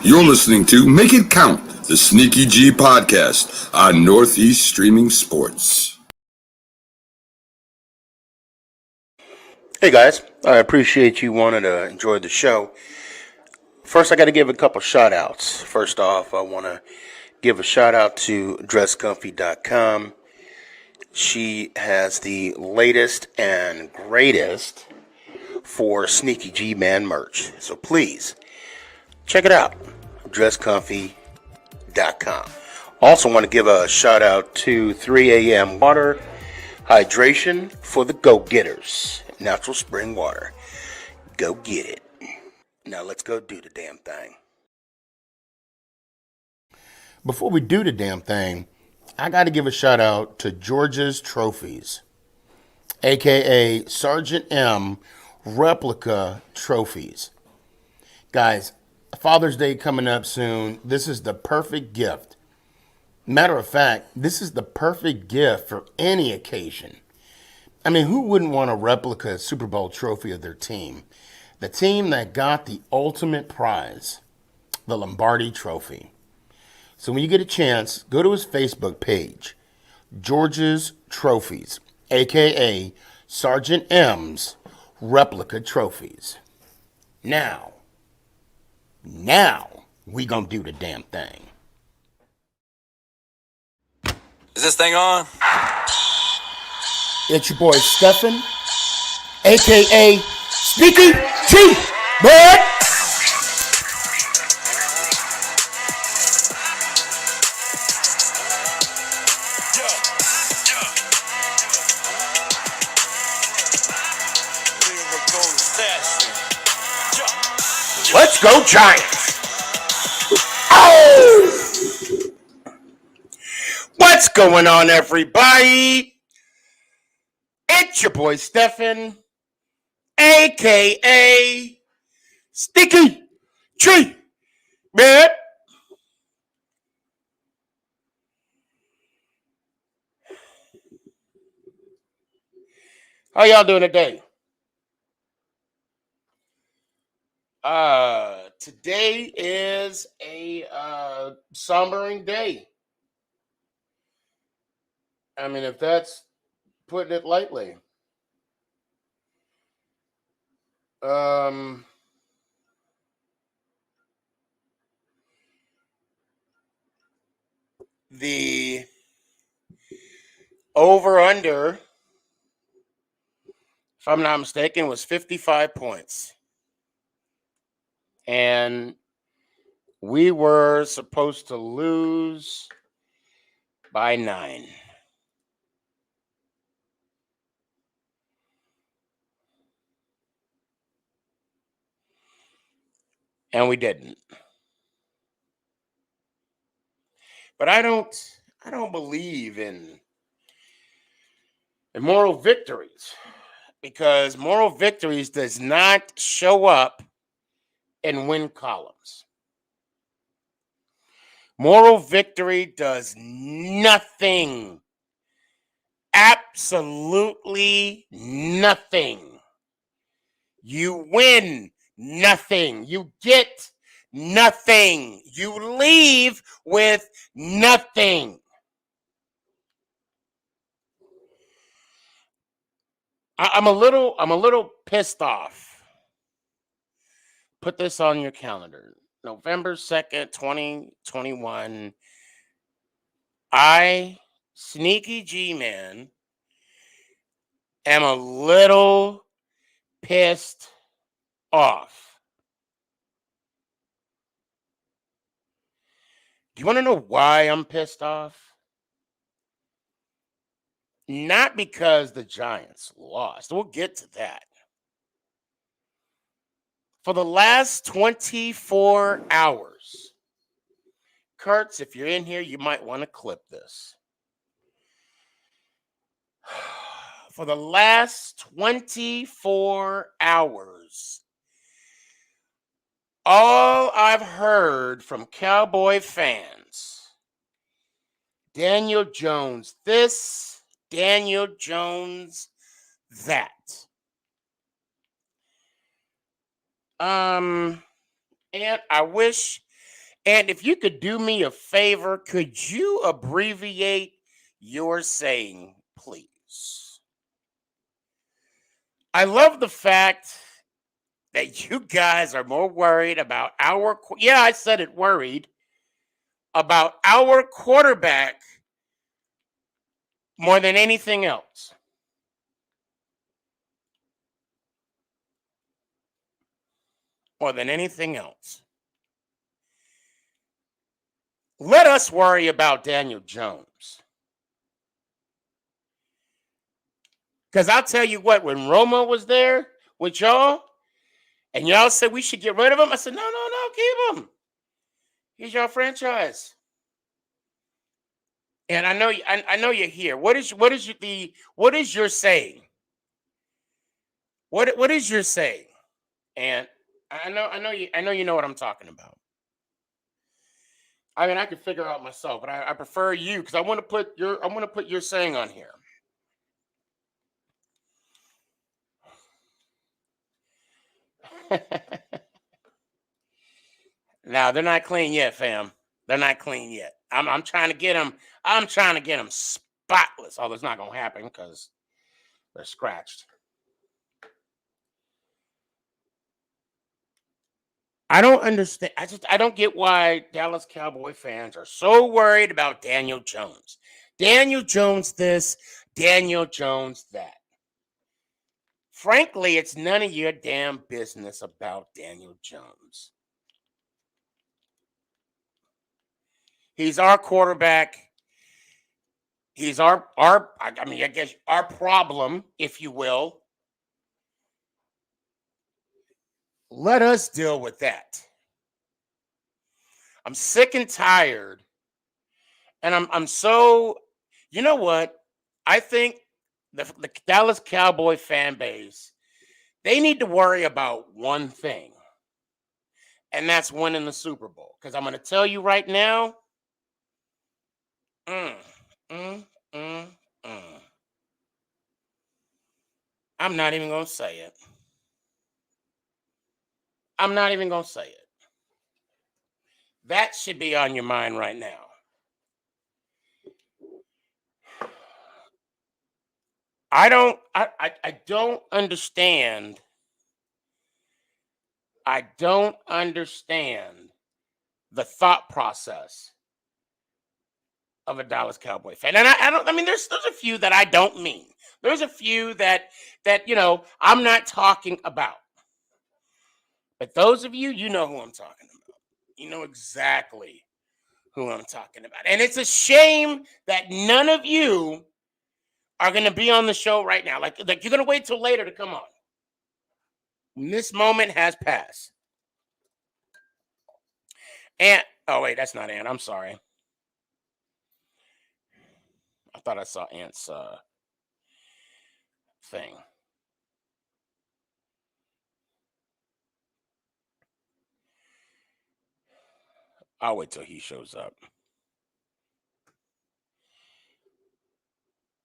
You're listening to Make It Count, the Sneakyg podcast on Northeast Streaming Sports. Hey guys, I appreciate you wanting to enjoy the show. First, I got to give a couple shout outs. First off, I want to give a shout out to dresscomfy.com. She has the latest and greatest for Sneakyg Man merch. So please, check it out, dresscomfy.com. Also want to give a shout out to 3 a.m. Water Hydration for the go-getters. Natural spring water. Go get it. Now let's go do the damn thing. Before we do the damn thing, I got to give a shout out to George's Trophies, aka Sergeant M Replica Trophies. Guys, Father's Day coming up soon. This is the perfect gift. Matter of fact, this is the perfect gift for any occasion. I mean, who wouldn't want a replica Super Bowl trophy of their team? The team that got the ultimate prize, the Lombardi Trophy. So when you get a chance, go to his Facebook page, George's Trophies, a.k.a. Sergeant M's Replica Trophies. Now, we gonna do the damn thing. Is this thing on? It's your boy Stefan, a.k.a. Sneakyg, bud. Let's go Giants! Oh! What's going on, everybody? It's your boy Stefan, a.k.a. Sneakyg, man. How y'all doing today? Today is a sombering day. I mean, if that's putting it lightly. The over-under, if I'm not mistaken, was 55 points. And we were supposed to lose by 9. And we didn't. But I don't believe in moral victories, because moral victories does not show up in win columns. Moral victory does nothing. Absolutely nothing. You win nothing. You get nothing. You leave with nothing. I'm a little pissed off. Put this on your calendar. November 2nd, 2021. I, Sneakyg Man, am a little pissed off. Do you want to know why I'm pissed off? Not because the Giants lost. We'll get to that. For the last 24 hours, Kurtz, if you're in here, you might want to clip this. For the last 24 hours, all I've heard from Cowboy fans, Daniel Jones this, Daniel Jones that. And I wish And if you could do me a favor, could you abbreviate your saying, please? I love the fact that you guys are more worried about yeah, I said it, worried about our quarterback more than anything else. More than anything else. Let us worry about Daniel Jones. Because I'll tell you what, when Romo was there with y'all, and y'all said we should get rid of him, I said, no, keep him. He's your franchise. And I know you're here. What is your saying? What is your saying? And I know you know what I'm talking about. I mean, I can figure out myself, but I prefer you because I want to put your saying on here. Now they're not clean yet, fam. They're not clean yet. I'm trying to get them. I'm trying to get them spotless. Although it's not gonna happen because they're scratched. I don't understand. I don't get why Dallas Cowboy fans are so worried about Daniel Jones. Daniel Jones this, Daniel Jones that. Frankly, it's none of your damn business about Daniel Jones. He's our quarterback. He's I guess our problem, if you will. Let us deal with that. I'm sick and tired. And I'm so, you know what? I think the Dallas Cowboy fan base, they need to worry about one thing. And that's winning the Super Bowl. Because I'm going to tell you right now, I'm not even going to say it. I'm not even going to say it. That should be on your mind right now. I don't understand. I don't understand the thought process of a Dallas Cowboy fan. And I mean, there's a few that I don't mean. There's a few that I'm not talking about. But those of you, you know who I'm talking about. You know exactly who I'm talking about. And it's a shame that none of you are going to be on the show right now. Like you're going to wait till later to come on. This moment has passed. And, oh, wait, that's not Ant. I'm sorry. I thought I saw Ant's thing. I'll wait till he shows up.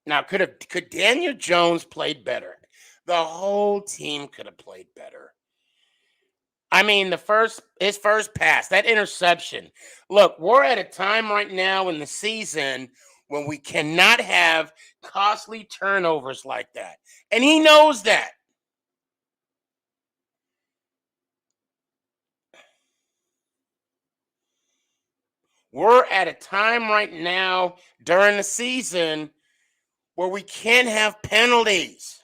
Now, could Daniel Jones played better? The whole team could have played better. I mean, his first pass, that interception. Look, we're at a time right now in the season when we cannot have costly turnovers like that. And he knows that. We're at a time right now during the season where we can't have penalties.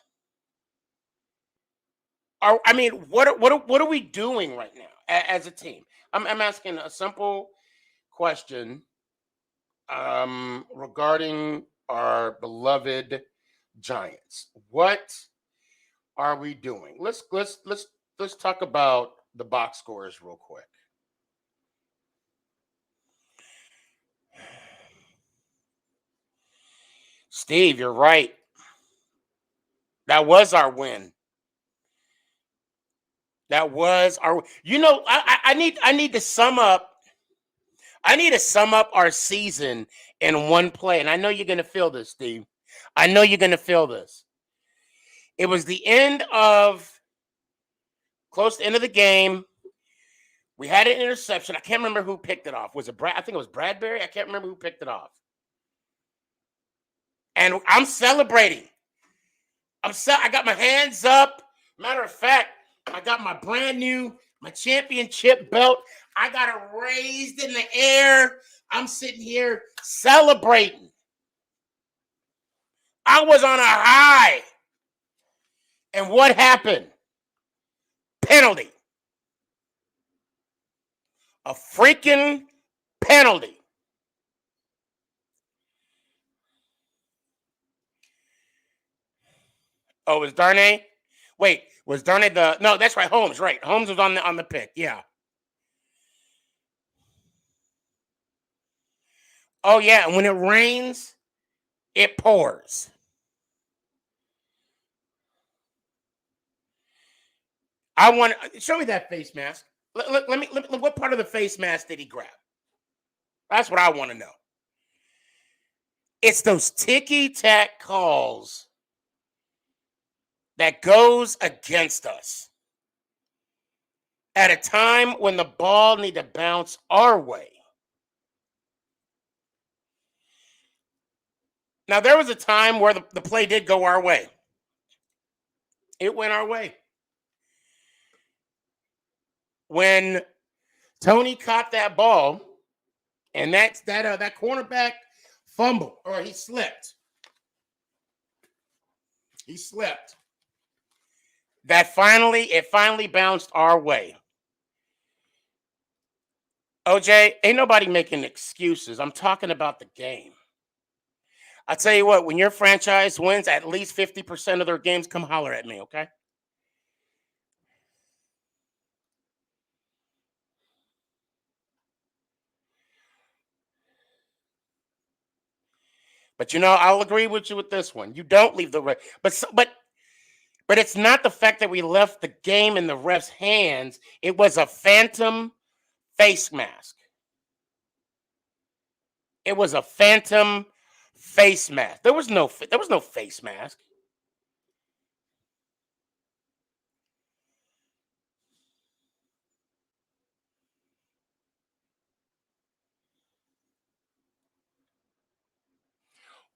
I mean, what are we doing right now as a team? I'm asking a simple question regarding our beloved Giants. What are we doing? Let's talk about the box scores real quick. Steve, you're right. That was our win. That was our. I need to sum up. I need to sum up our season in one play, and I know you're gonna feel this, Steve. I know you're gonna feel this. It was the end of close to the end of the game. We had an interception. I can't remember who picked it off. Was it Brad? I think it was Bradbury. I can't remember who picked it off. And I'm celebrating. I got my hands up. Matter of fact, I got my championship belt. I got it raised in the air. I'm sitting here celebrating. I was on a high. And what happened? Penalty. A freaking penalty. Oh, was Darnay? Wait, was Darnay no, that's right, Holmes, right. Holmes was on the pick, yeah. Oh, yeah, and when it rains, it pours. I want show me that face mask. Let me what part of the face mask did he grab? That's what I want to know. It's those ticky-tack calls that goes against us at a time when the ball need to bounce our way. Now, there was a time where the play did go our way. It went our way. When Tony caught that ball, and that cornerback fumbled, or he slipped. He slipped. It finally bounced our way. OJ, ain't nobody making excuses. I'm talking about the game. I tell you what, when your franchise wins at least 50% of their games, come holler at me, okay? But I'll agree with you with this one. You don't leave the ref, but it's not the fact that we left the game in the ref's hands. It was a phantom face mask. It was a phantom face mask. There was no face mask.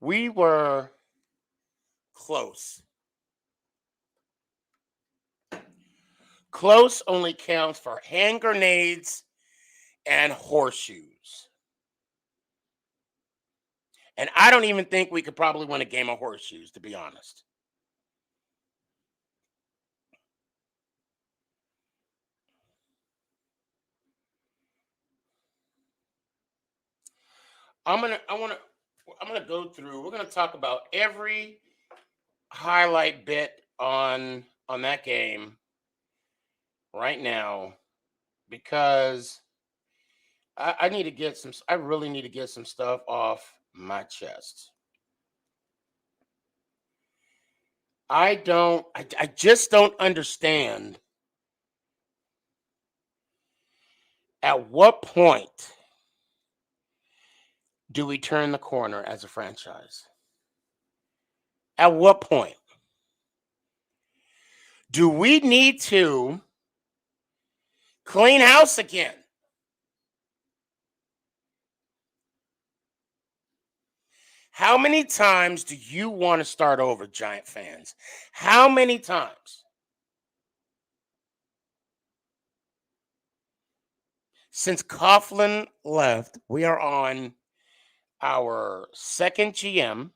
We were close. Close only counts for hand grenades and horseshoes. And I don't even think we could probably win a game of horseshoes, to be honest. I'm gonna go through. We're gonna talk about every highlight bit on that game right now because I need to get some. I really need to get some stuff off my chest. I just don't understand at what point do we turn the corner as a franchise? At what point? Do we need to clean house again? How many times do you want to start over, Giant fans? How many times? Since Coughlin left, we are on our second GM.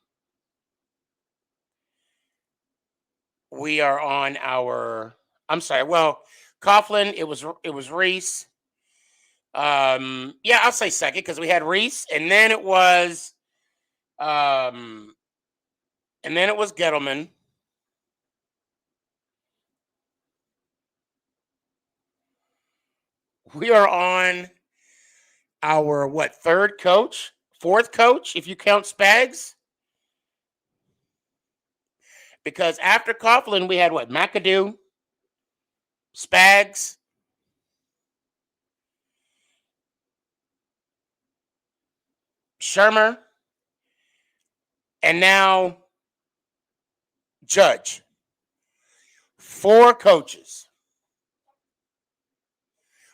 We are on our. I'm sorry. Well, Coughlin. It was Reese. Yeah, I'll say second because we had Reese, and then it was Gettleman. We are on our third coach, fourth coach, if you count Spags. Because after Coughlin, we had McAdoo, Spags, Shermer, and now Judge. 4 coaches.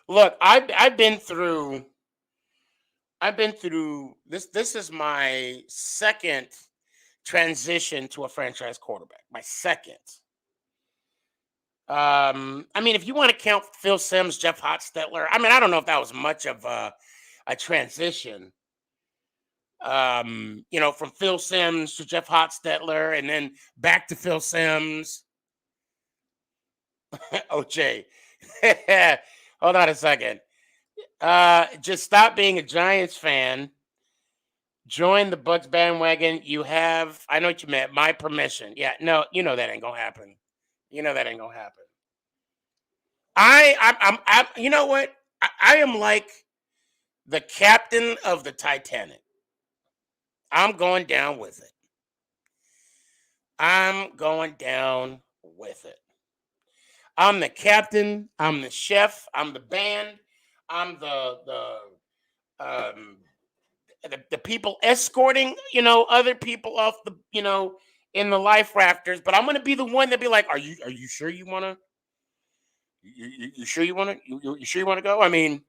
Look, I've been through this. This is my second transition to a franchise quarterback. My second. I mean, if you want to count Phil Simms, Jeff Hostetler, I mean, I don't know if that was much of a transition. From Phil Simms to Jeff Hostetler, and then back to Phil Simms. OJ, hold on a second. Just stop being a Giants fan. Join the Bucks bandwagon. You have, I know what you meant, my permission. Yeah, no, you know that ain't gonna happen. You know that ain't gonna happen. I'm you know what? I am like the captain of the Titanic. I'm going down with it. I'm going down with it. I'm the captain. I'm the chef. I'm the band. I'm the people escorting, other people off the, in the life rafters. But I'm gonna be the one that be like, are you sure you wanna? You sure you wanna? You sure you wanna go? I mean,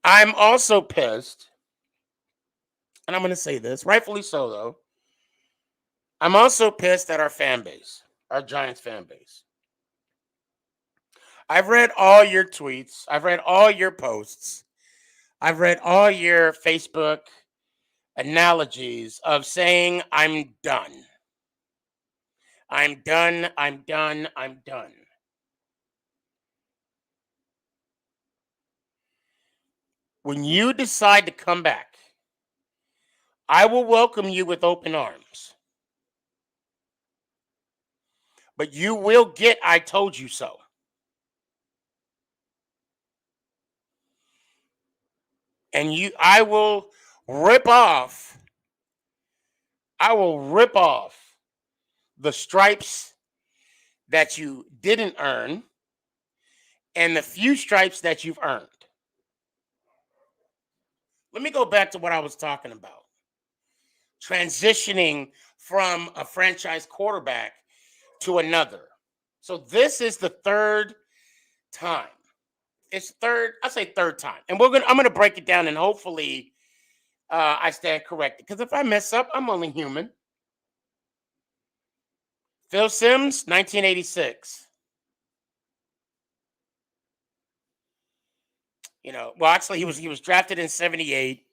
I'm also pissed, and I'm gonna say this, rightfully so though. I'm also pissed at our fan base, our Giants fan base. I've read all your tweets. I've read all your posts. I've read all your Facebook analogies of saying, I'm done. I'm done. I'm done. I'm done. When you decide to come back, I will welcome you with open arms. But you will get, I told you so. And I will rip off the stripes that you didn't earn and the few stripes that you've earned. Let me go back to what I was talking about. Transitioning from a franchise quarterback to another. So this is the third time. It's third time. And I'm gonna break it down, and hopefully I stand corrected. Because if I mess up, I'm only human. Phil Simms, 1986. Actually he was drafted in 78.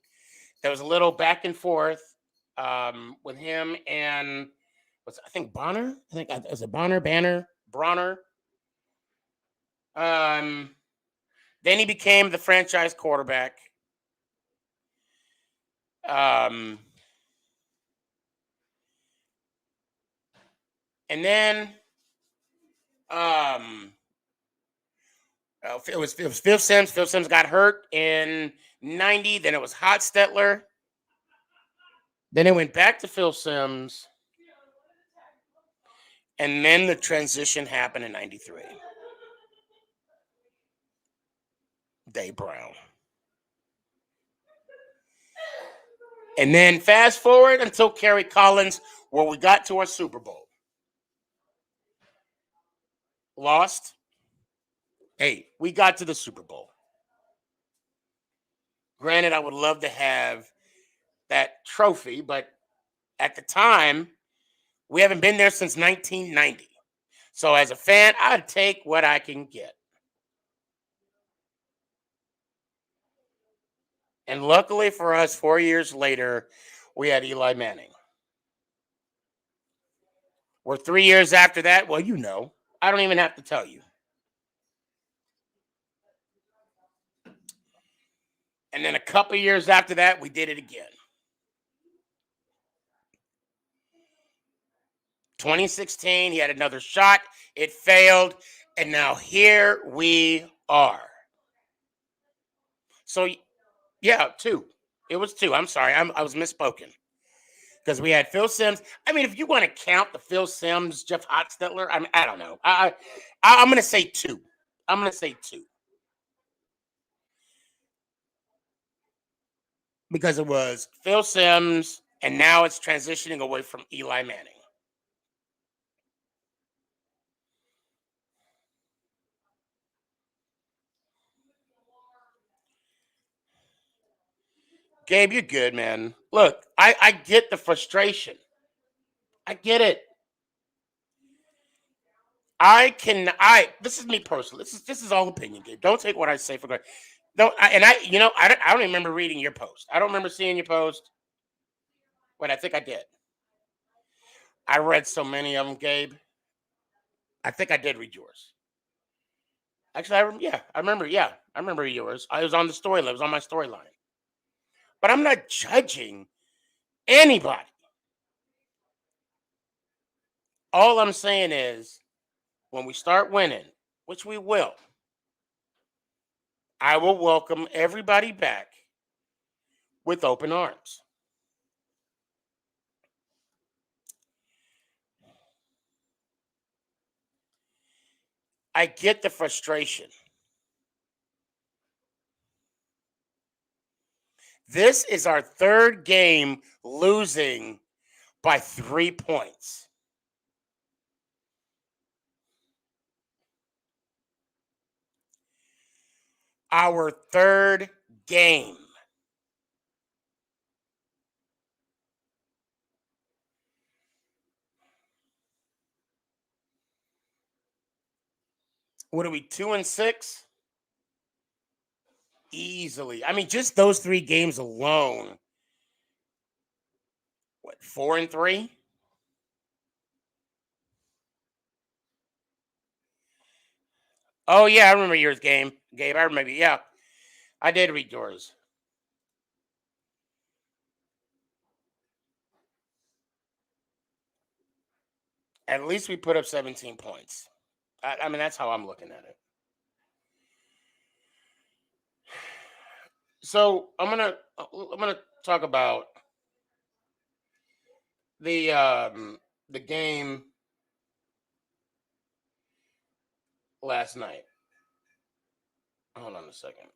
There was a little back and forth with him and I think Bonner. I think it was a Bronner. Then he became the franchise quarterback. And then it was Phil Simms. Phil Simms got hurt in 90. Then it was Hostetler. Then it went back to Phil Simms. And then the transition happened in 93. Dave Brown. And then fast forward until Kerry Collins, where we got to our Super Bowl. Lost. Hey, we got to the Super Bowl. Granted, I would love to have that trophy, but at the time, we haven't been there since 1990. So as a fan, I'd take what I can get. And luckily for us, 4 years later, we had Eli Manning. We're 3 years after that. Well, I don't even have to tell you. And then a couple years after that, we did it again. 2016, he had another shot. It failed. And now here we are. So, yeah, 2. It was 2. I'm sorry. I was misspoken. Because we had Phil Simms. I mean, if you want to count the Phil Simms, Jeff Hostetler, I don't know. I'm going to say 2. I'm going to say 2. Because it was Phil Simms, and now it's transitioning away from Eli Manning. Gabe, you're good, man. Look, I get the frustration. I get it. This is me personally. This is all opinion, Gabe. Don't take what I say for granted. I don't even remember reading your post. I don't remember seeing your post. Wait, I think I did. I read so many of them, Gabe. I think I did read yours. Actually, I remember. Yeah, I remember yours. I was on the storyline. It was on my storyline. But I'm not judging anybody. All I'm saying is, when we start winning, which we will, I will welcome everybody back with open arms. I get the frustration. This is our third game losing by 3 points. Our third game. What are we, 2-6? Easily. I mean, just those 3 games alone. What, 4-3? Oh, yeah, I remember yours, Gabe. I remember. Yeah, I did read yours. At least we put up 17 points. I mean, that's how I'm looking at it. So I'm gonna talk about the game last night. Hold on a second.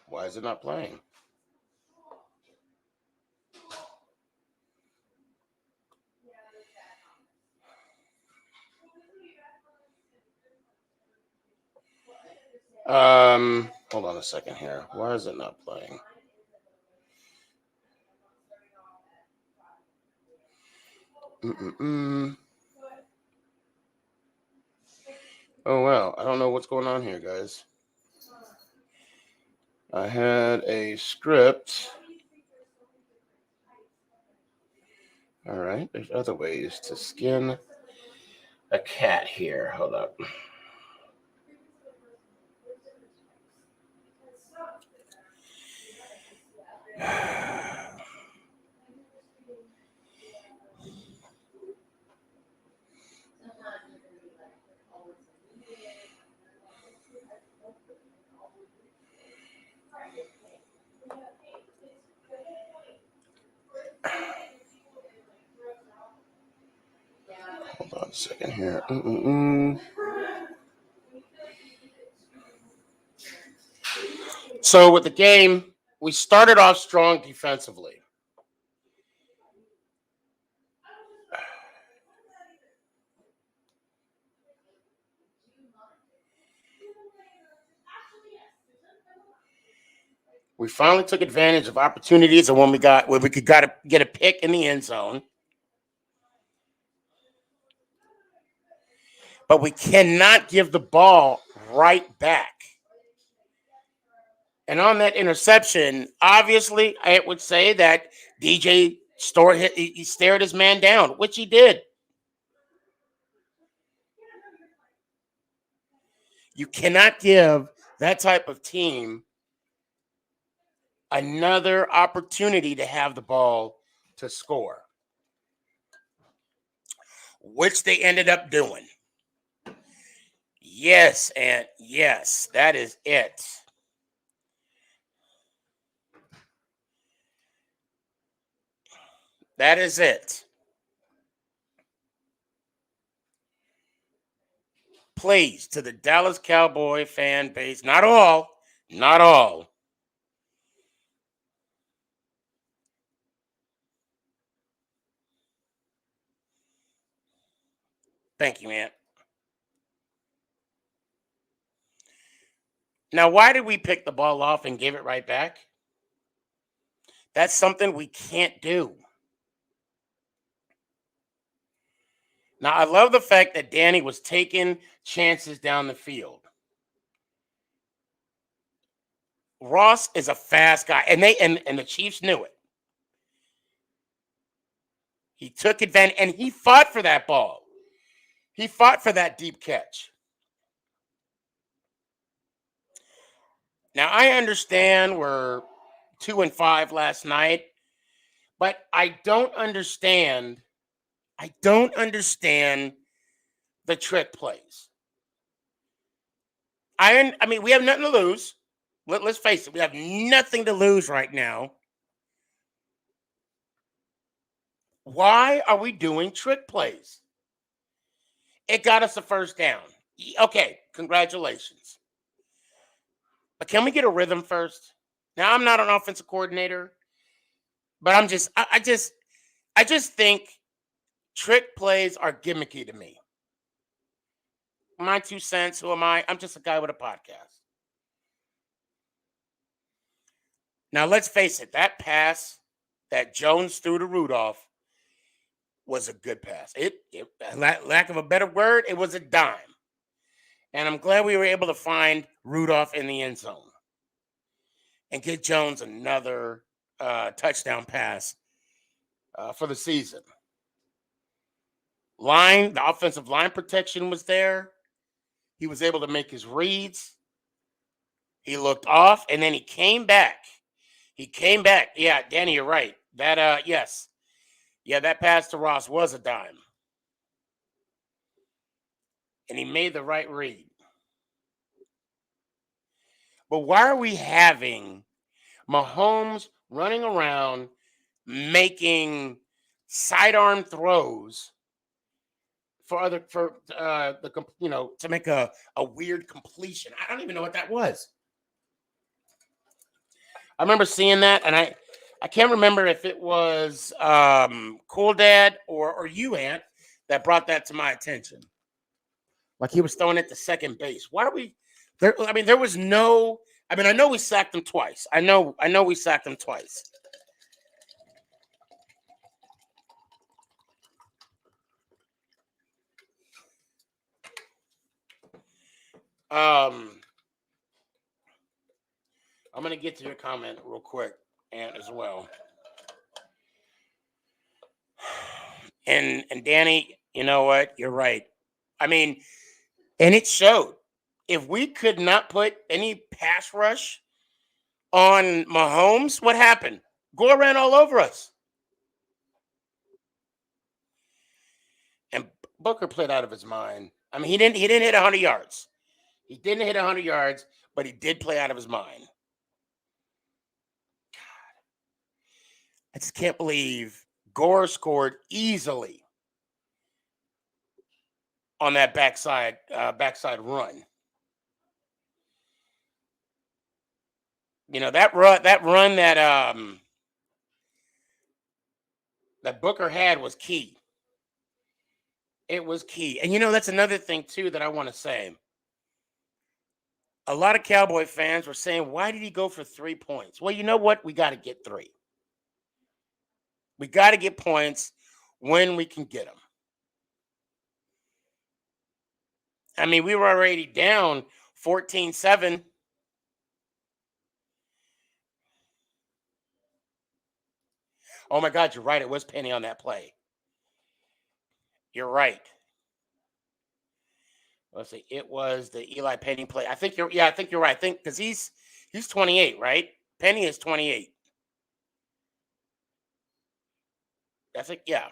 Why is it not playing? Hold on a second here. Why is it not playing? Oh, well, I don't know what's going on here, guys. I had a script. All right, there's other ways to skin a cat here. Hold up. Hold on a second here. So with the game, we started off strong defensively. We finally took advantage of opportunities and when we could get a pick in the end zone. But we cannot give the ball right back. And on that interception, obviously, I would say that DJ he stared his man down, which he did. You cannot give that type of team another opportunity to have the ball to score, which they ended up doing. Yes, and yes, that is it. That is it. Please, to the Dallas Cowboy fan base, not all, Thank you, man. Now, why did we pick the ball off and give it right back? That's something we can't do. Now, I love the fact that Danny was taking chances down the field. Ross is a fast guy, and the Chiefs knew it. He took advantage, and he fought for that ball. He fought for that deep catch. Now, I understand we're 2-5 last night, but I don't understand the trick plays. I mean, we have nothing to lose. Let's face it, we have nothing to lose right now. Why are we doing trick plays? It got us a first down. Okay, congratulations. But can we get a rhythm first? Now, I'm not an offensive coordinator, but I just think trick plays are gimmicky to me. My 2 cents, who am I? I'm just a guy with a podcast. Now, let's face it, that pass that Jones threw to Rudolph was a good pass. Lack of a better word, it was a dime. And I'm glad we were able to find Rudolph in the end zone and get Jones another touchdown pass for the season. The offensive line protection was there. He was able to make his reads. He looked off, and then he came back. Yeah, Danny, you're right. Yes. Yeah, that pass to Ross was a dime. And he made the right read. But why are we having Mahomes running around making sidearm throws to make a weird completion? I don't even know what that was. I remember seeing that, and I can't remember if it was Cool Dad or you, Ant, that brought that to my attention. Like he was throwing it to second base. Why are we there? I mean, there was no. I mean, I know we sacked him twice. I know we sacked him twice. I'm gonna get to your comment real quick, Ant, as well. And Danny, you know what? You're right. I mean, and it showed. If we could not put any pass rush on Mahomes, what happened? Gore ran all over us. And Booker played out of his mind. I mean, he didn't hit 100 yards. He didn't hit 100 yards, but he did play out of his mind. God. I just can't believe Gore scored easily on that backside run. You know, that run that Booker had was key. It was key. And you know, that's another thing too that I want to say. A lot of Cowboy fans were saying, why did he go for 3 points? Well, you know what? We got to get 3. We got to get points when we can get them. I mean, we were already down 14-7. Oh my God, you're right. It was Penny on that play. You're right. Let's see. It was the Eli Penny play. I think you're right. I think because he's 28, right? Penny is 28. I think, yeah.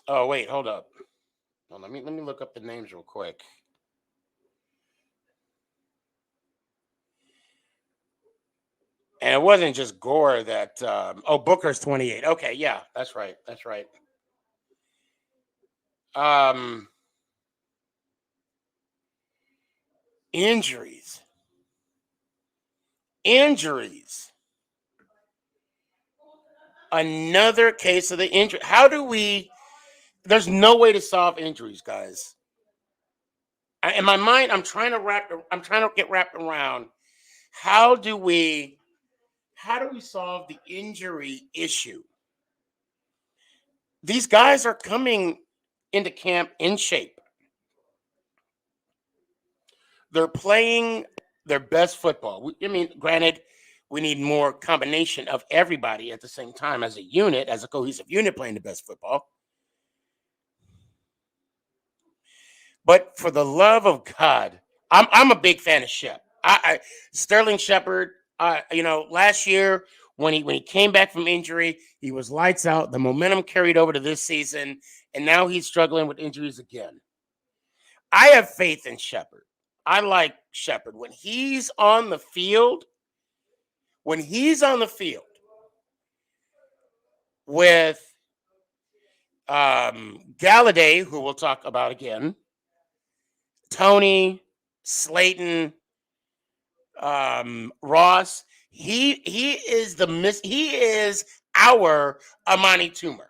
Oh, wait, hold up. Well, let me look up the names real quick. And it wasn't just Gore that. Booker's 28. Okay, yeah, that's right. That's right. Injuries. Injuries. Another case of the injury. How do we? There's no way to solve injuries, guys. In my mind, I'm trying to get wrapped around. How do we solve the injury issue? These guys are coming into camp in shape. They're playing their best football. I mean, granted, we need more combination of everybody at the same time as a unit, as a cohesive unit playing the best football. But for the love of God, I'm a big fan of Shep. Sterling Shepard. Last year when he came back from injury, he was lights out. The momentum carried over to this season, and now he's struggling with injuries again. I have faith in Shepard. I like Shepard when he's on the field. When he's on the field with Galladay, who we'll talk about again, Tony, Slayton, Ross. He is our Amani Toomer.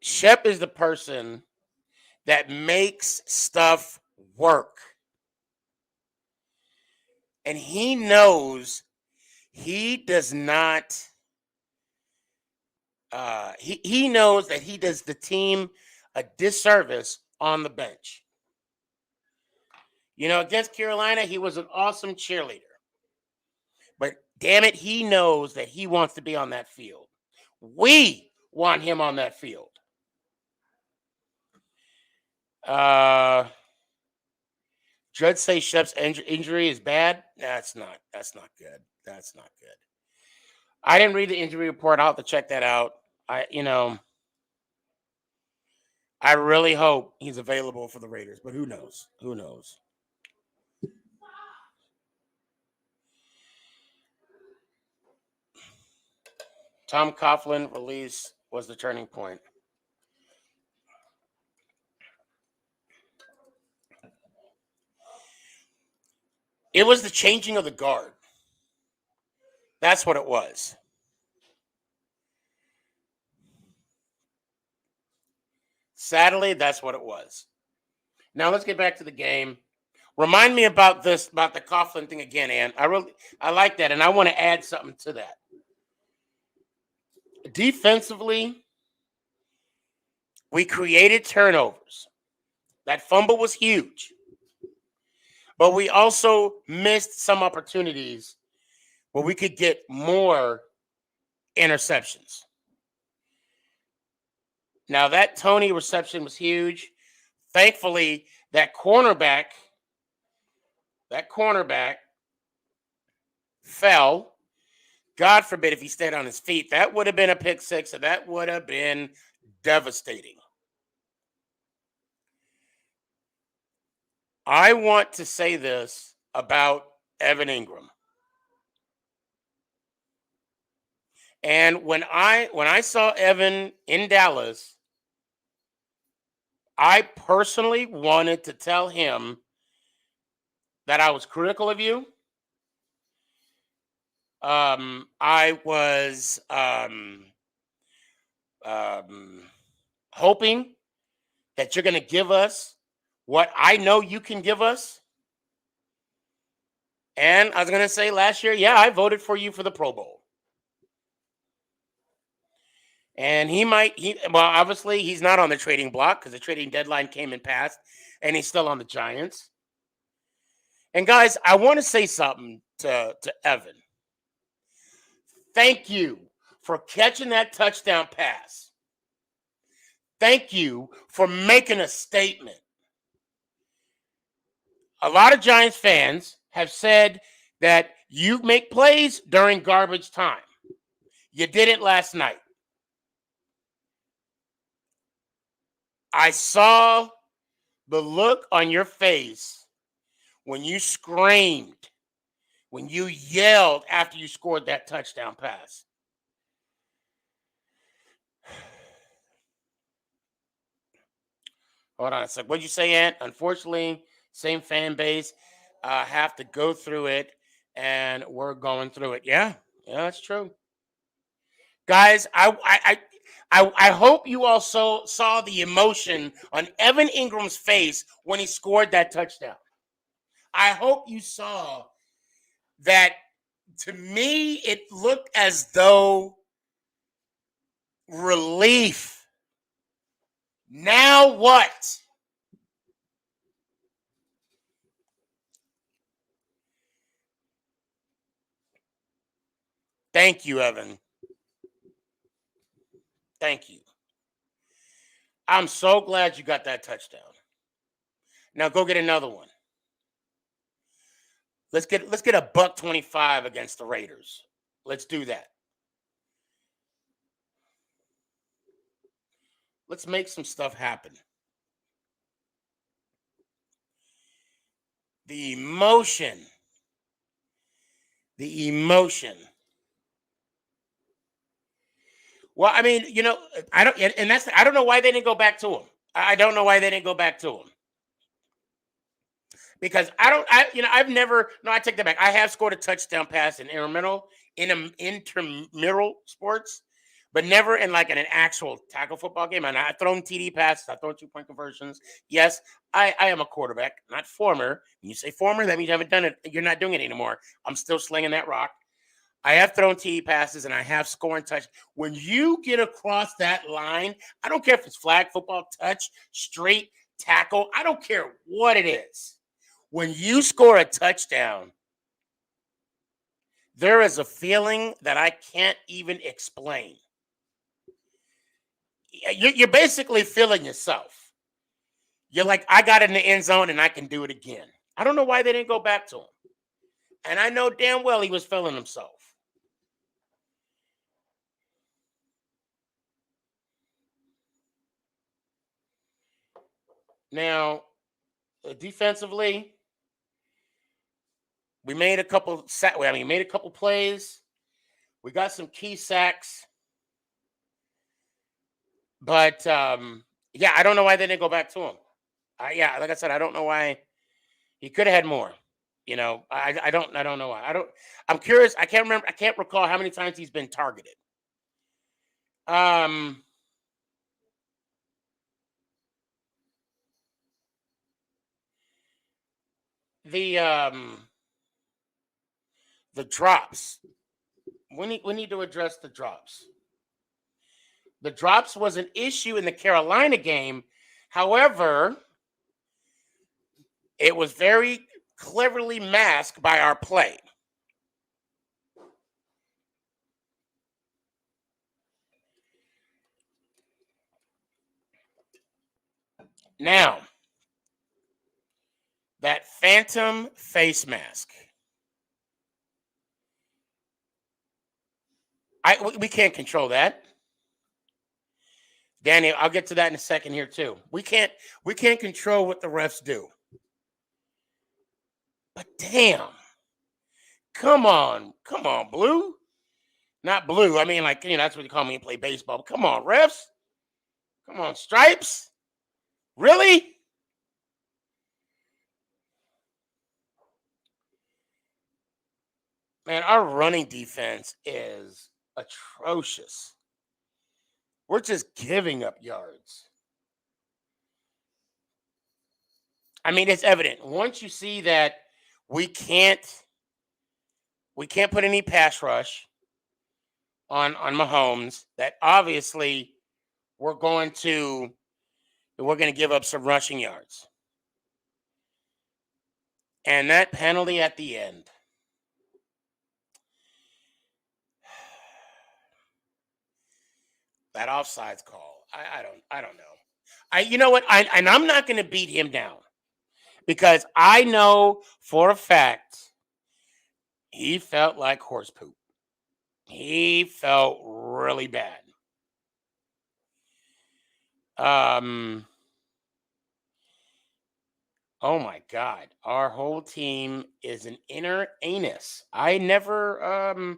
Shep is the person that makes stuff work. And he knows he does not he knows that he does the team a disservice on the bench. Against Carolina, he was an awesome cheerleader. But damn it, he knows that he wants to be on that field. We want him on that field. Judge say Shep's injury is bad. That's not good. That's not good. I didn't read the injury report. I'll have to check that out. I really hope he's available for the Raiders, but who knows? Who knows? Tom Coughlin release was the turning point. It was the changing of the guard. That's what it was. Sadly, that's what it was. Now let's get back to the game. Remind me about the Coughlin thing again, Ann. I like that, and I want to add something to that. Defensively, we created turnovers. That fumble was huge. But we also missed some opportunities where we could get more interceptions. Now, that Tony reception was huge. Thankfully, that cornerback fell. God forbid if he stayed on his feet. That would have been a pick six, and that would have been devastating. I want to say this about Evan Ingram. And when I saw Evan in Dallas, I personally wanted to tell him that I was critical of you. I was hoping that you're going to give us what I know you can give us. And I was going to say last year, yeah, I voted for you for the Pro Bowl. And obviously he's not on the trading block because the trading deadline came and passed, and he's still on the Giants. And guys, I want to say something to Evan. Thank you for catching that touchdown pass. Thank you for making a statement. A lot of Giants fans have said that you make plays during garbage time. You did it last night. I saw the look on your face when you screamed, when you yelled after you scored that touchdown pass. Hold on a sec. What'd you say, Ant? Unfortunately, same fan base. Have to go through it, and we're going through it. Yeah, that's true. Guys, I hope you also saw the emotion on Evan Ingram's face when he scored that touchdown. I hope you saw that. To me, it looked as though relief. Now what? Thank you, Evan. Thank you. I'm so glad you got that touchdown. Now go get another one. Let's get a $125 against the Raiders. Let's do that. Let's make some stuff happen. The emotion. Well, I mean, I don't know why they didn't go back to him. I don't know why they didn't go back to him. Because I've never, no, I take that back. I have scored a touchdown pass in intramural sports, but never in like an actual tackle football game. And I've thrown TD passes, I've thrown 2-point conversions. Yes, I am a quarterback, not former. When you say former, that means you haven't done it. You're not doing it anymore. I'm still slinging that rock. I have thrown TD passes and I have scoring touch. When you get across that line, I don't care if it's flag football, touch, straight, tackle. I don't care what it is. When you score a touchdown, there is a feeling that I can't even explain. You're basically feeling yourself. You're like, I got in the end zone and I can do it again. I don't know why they didn't go back to him. And I know damn well he was feeling himself. Now, defensively, we made a couple plays. We got some key sacks. But yeah, I don't know why they didn't go back to him. Like I said, I don't know why. He could have had more. I don't know why. I'm curious. I can't recall how many times he's been targeted. The drops. We need to address the drops. The drops was an issue in the Carolina game. However, it was very cleverly masked by our play. Now, that phantom face mask. We can't control that. Danny, I'll get to that in a second here too. We can't control what the refs do. But damn. Come on, Blue. Not Blue. I mean, like, that's what you call me and play baseball. But come on, refs. Come on, Stripes. Really? Man, our running defense is atrocious. We're just giving up yards. I mean, it's evident. Once you see that we can't put any pass rush on Mahomes, that obviously we're going to give up some rushing yards. And that penalty at the end. That offsides call. I don't know. You know what? I'm not going to beat him down because I know for a fact he felt like horse poop. He felt really bad. Oh my God. Our whole team is an inner anus. I never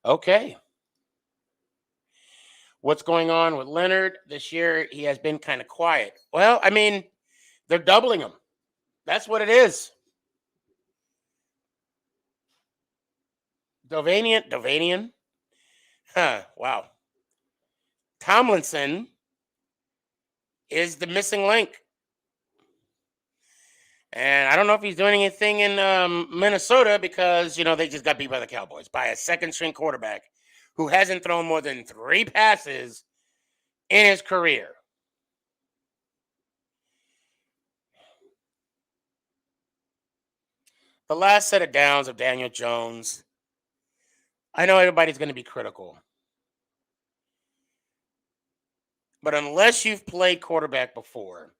okay. What's going on with Leonard this year? He has been kind of quiet. Well, I mean, they're doubling him. That's what it is. Dovanian. Huh, wow. Tomlinson is the missing link. And I don't know if he's doing anything in Minnesota because, they just got beat by the Cowboys by a second-string quarterback who hasn't thrown more than 3 passes in his career. The last set of downs of Daniel Jones, I know everybody's going to be critical. But unless you've played quarterback before,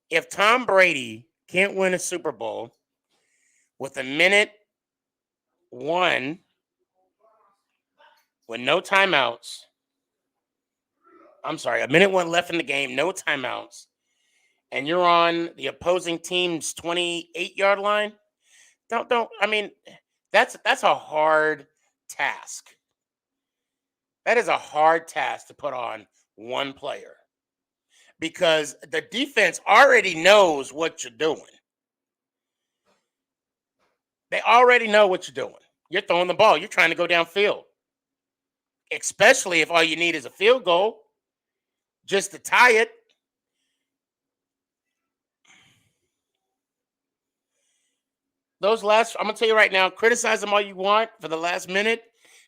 if Tom Brady can't win a Super Bowl with a minute 1 with no timeouts, a minute 1 left in the game, no timeouts, and you're on the opposing team's 28-yard line, that's a hard task. That is a hard task to put on one player because the defense already knows what you're doing. They already know what you're doing. You're throwing the ball. You're trying to go downfield, especially if all you need is a field goal just to tie it. I'm going to tell you right now, criticize them all you want for the last minute.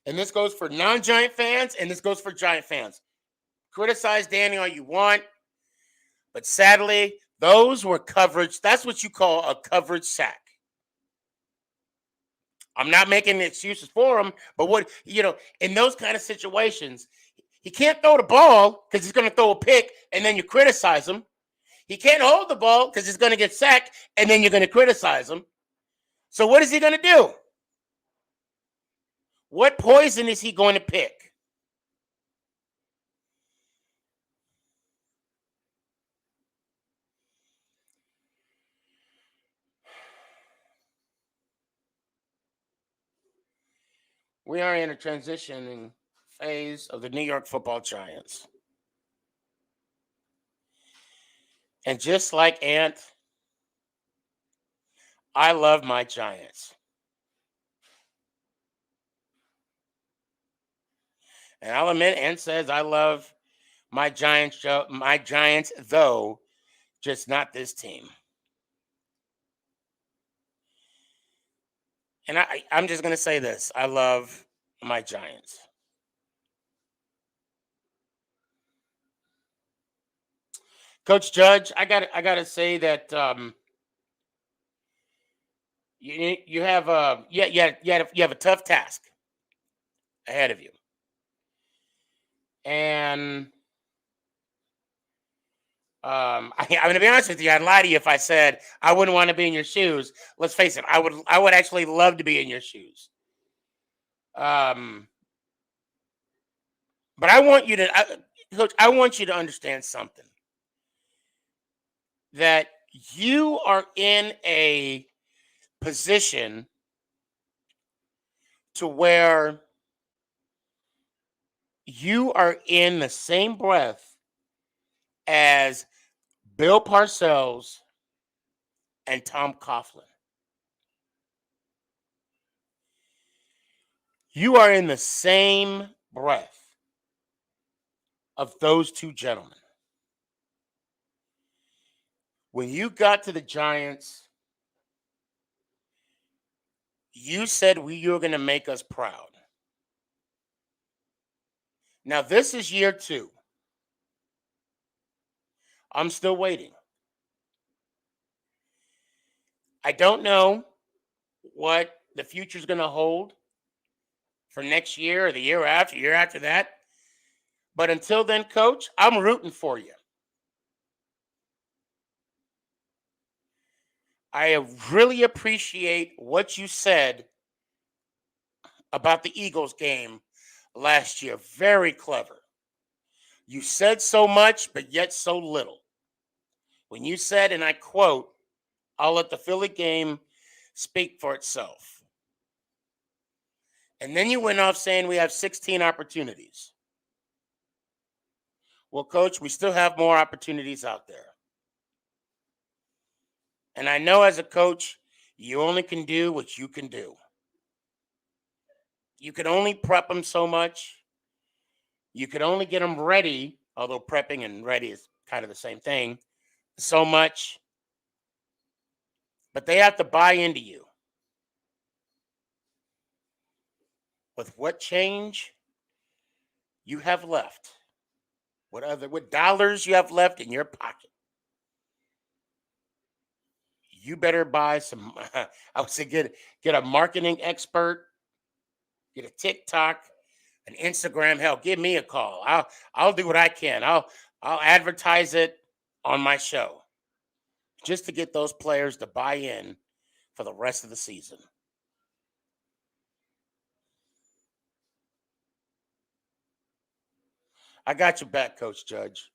And this goes for non-Giant fans, and this goes for Giant fans. Criticize Danny all you want. But sadly, those were coverage. That's what you call a coverage sack. I'm not making excuses for him, but in those kind of situations, he can't throw the ball because he's going to throw a pick, and then you criticize him. He can't hold the ball because he's going to get sacked, and then you're going to criticize him. So what is he going to do? What poison is he going to pick? We are in a transitioning phase of the New York Football Giants. And just like Ant, I love my Giants. And I'll admit, Ant says I love my Giants, though, just not this team. And I'm just going to say this. I love my Giants. Coach Judge, I got to say that you have a tough task ahead of you. And I'm going to be honest with you. I'd lie to you if I said I wouldn't want to be in your shoes. Let's face it. I would actually love to be in your shoes. But I want you to, Coach, I want you to understand something. That you are in a position to where you are in the same breath as Bill Parcells and Tom Coughlin. You are in the same breath of those two gentlemen. When you got to the Giants, you said you were going to make us proud. Now, this is year 2. I'm still waiting. I don't know what the future is going to hold for next year or the year after that. But until then, Coach, I'm rooting for you. I really appreciate what you said about the Eagles game last year. Very clever. You said so much, but yet so little. When you said, and I quote, "I'll let the Philly game speak for itself." And then you went off saying we have 16 opportunities. Well, Coach, we still have more opportunities out there. And I know as a coach, you only can do what you can do. You can only prep them so much. You can only get them ready, although prepping and ready is kind of the same thing, so much. But they have to buy into you. With what change you have left, what dollars you have left in your pocket, you better buy some. I would say get a marketing expert, get a TikTok, an Instagram. Hell, give me a call. I'll do what I can. I'll advertise it on my show just to get those players to buy in for the rest of the season. I got your back, Coach Judge.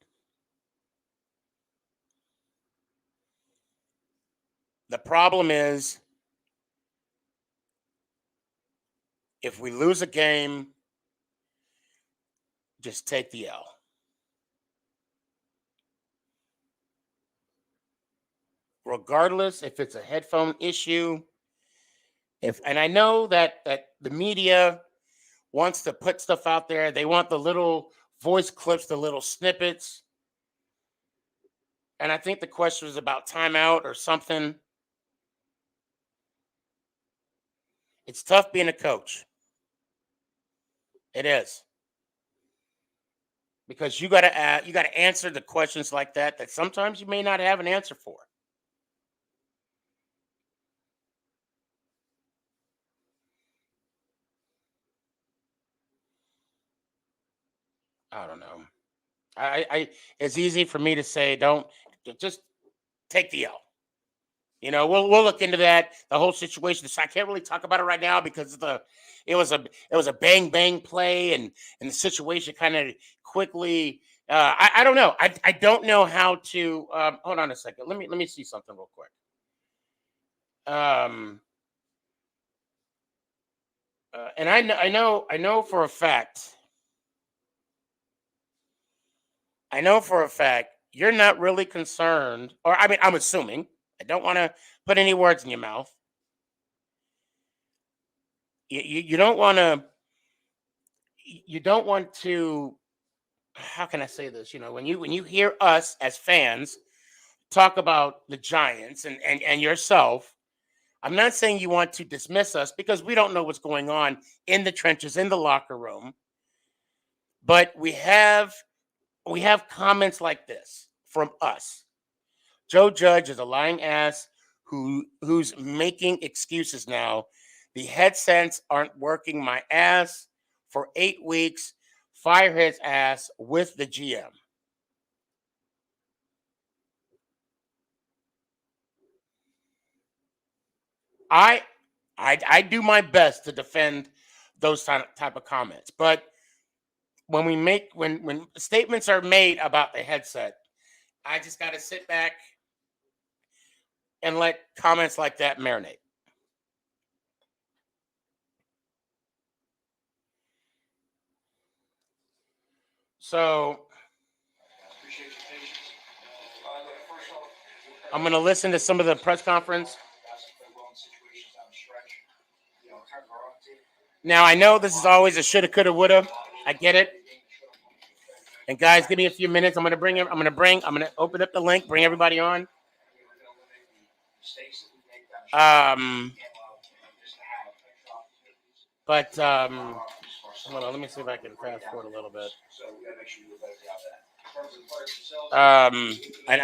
The problem is, if we lose a game, just take the L. Regardless if it's a headphone issue, and I know that the media wants to put stuff out there. They want the little voice clips, the little snippets. And I think the question was about timeout or something. It's tough being a coach. It is. Because you got to answer the questions like that sometimes you may not have an answer for. I don't know. It's easy for me to say, don't just take the L. You know, we'll look into that, the whole situation. So I can't really talk about it right now because it was a bang bang play, and the situation kind of quickly. I don't know. I don't know how to. Hold on a second. Let me see something real quick. And I know for a fact. I know for a fact you're not really concerned, or I mean, I'm assuming. I don't want to put any words in your mouth. You don't want to. You don't want to. How can I say this? You know, when you hear us as fans talk about the Giants and yourself, I'm not saying you want to dismiss us because we don't know what's going on in the trenches, in the locker room. But we have comments like this from us. Joe Judge is a lying ass who's making excuses now. The headsets aren't working my ass for 8 weeks. Fire his ass with the GM. I do my best to defend those type of comments, but when statements are made about the headset, I just got to sit back and let comments like that marinate. So I'm going to listen to some of the press conference. Now, I know this is always a shoulda, coulda, woulda. I get it. And guys, give me a few minutes. I'm going to open up the link, bring everybody on. Hold on, let me see if I can fast forward a little bit. And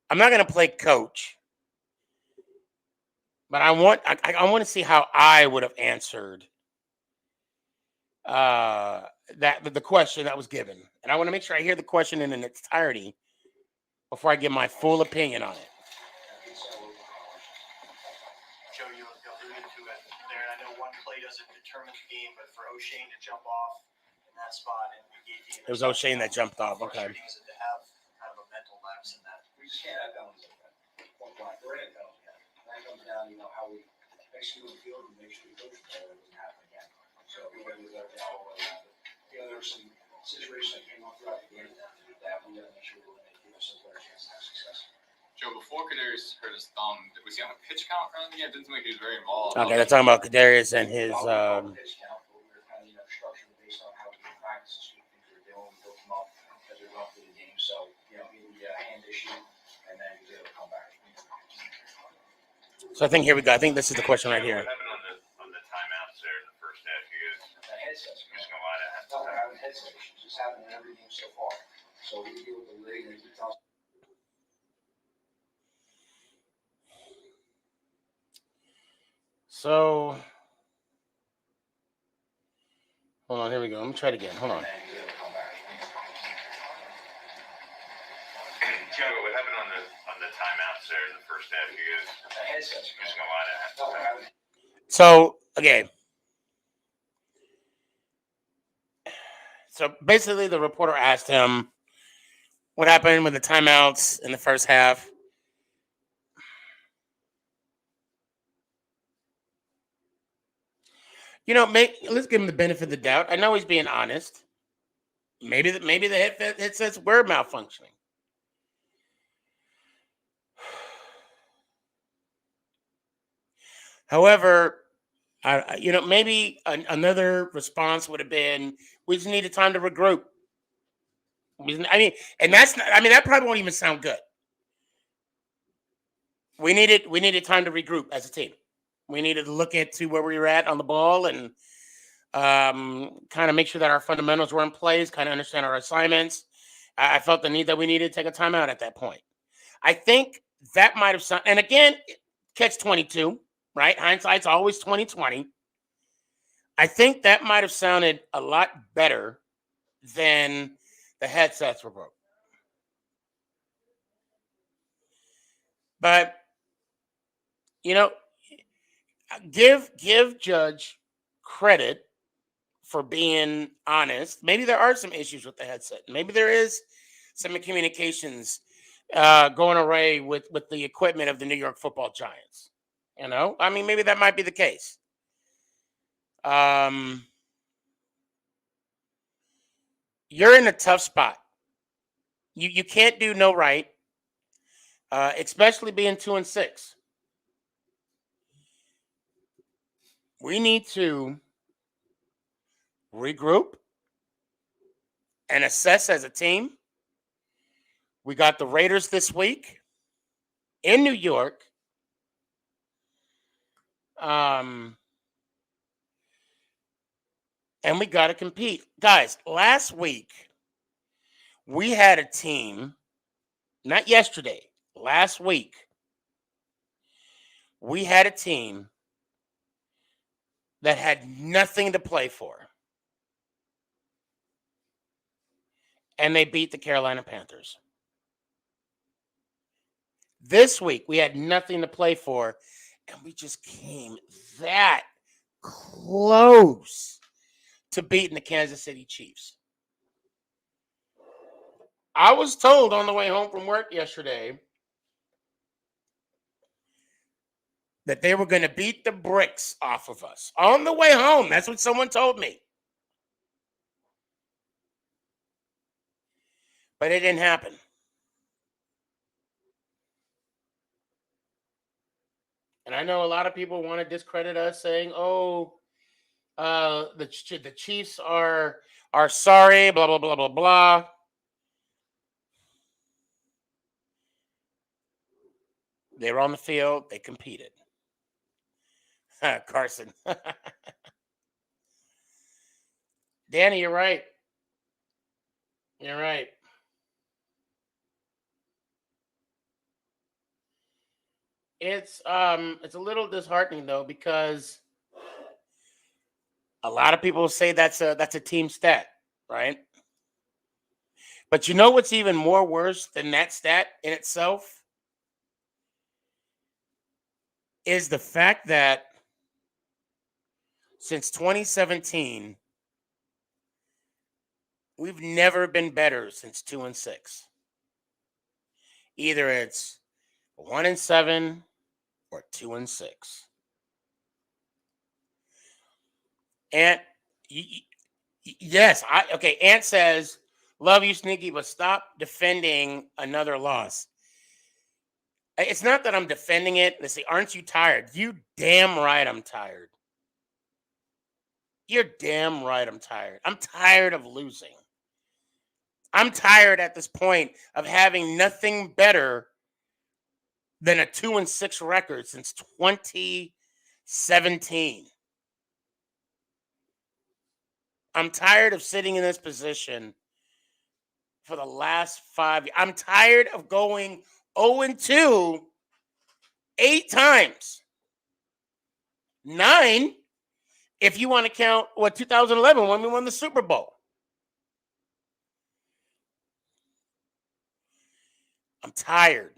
I'm not going to play coach, but I want to see how I would have answered the question that was given. And I want to make sure I hear the question in its entirety before I give my full opinion on it. Joe, you alluded to it there. I know one play doesn't determine the game, but for O'Shane to jump off in that spot, and we gave the it was O'Shane that jumped off. Okay. To have kind of a mental lapse in that. We just can't have penalties like that. Point blank. There ain't penalties. That comes down, how we nice to the field and make sure the coach that doesn't happen again. So we got to do that all the way around. There were some situations that came up throughout the game that we got to make sure we give us a better chance to have success. Joe, before Kadarius hurt his thumb, was he on a pitch count early in the game? It didn't seem like he was very involved. Okay, they're talking about Kadarius and his. Pitch count, but we were kind of structured based on how we did practices, what things we were doing. We built them up as we went through the game. So maybe a hand issue, and then he was able to come back. So I think here we go. I think this is the question right here. What happened on the timeouts there in the first half? You guys The headsets. just gonna lie to have. No, we're having headset issues. It's happened in every game so far. So we deal with the league and he tells. So, hold on. Here we go. Let me try it again. Hold on. Joe, what happened on the timeouts there in the first half? You guys The headsets. just gonna lie to have. No, we're having. So, okay. So basically, the reporter asked him what happened with the timeouts in the first half. Let's give him the benefit of the doubt. I know he's being honest. Maybe the headsets were malfunctioning. However, maybe another response would have been, we just needed time to regroup. That probably won't even sound good. We needed time to regroup as a team. We needed to look into where we were at on the ball and kind of make sure that our fundamentals were in place, kind of understand our assignments. I felt the need that we needed to take a timeout at that point. I think that might have sounded, and again, catch 22, right? Hindsight's always 20/20. I think that might have sounded a lot better than the headsets were broke. But, give Judge credit for being honest. Maybe there are some issues with the headset. Maybe there is some communications going away with the equipment of the New York Football Giants. Maybe that might be the case. You're in a tough spot. You can't do no right, especially being 2-6. We need to regroup and assess as a team. We got the Raiders this week in New York. And we got to compete. Guys, last week, we had a team, not yesterday, last week, we had a team that had nothing to play for. And they beat the Carolina Panthers. This week, we had nothing to play for, and we just came that close to beating the Kansas City Chiefs. I was told on the way home from work yesterday that they were going to beat the bricks off of us. On the way home, that's what someone told me. But it didn't happen. And I know a lot of people want to discredit us, saying, the Chiefs are sorry, blah, blah, blah, blah, blah. They were on the field. They competed. Carson. Danny, you're right. You're right. It's a little disheartening though, because a lot of people say that's a team stat, right? But you know what's even more worse than that stat in itself is the fact that since 2017, we've never been better since 2-6. Either it's 1-7 or 2-6. Ant, yes. Okay. Ant says, "Love you, Sneaky, but stop defending another loss." It's not that I'm defending it. They say, "Aren't you tired?" You damn right I'm tired. You're damn right I'm tired. I'm tired of losing. I'm tired at this point of having nothing better than a 2-6 record since 2017. I'm tired of sitting in this position for the last 5 years. I'm tired of going 0-2 8 times. 9, if you want to count 2011 when we won the Super Bowl. I'm tired.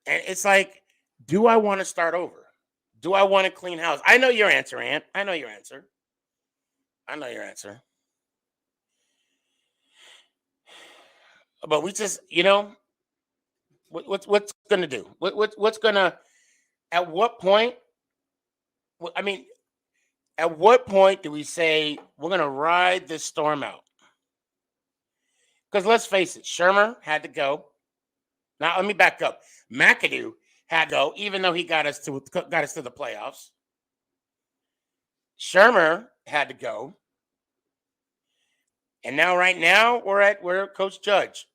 And it's like, do I want to start over? Do I want to clean house? I know your answer, Ant. I know your answer. But we just, what's going to do? What's going to, at what point? I mean, at what point do we say we're going to ride this storm out? Because let's face it, Shermer had to go. Now, let me back up. McAdoo had to go, even though he got us to the playoffs. Shermer had to go. And now, right now, we're Coach Judge.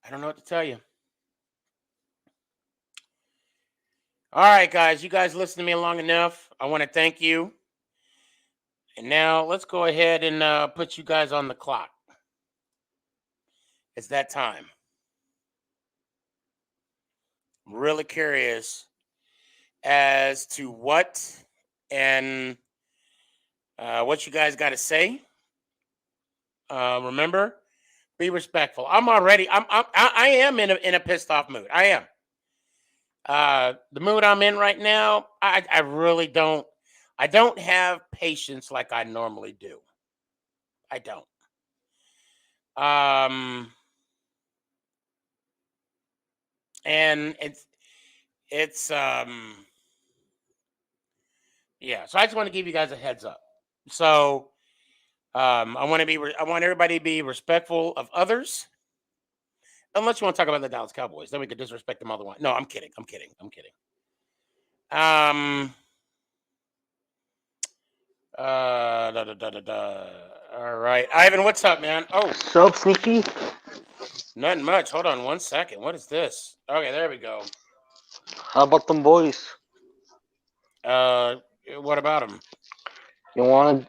I don't know what to tell you. All right, guys. You guys listened to me long enough. I want to thank you. And now let's go ahead and put you guys on the clock. It's that time. I'm really curious as to what you guys got to say. Remember, be respectful. I am in a pissed off mood. I am. The mood I'm in right now, I really don't. I don't have patience like I normally do. I don't. And it's yeah. So I just want to give you guys a heads up. So I want everybody to be respectful of others. Unless you want to talk about the Dallas Cowboys, then we could disrespect them otherwise. No, I'm kidding. All right, Ivan, what's up, man? Oh, Sup, Sneaky? nothing much. Hold on 1 second. What is this? Okay, there we go. How about them boys? What about them? We won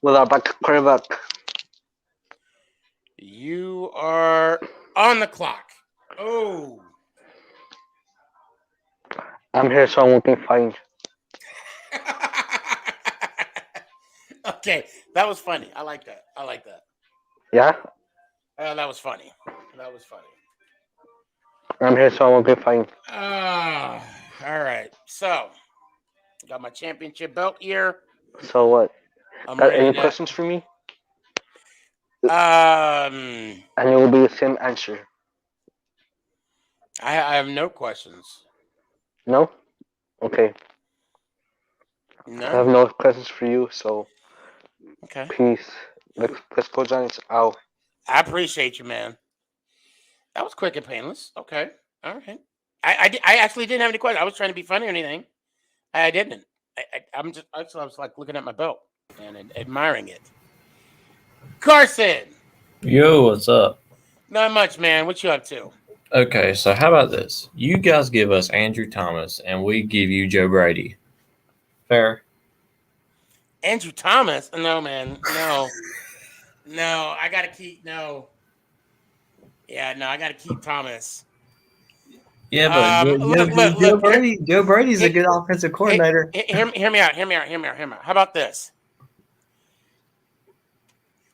with our back quarterback. You are on the clock. Oh. I'm here so I won't be fined. Okay, that was funny. I like that. Yeah? That was funny. I'm here so I won't be fined. All right. So, got my championship belt here. So what? I'm Got ready any to- questions for me? And it will be the same answer. I have no questions. No? Okay. No. I have no questions for you, so Okay. peace. Let's go, Giants. Out. I appreciate you, man. That was quick and painless. Okay. All right. I actually didn't have any questions. I was trying to be funny or anything. I didn't. I was like looking at my belt and admiring it. Carson. Yo, what's up? Not much, man. What you up to? Okay, so how about this? You guys give us Andrew Thomas, and we give you Joe Brady. Fair? Andrew Thomas? No, man. No. No, I gotta keep Yeah, no, I gotta keep Thomas. Yeah, but look, Joe Brady's a good offensive coordinator. Hear me out. How about this?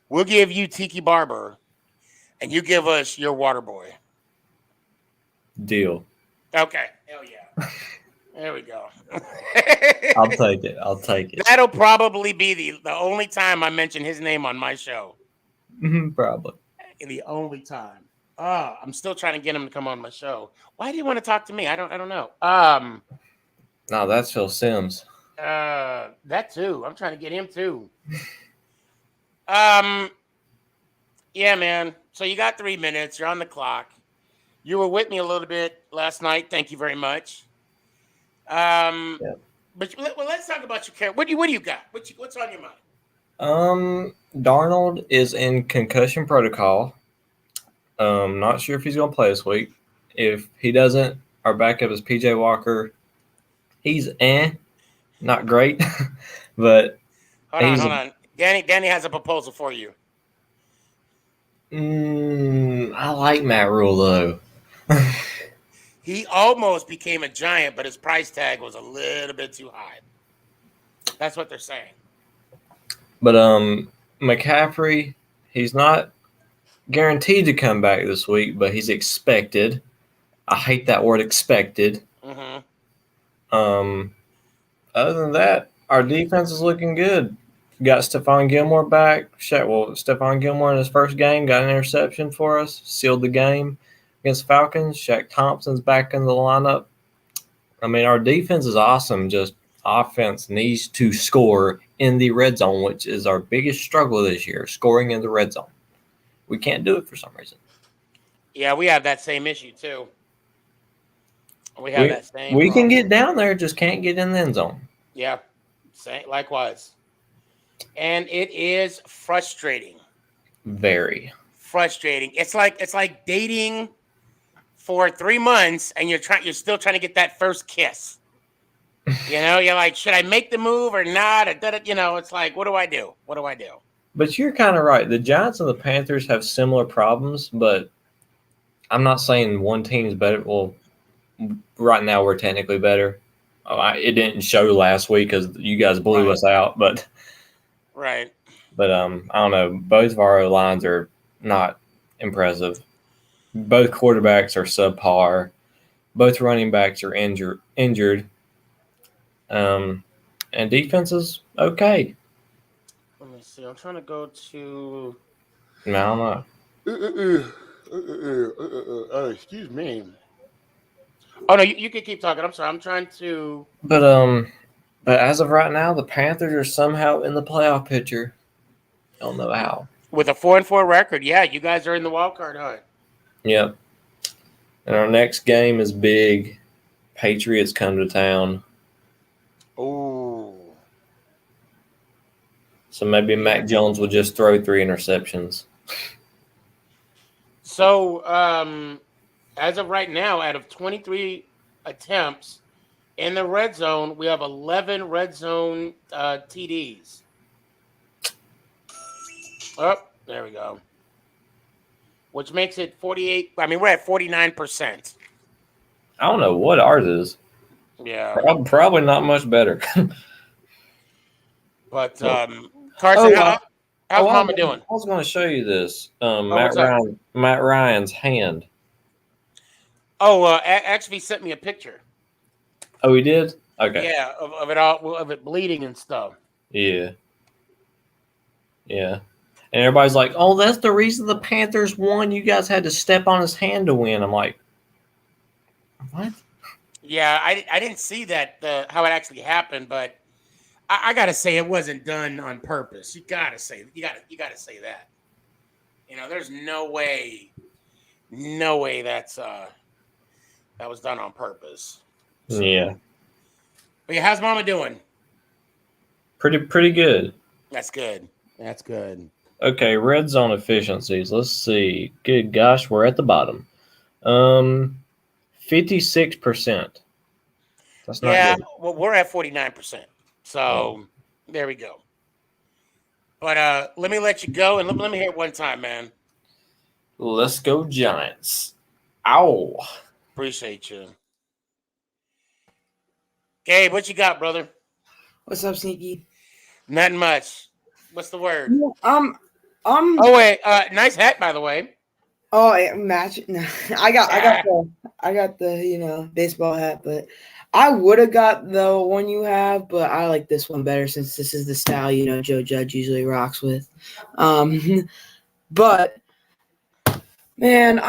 We'll give you Tiki Barber, and you give us your water boy. Deal. Okay. Hell yeah. There we go. I'll take it. That'll probably be the only time I mention his name on my show. Probably. the only time. Oh, I'm still trying to get him to come on my show. Why do you want to talk to me? I don't know. No, that's Phil Sims. That too. I'm trying to get him too. Yeah, man. So you got 3 minutes. You're on the clock. You were with me a little bit last night. Thank you very much. Yeah. But let's talk about your character. What do you got? What's on your mind? Darnold is in concussion protocol. Not sure if he's going to play this week. If he doesn't, our backup is PJ Walker. He's not great, but Hold on. Danny has a proposal for you. I like Matt Rule though. He almost became a Giant, but his price tag was a little bit too high. That's what they're saying. But McCaffrey, he's not guaranteed to come back this week, but he's expected. I hate that word expected. Mm-hmm. Other than that, our defense is looking good. Got Stephon Gilmore back. Stephon Gilmore in his first game got an interception for us, sealed the game against Falcons. Shaq Thompson's back in the lineup. I mean, our defense is awesome. Just offense needs to score in the red zone, which is our biggest struggle this year, scoring in the red zone. We can't do it for some reason. Yeah, we have that same issue too. We can problem. Get down there, just can't get in the end zone. Yeah, likewise. And it is frustrating. Very frustrating. It's like dating for 3 months and you're still trying to get that first kiss. You know, you're like, should I make the move or not? You know, it's like, what do I do? But you're kind of right. The Giants and the Panthers have similar problems, but I'm not saying one team's better. Well, right now we're technically better. It didn't show last week because you guys blew us out, but right. But I don't know. Both of our lines are not impressive. Both quarterbacks are subpar. Both running backs are injured. And defense is okay. Let me see. I'm trying to go to. No, I'm not. Excuse me. Oh no, you can keep talking. I'm sorry. I'm trying to. But as of right now, the Panthers are somehow in the playoff picture. I don't know how. With a 4-4 record, yeah, you guys are in the wild card hunt. Yep. And our next game is big. Patriots come to town. Ooh. So maybe Mac Jones will just throw 3 interceptions. So, as of right now, out of 23 attempts in the red zone, we have 11 red zone TDs. Oh, there we go. Which makes it 48. I mean, we're at 49%. I don't know what ours is. Yeah. Probably not much better. But, Carson, how's Mama doing? I was going to show you this. Matt Ryan's hand. Oh, actually sent me a picture. Oh, he did? Okay. Yeah, of it all, of it bleeding and stuff. Yeah. Yeah. And everybody's like, oh, that's the reason the Panthers won. You guys had to step on his hand to win. I'm like, what? Yeah, I didn't see that, how it actually happened, but I got to say it wasn't done on purpose. You got to say that. You know, there's no way that's that was done on purpose. So, yeah. But yeah, how's Mama doing? Pretty good. That's good. Okay, red zone efficiencies. Let's see. Good gosh, we're at the bottom. 56%. That's not good. Well, we're at 49%. So there we go. But let me let you go and let me hear it one time, man. Let's go Giants. Ow. Appreciate you. Gabe, what you got, brother? What's up, Sneaky? Nothing much. What's the word? Oh wait, nice hat, by the way. Oh, match. No, I got the baseball hat, but I would have got the one you have, but I like this one better since this is the style Joe Judge usually rocks with. But Man,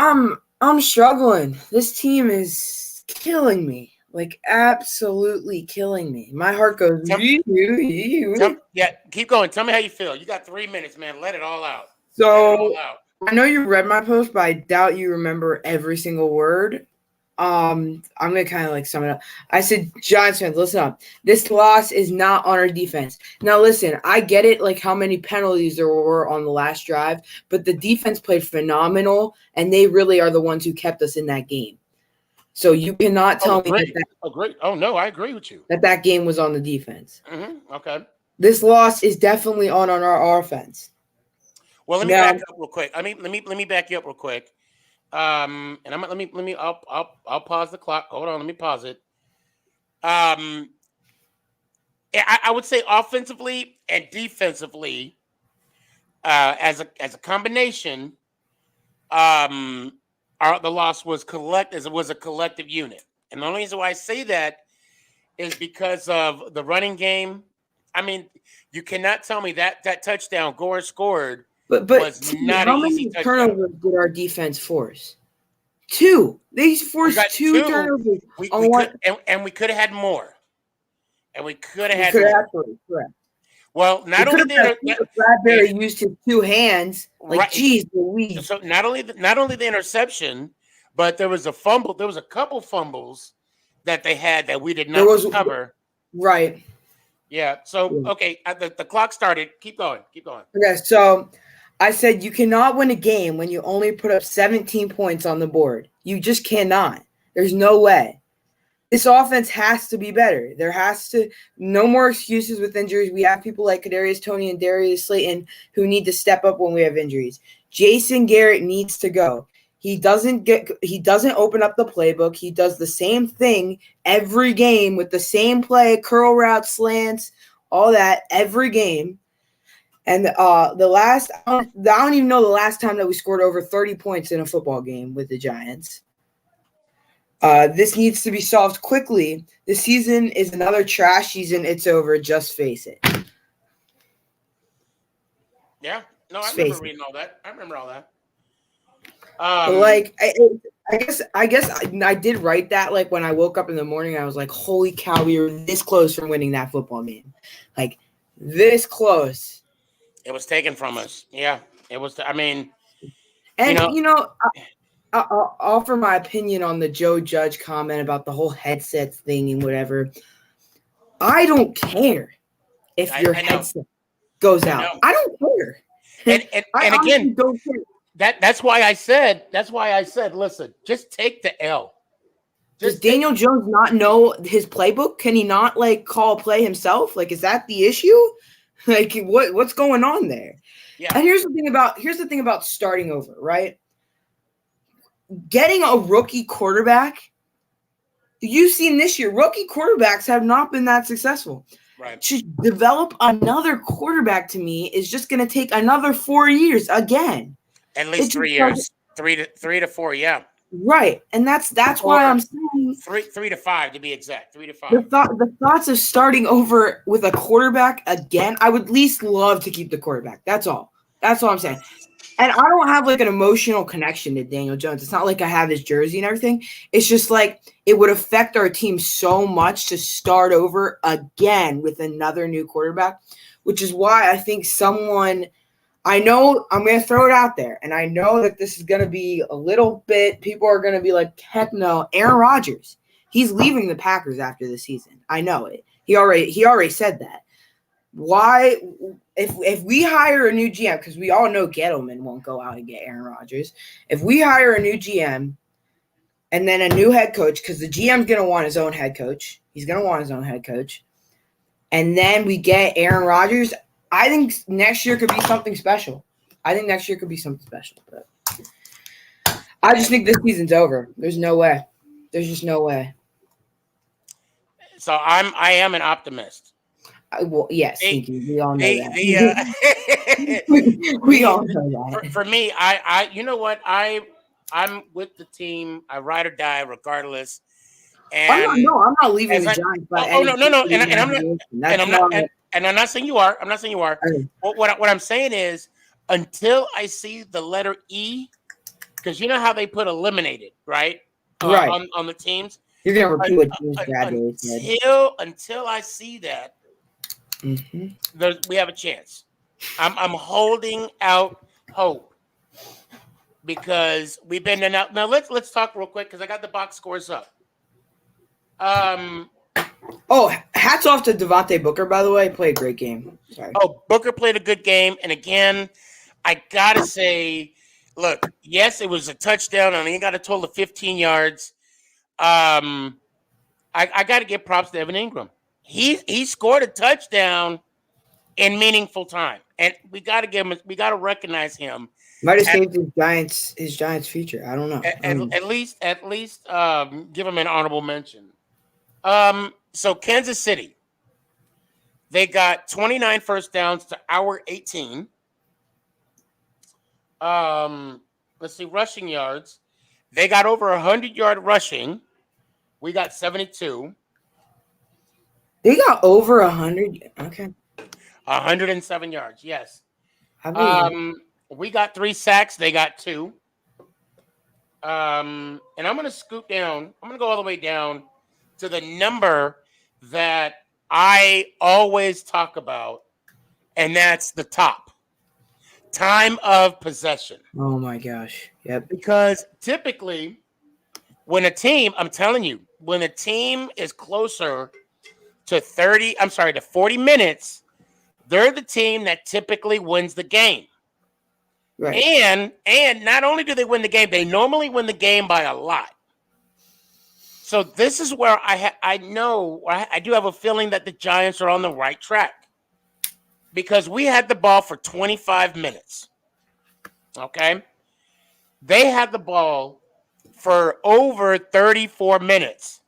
I'm struggling. This team is killing me. Like absolutely killing me. My heart goes. Yeah, keep going. Tell me how you feel. You got 3 minutes, man. Let it all out. So Let it all out. I know you read my post, but I doubt you remember every single word. I'm gonna kind of like sum it up. I said, Giants fans, listen up. This loss is not on our defense. Now, listen, I get it, like how many penalties there were on the last drive, but the defense played phenomenal, and they really are the ones who kept us in that game. So you cannot tell me Agree. Oh no, I agree with you. that game was on the defense. Okay. This loss is definitely on our offense. Well, let me back up real quick. Let me back you up real quick. And I'll pause the clock. Hold on, let me pause it. I would say offensively and defensively, as a combination, the loss was a collective unit. And the only reason why I say that is because of the running game. I mean, you cannot tell me that touchdown Gore scored. But was not how an many easy touchdown. turnovers did our defense force? 2. They forced 2 turnovers. We could have had more. And we could have had more. Correct. Well, not only Bradbury used his 2 hands. Like, right. Geez Louise. So not only the interception, but there was a fumble. There was a couple fumbles that they had that we did not recover. Right. Yeah. So okay, the clock started. Keep going. Okay, so I said you cannot win a game when you only put up 17 points on the board. You just cannot. There's no way. This offense has to be better. There has to no more excuses with injuries. We have people like Kadarius Toney and Darius Slayton who need to step up when we have injuries. Jason Garrett needs to go. He doesn't open up the playbook. He does the same thing every game with the same play, curl route, slants, all that every game. And I don't even know the last time that we scored over 30 points in a football game with the Giants. This needs to be solved quickly. This season is another trash season. It's over. Just face it. Yeah. No, I remember reading all that. I remember all that. I guess I did write that. Like when I woke up in the morning, I was like, "Holy cow, we were this close from winning that football game, like this close." It was taken from us. Yeah, it was. I mean, and I'll offer my opinion on the Joe Judge comment about the whole headset thing and whatever. I don't care if your headset goes out. I don't care. And again, don't care. That's why I said, listen, just take the L. Does Daniel Jones not know his playbook? Can he not like call a play himself? Like, is that the issue? Like, what's going on there? Yeah. And here's the thing about starting over, right? Getting a rookie quarterback. You've seen this year, rookie quarterbacks have not been that successful. Right. To develop another quarterback to me is just going to take another 4 years again. At least 3 years, 3 to 4, yeah. Right, and that's why I'm saying 3 to 5 to be exact. 3 to 5. The thoughts of starting over with a quarterback again, I would at least love to keep the quarterback. That's all. That's all I'm saying. And I don't have like an emotional connection to Daniel Jones. It's not like I have his jersey and everything. It's just like it would affect our team so much to start over again with another new quarterback, which is why I think I know I'm going to throw it out there, and I know that this is going to be a little bit – people are going to be like, heck no, Aaron Rodgers. He's leaving the Packers after the season. I know it. He already said that. Why – if we hire a new GM, because we all know Gettleman won't go out and get Aaron Rodgers. If we hire a new GM and then a new head coach, because the GM's going to want his own head coach. He's going to want his own head coach. And then we get Aaron Rodgers – I think next year could be something special. But I just think this season's over. There's no way. There's just no way. So I am an optimist. Yes, we all know that. We all know that. For me, I you know what? I'm with the team. I ride or die regardless. And I'm not leaving the Giants. No. And I'm not saying you are. What I'm saying is, until I see the letter E because you know how they put eliminated, right? Right. On the teams. You're gonna repeat what James Bradbury said. Until I see that, Mm-hmm. we have a chance. I'm holding out hope because we've been now. Now let's talk real quick because I got the box scores up. Oh, hats off to Devontae Booker, by the way. Played a great game. Sorry. Oh, Booker played a good game, and again, I gotta say, look, yes, it was a touchdown, and he got a total of 15 yards. I got to give props to Evan Ingram. He scored a touchdown in meaningful time, and we got to give him. We got to recognize him. Might have saved his Giants future. I don't know. At least, give him an honorable mention. So Kansas City, they got 29 first downs to our 18. Let's see, rushing yards. They got over 100-yard rushing. We got 72. They got over 100. Okay. 107 yards. Yes. We got 3 sacks. They got 2. And I'm going to scoot down. I'm going to go all the way down to the number that I always talk about, and that's the top. Time of possession. Oh, my gosh. Yep. Because typically when a team, I'm telling you, when a team is closer to 40 minutes, they're the team that typically wins the game. Right. And not only do they win the game, they normally win the game by a lot. So this is where I do have a feeling that the Giants are on the right track because we had the ball for 25 minutes. Okay. They had the ball for over 34 minutes.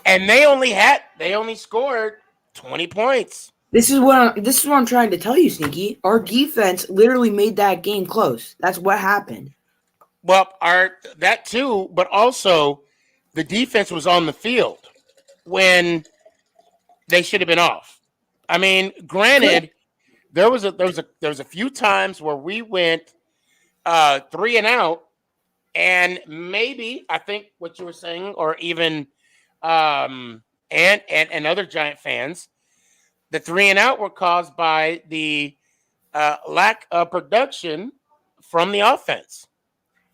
And they only scored 20 points. This is what I'm trying to tell you, Sneaky. Our defense literally made that game close. That's what happened. Well, that too, but also the defense was on the field when they should have been off. I mean, granted, there was a few times where we went 3 and out, and maybe I think what you were saying, or even and other Giant fans, the 3 and out were caused by the lack of production from the offense.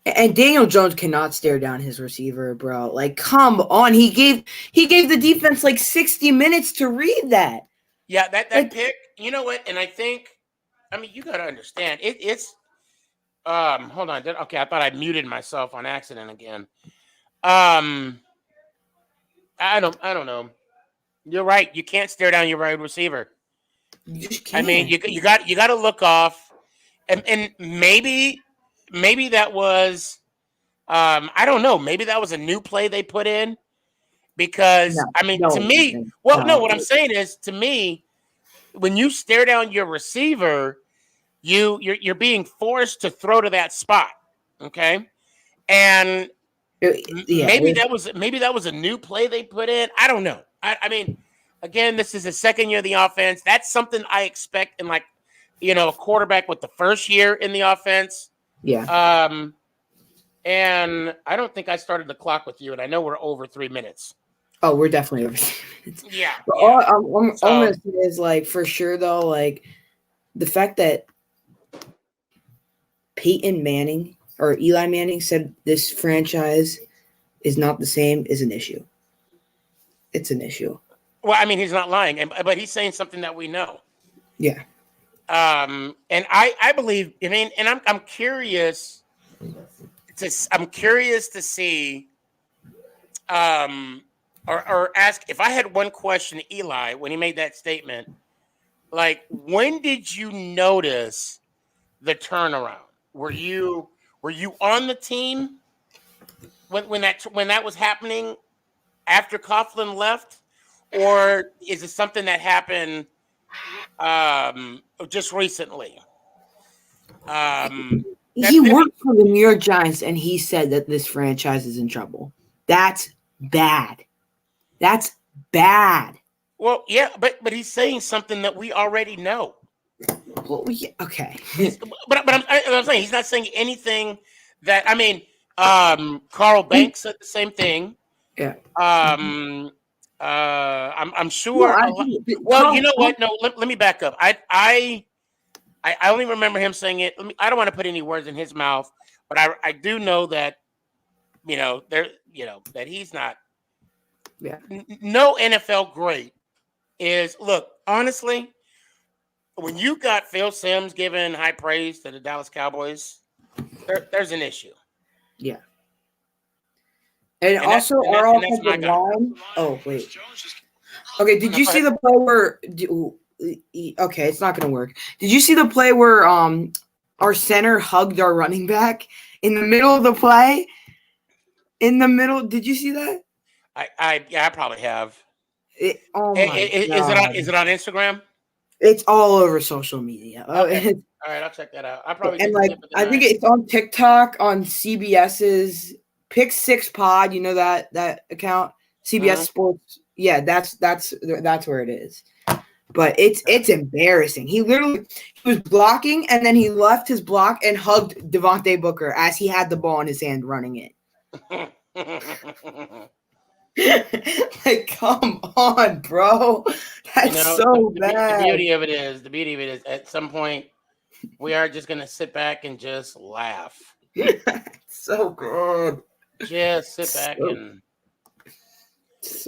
And Daniel Jones cannot stare down his receiver, bro. Like, come on. He gave the defense like 60 minutes to read that. Yeah, that pick, you know what? And I mean, you got to understand, it's hold on. Okay, I thought I muted myself on accident again. I don't know. You're right. You can't stare down your wide receiver. You just can't. I mean, you got to look off, and maybe that was, I don't know. Maybe that was a new play they put in because to me, what I'm saying is, to me, when you stare down your receiver, you're being forced to throw to that spot. Okay, and maybe that was a new play they put in. I don't know. I mean, again, this is the second year of the offense. That's something I expect in, like, a quarterback with the first year in the offense. Yeah. And I don't think I started the clock with you, and I know we're over 3 minutes. Oh, we're definitely over 3 minutes. Yeah. But all I'm gonna say is, like, for sure though, like, the fact that Peyton Manning or Eli Manning said this franchise is not the same is an issue. It's an issue. Well, I mean, he's not lying, but he's saying something that we know. Yeah. And I believe. I mean, and I'm curious to see, or ask, if I had one question to Eli when he made that statement, like, when did you notice the turnaround? Were you on the team when that was happening after Coughlin left, or is it something that happened just recently? He worked for the New York Giants, and he said that this franchise is in trouble. That's bad. That's bad. Well, yeah, but he's saying something that we already know. Well, yeah, okay. But I'm saying he's not saying anything that I mean, Carl Banks said the same thing. Yeah. I'm No, sure. I Well, you know what? No, let me back up. I only remember him saying it. I don't want to put any words in his mouth, but I do know that that he's not. Yeah. No NFL great is look honestly. When you got Phil Simms giving high praise to the Dallas Cowboys, there's an issue. Yeah. And also, our offensive line. Oh, wait. Okay, did you see the play where? Okay, it's not going to work. Did you see the play where our center hugged our running back in the middle of the play? In the middle, did you see that? I probably have. Oh my God. Is it on Instagram? It's all over social media. Okay. All right, I'll check that out. I probably I think it's on TikTok on CBS's Pick Six Pod. You know that account, CBS Sports. Yeah, that's where it is. But it's embarrassing. He was blocking and then he left his block and hugged Devontae Booker as he had the ball in his hand running it. Like, come on, bro. That's so bad. The beauty of it is at some point we are just gonna sit back and just laugh. So good. Just sit back and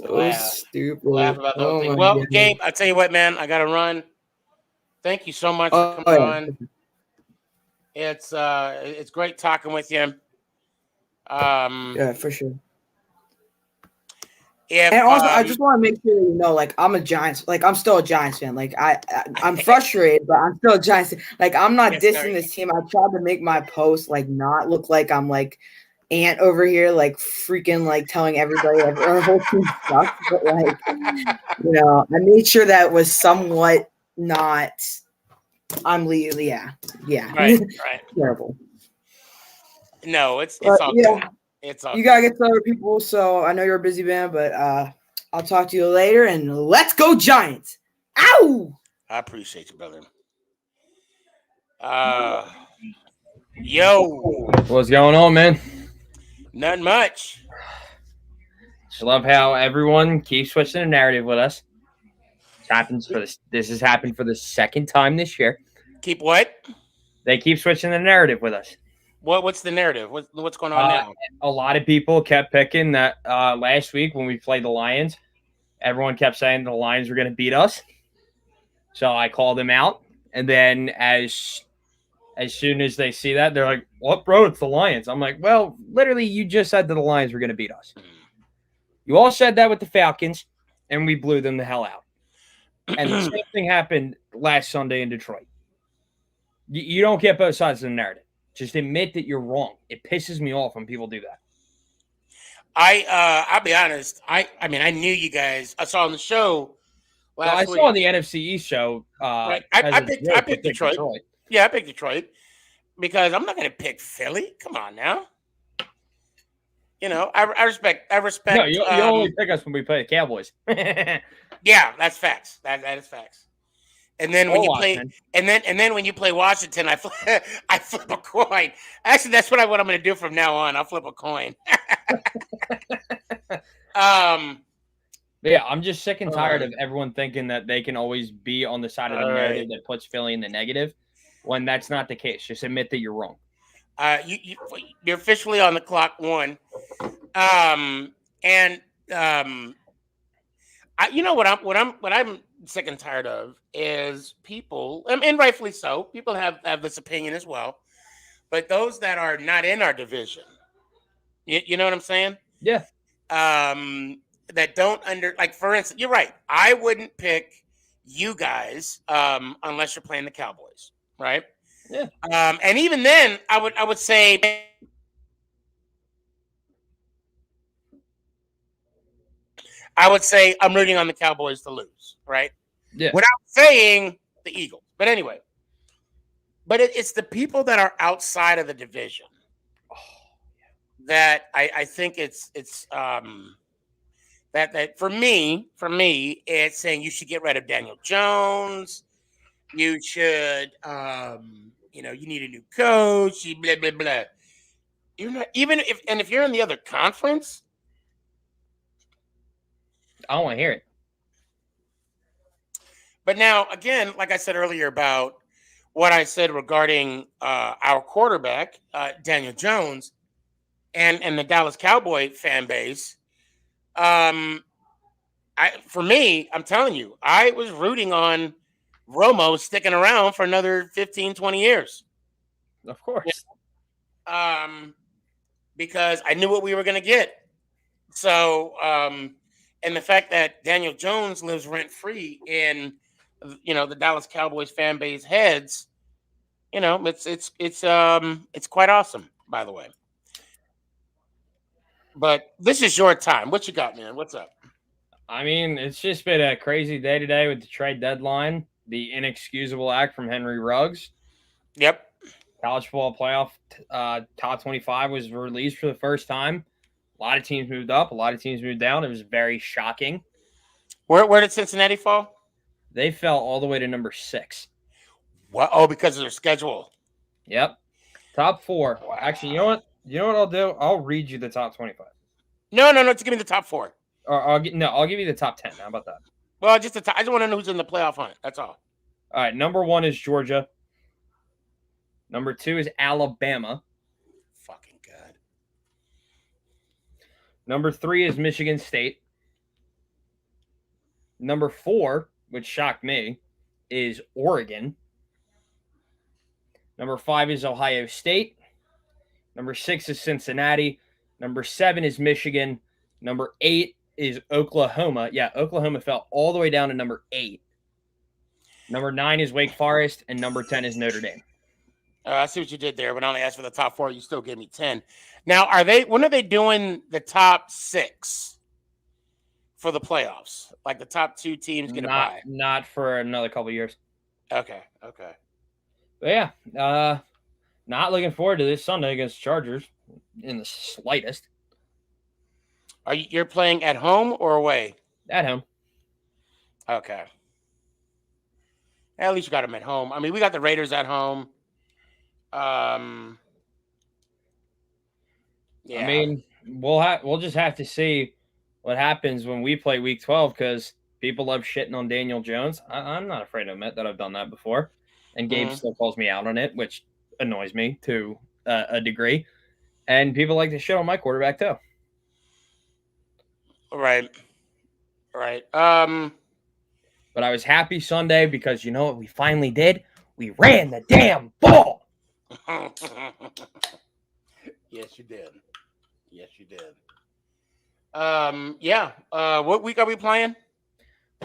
laugh. Stupid. Laugh about the whole thing. Well, God. Gabe, I tell you what, man, I gotta run. Thank you so much for coming on. It's great talking with you. Yeah, for sure. If, and also, I just want to make sure that you know, like, I'm still a Giants fan. Like, I'm frustrated, but I'm still a Giants fan. Like, I'm not dissing this team. I tried to make my post, like, not look like I'm, like, Ant over here, like, freaking, like, telling everybody, like, our whole team sucks. But, like, you know, I made sure that was somewhat not, yeah. Right. Terrible. No, it's all good. It's all you gotta get to other people, so I know you're a busy man, but I'll talk to you later, and let's go Giants! Ow! I appreciate you, brother. Yo, what's going on, man? Not much. Just love how everyone keeps switching the narrative with us. This has happened for the second time this year. Keep what? They keep switching the narrative with us. What's the narrative? What's going on now? A lot of people kept picking that last week when we played the Lions. Everyone kept saying the Lions were going to beat us. So I called them out. And then as soon as they see that, they're like, what, bro? It's the Lions. I'm like, well, literally, you just said that the Lions were going to beat us. You all said that with the Falcons, and we blew them the hell out. And the same thing happened last Sunday in Detroit. You don't get both sides of the narrative. Just admit that you're wrong. It pisses me off when people do that. I'll be honest. I mean, I knew you guys. I saw on the show last week. I saw on the NFC East show. Right. I picked Detroit. Yeah, I picked Detroit because I'm not going to pick Philly. Come on now. You know, I respect. No, you only pick us when we play the Cowboys. Yeah, that's facts. That is facts. And then when you play, and then when you play Washington, I flip a coin. Actually, that's what I'm going to do from now on. I'll flip a coin. Yeah, I'm just sick and tired of everyone thinking that they can always be on the side of the narrative that puts Philly in the negative, when that's not the case. Just admit that you're wrong. You're officially on the clock, one. You know what I'm sick and tired of is people, and rightfully so, people have this opinion as well, but those that are not in our division, you know what I'm saying? Yeah. That don't like, for instance, you're right. I wouldn't pick you guys unless you're playing the Cowboys, right? Yeah. And even then, I would say I'm rooting on the Cowboys to lose, right? Yeah. Without saying the Eagles. But anyway, it's the people that are outside of the division that I think it's that for me, it's saying you should get rid of Daniel Jones. You should, you need a new coach. Blah blah blah. You're not even if you're in the other conference. I don't want to hear it. But now, again, like I said earlier about what I said regarding our quarterback, Daniel Jones, and the Dallas Cowboy fan base, for me, I'm telling you, I was rooting on Romo sticking around for another 15, 20 years. Of course. Because I knew what we were going to get. So, and the fact that Daniel Jones lives rent free in, the Dallas Cowboys fan base heads, it's quite awesome, by the way. But this is your time. What you got, man? What's up? I mean, it's just been a crazy day today with the trade deadline, the inexcusable act from Henry Ruggs. Yep. College football playoff top 25 was released for the first time. A lot of teams moved up. A lot of teams moved down. It was very shocking. Where did Cincinnati fall? They fell all the way to number 6. What? Oh, because of their schedule. Yep. Top 4. Wow. Actually, you know what? You know what I'll do? I'll read you the top 25. No. Just give me the top 4. Or I'll give you the top 10. How about that? Well, I just want to know who's in the playoff hunt. That's all. All right. Number 1 is Georgia. Number 2 is Alabama. Fucking God. Number 3 is Michigan State. Number 4, which shocked me, is Oregon. Number 5 is Ohio State. Number 6 is Cincinnati. Number 7 is Michigan. Number 8 is Oklahoma. Yeah, Oklahoma fell all the way down to number 8. Number 9 is Wake Forest. And number 10 is Notre Dame. I see what you did there. When I only asked for the top 4, you still gave me 10. Now, when are they doing the top 6 for the playoffs? Like the top 2 teams get a bye? Not for another couple of years. Okay. But yeah, not looking forward to this Sunday against Chargers in the slightest. You're playing at home or away? At home. Okay. At least you got them at home. I mean, we got the Raiders at home. Yeah. I mean, we'll just have to see what happens when we play Week 12 because people love shitting on Daniel Jones. I'm not afraid to admit that I've done that before, and Gabe still calls me out on it, which annoys me to a degree. And people like to shit on my quarterback too. Right. But I was happy Sunday because you know what we finally did? We ran the damn ball. Yes, you did. Yeah. What week are we playing?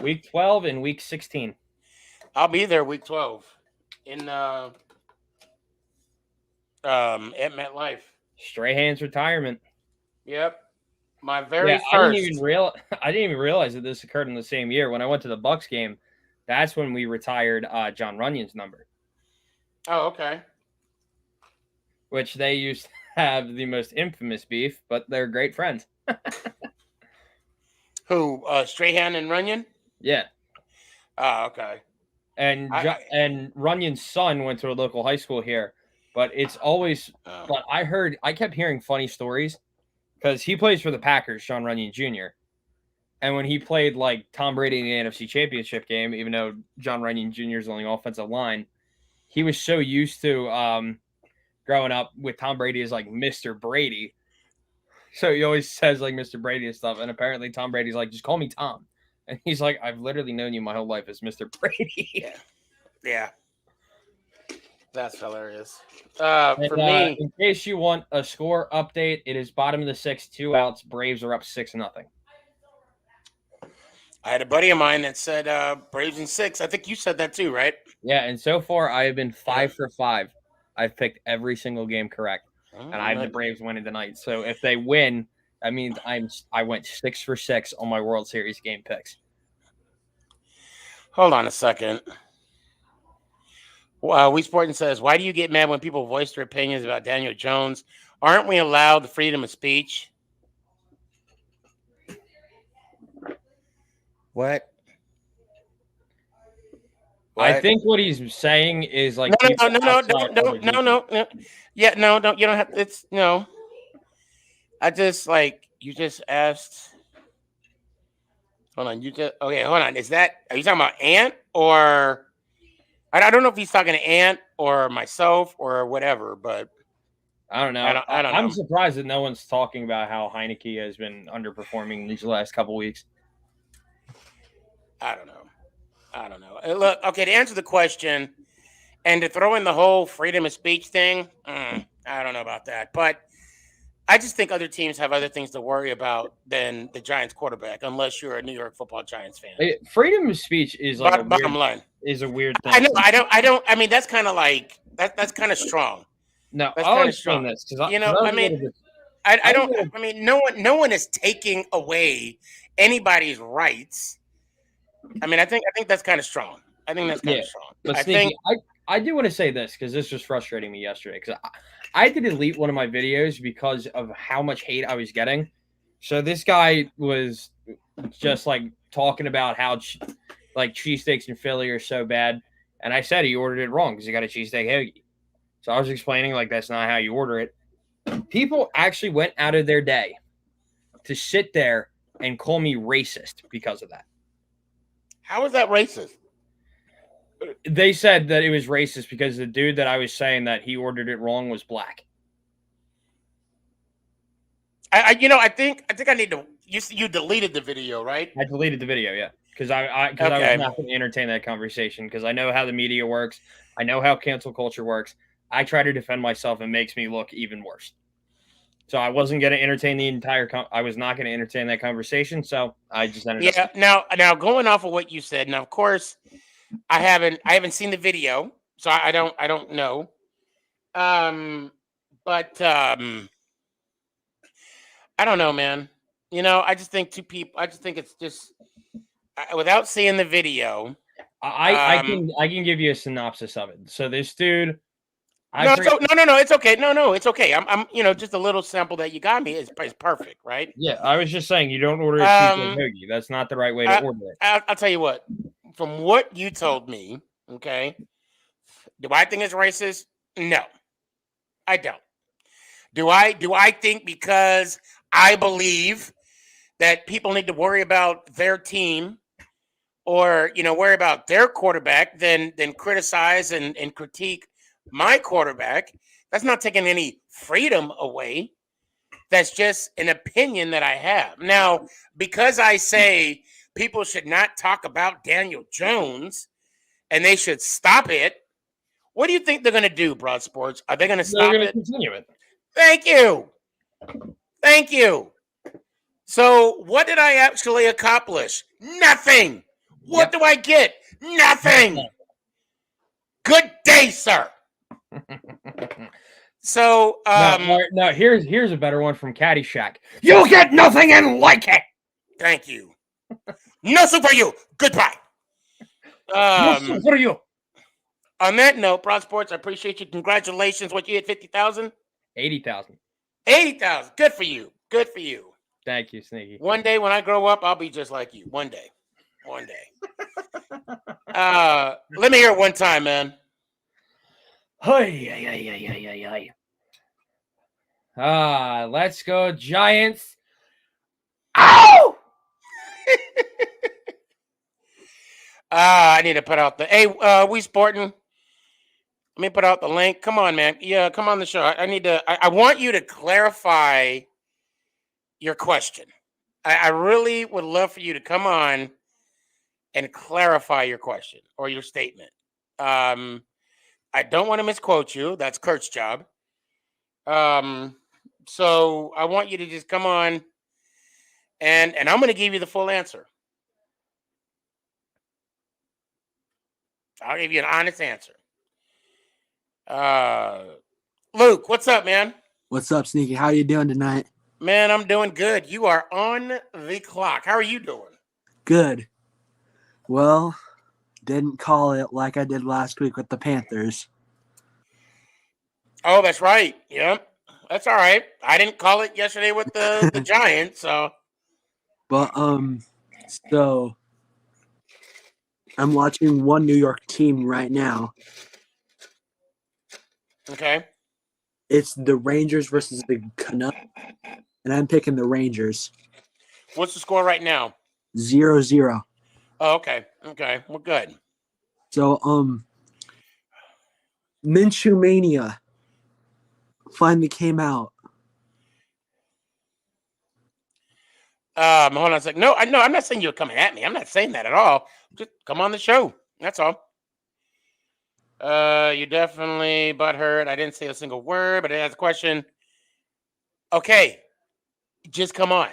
Week 12 and week 16. I'll be there week 12 in at MetLife. Strahan's retirement. Yep. My very first. I didn't even realize that this occurred in the same year. When I went to the Bucks game, that's when we retired John Runyon's number. Oh, okay. Which they used to have the most infamous beef, but they're great friends. Who? Strahan and Runyon? Yeah. Oh, okay. And Runyon's son went to a local high school here, but it's always. But I kept hearing funny stories because he plays for the Packers, Sean Runyon Jr. And when he played like Tom Brady in the NFC Championship game, even though John Runyon Jr. is on the offensive line, he was so used to growing up with Tom Brady as like Mr. Brady. So he always says like Mr. Brady and stuff. And apparently Tom Brady's like, just call me Tom. And he's like, I've literally known you my whole life as Mr. Brady. Yeah. That's hilarious. For me, in case you want a score update, it is bottom of the 6th, 2 outs. Braves are up 6-0. I had a buddy of mine that said Braves in 6. I think you said that too, right? Yeah, and so far I have been 5 for 5. I've picked every single game correct, and I have the Braves winning tonight. So if they win, that means I went 6 for 6 on my World Series game picks. Hold on a second. We Sporting says, why do you get mad when people voice their opinions about Daniel Jones? Aren't we allowed the freedom of speech? What? I think what he's saying is like no. Yeah, no. You don't have. It's no. You just asked. Hold on. Okay, hold on. Are you talking about Ant or I don't know if he's talking to Ant or myself or whatever, but I don't know. I don't know. I'm surprised that no one's talking about how Heineke has been underperforming these last couple weeks. I don't know. Look, okay, to answer the question and to throw in the whole freedom of speech thing, I don't know about that. But I just think other teams have other things to worry about than the Giants quarterback, unless you're a New York Football Giants fan. Freedom of speech is like bottom line. Is a weird thing. I know. I don't. I mean, that's kind of like that's kind of strong. No, that's I'll explain this because no one is taking away anybody's rights. I mean, I think that's kind of strong. I think that's kind of strong. But Sneaky, I do want to say this because this was frustrating me yesterday because I had to delete one of my videos because of how much hate I was getting. So this guy was just like talking about how like cheesesteaks in Philly are so bad, and I said he ordered it wrong because he got a cheesesteak hoagie. So I was explaining like that's not how you order it. People actually went out of their day to sit there and call me racist because of that. How is that racist? They said that it was racist because the dude that I was saying that he ordered it wrong was black. I think I need to. You deleted the video, right? I deleted the video, yeah, because I was not going to entertain that conversation because I know how the media works. I know how cancel culture works. I try to defend myself and it makes me look even worse. So I wasn't going to entertain the entire. I was not going to entertain that conversation. So I just ended up. Now going off of what you said. Now, of course, I haven't seen the video, so I don't know. But I don't know, man. I just think it's just without seeing the video. I can give you a synopsis of it. So this dude. No, it's okay. No, it's okay. I'm just a little sample that you got me is perfect, right? Yeah, I was just saying you don't order a cheesesteak hoagie. That's not the right way to order it. I'll tell you what. From what you told me, okay, do I think it's racist? No, I don't. Do I think because I believe that people need to worry about their team or worry about their quarterback than criticize and critique my quarterback? That's not taking any freedom away. That's just an opinion that I have. Now, because I say people should not talk about Daniel Jones and they should stop it, what do you think they're going to do, Broad Sports? Are they going to stop it? They're going to continue it. Thank you. So what did I actually accomplish? Nothing. What do I get? Nothing. Good day, sir. So now here's a better one from Caddyshack. You'll get nothing and like it. Thank you. Nothing for you. Goodbye. Nothing for you. On that note, Broad Sports, I appreciate you. Congratulations. What, you hit 50,000? 80,000. 80,000. Good for you. Thank you, Sneaky. One day when I grow up, I'll be just like you. One day. Let me hear it one time, man. Let's go Giants. Ow! I need to put out the we sporting. Let me put out the link. Come on, man. Yeah, come on the show. I want you to clarify your question. I really would love for you to come on and clarify your question or your statement. I don't want to misquote you. That's Kurt's job. So I want you to just come on and I'm going to give you the full answer. I'll give you an honest answer. Luke, what's up, man? What's up, Sneaky? How you doing tonight? Man, I'm doing good. You are on the clock. How are you doing? Good. Well, didn't call it like I did last week with the Panthers. Oh, that's right. Yep. That's all right. I didn't call it yesterday with the Giants, so. But, so I'm watching one New York team right now. Okay. It's the Rangers versus the Canucks. and I'm picking the Rangers. What's the score right now? 0-0. Oh, okay. Okay. Well, good. So, Minshew Mania finally came out. Hold on a second. No, I'm not saying you're coming at me. I'm not saying that at all. Just come on the show. That's all. You definitely butthurt. I didn't say a single word, but it has a question. Okay. Just come on.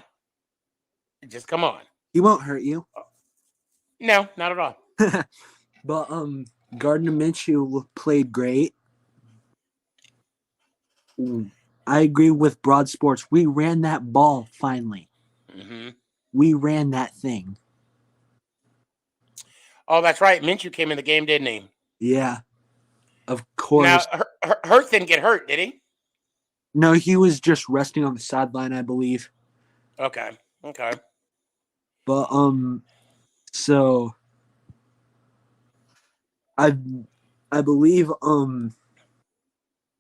Just come on. He won't hurt you. No, not at all. But Gardner Minshew played great. I agree with Broad Sports. We ran that ball finally. Mm-hmm. We ran that thing. Oh, that's right. Minshew came in the game, didn't he? Yeah, of course. Now, Hurts didn't get hurt, did he? No, he was just resting on the sideline, I believe. Okay. Okay. But so I believe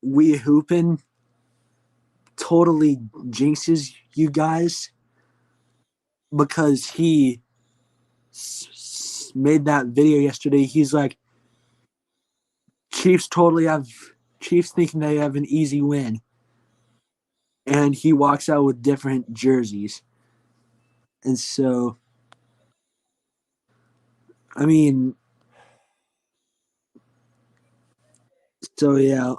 we hoopin totally jinxes you guys because he made that video yesterday. He's like, Chiefs thinking they have an easy win, and he walks out with different jerseys. And so, I mean, so yeah,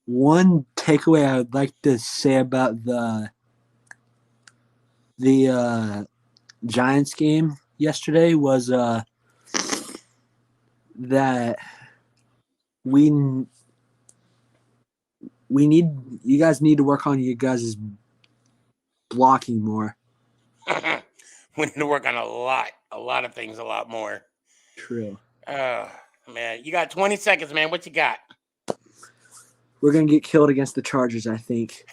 one takeaway I would like to say about the Giants game yesterday was that we need, you guys need to work on you guys' blocking more. We need to work on a lot of things, a lot more. True. Man, you got 20 seconds, man. What you got? We're gonna get killed against the Chargers, I think.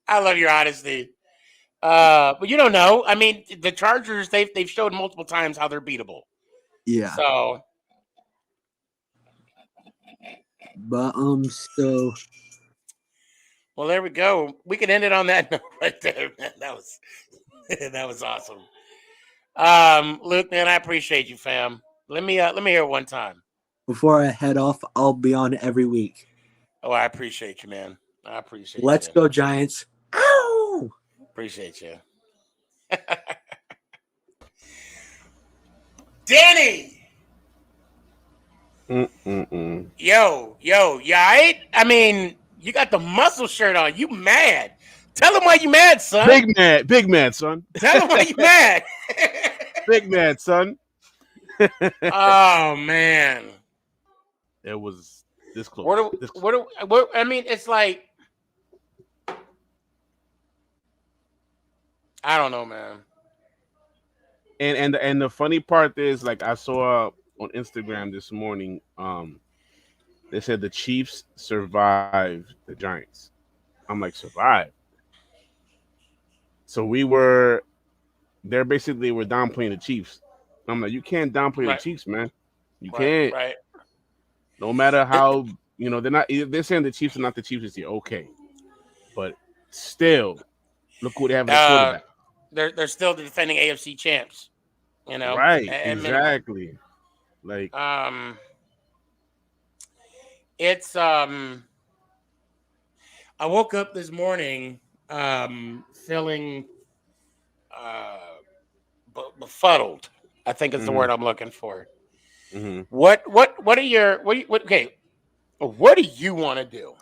I love your honesty. But you don't know. I mean, the Chargers, they've showed multiple times how they're beatable. Yeah. So, but so well, there we go. We can end it on that note right there, man. That was awesome. Luke, man, I appreciate you, fam. Let me hear it one time. Before I head off, I'll be on every week. Oh, I appreciate you, man. I appreciate you. Let's go, Giants. Ow! Appreciate you. Danny! Yo, right? I mean, you got the muscle shirt on. You mad. Tell him why you mad, son. Big mad, son. Tell him why you mad. Big mad, son. Oh, man. It was this close. What I mean, it's like, I don't know, man. And the funny part is, like, I saw on Instagram this morning, they said the Chiefs survived the Giants. I'm like, survived. So they're basically were downplaying the Chiefs. I'm like, you can't downplay the Chiefs, man. You can't. Right. No matter how, they're saying the Chiefs are not the Chiefs this year. Okay. But still, look who they have as a quarterback. They're still the defending AFC champs. Right. Exactly. Like, it's I woke up this morning feeling befuddled. I think is the word I'm looking for. Mm-hmm. What do you want to do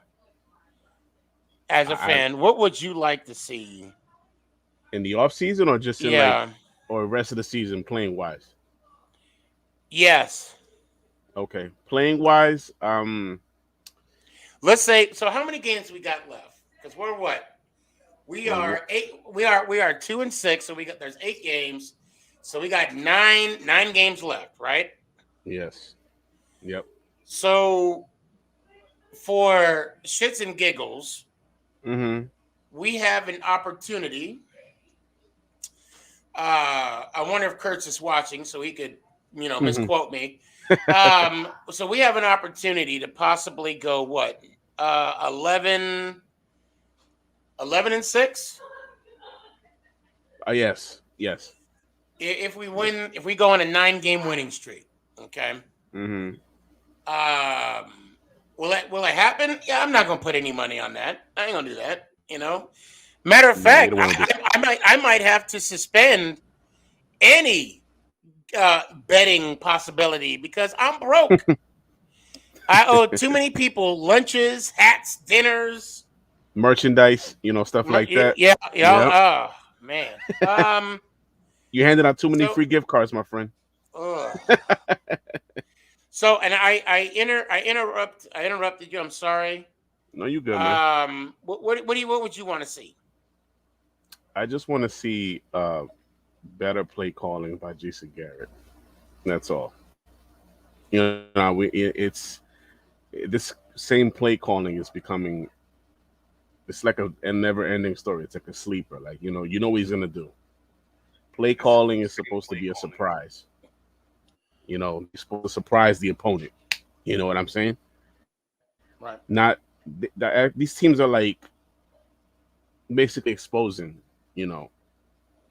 as a fan? What would you like to see in the offseason, or just in or rest of the season playing wise? Yes. Okay. Playing wise, let's say, so how many games we got left? Because we're what? We are 2-6, so there's 8 games. So we got nine games left, right? Yes. Yep. So for shits and giggles, we have an opportunity. I wonder if Kurt's is watching, so he could misquote me. So we have an opportunity to possibly go what 11 and 6. Yes. If we win, if we go on a 9-game winning streak, okay. Mm-hmm. Will it happen? Yeah, I'm not gonna put any money on that. I ain't gonna do that. Matter of fact, I might have to suspend any betting possibility because I'm broke. I owe too many people lunches, hats, dinners, merchandise, stuff like that. Yeah. Yep. Oh man. You handed out too many free gift cards, my friend. So, and I interrupted you. I'm sorry. No, you good, man. What would you want to see? I just want to see better play calling by Jason Garrett. That's all. It's this same play calling is becoming. It's like a never-ending story. It's like a sleeper. Like you know what he's gonna do. Play calling is supposed to be a surprise. You're supposed to surprise the opponent. You know what I'm saying? Right. Not these teams are like basically exposing,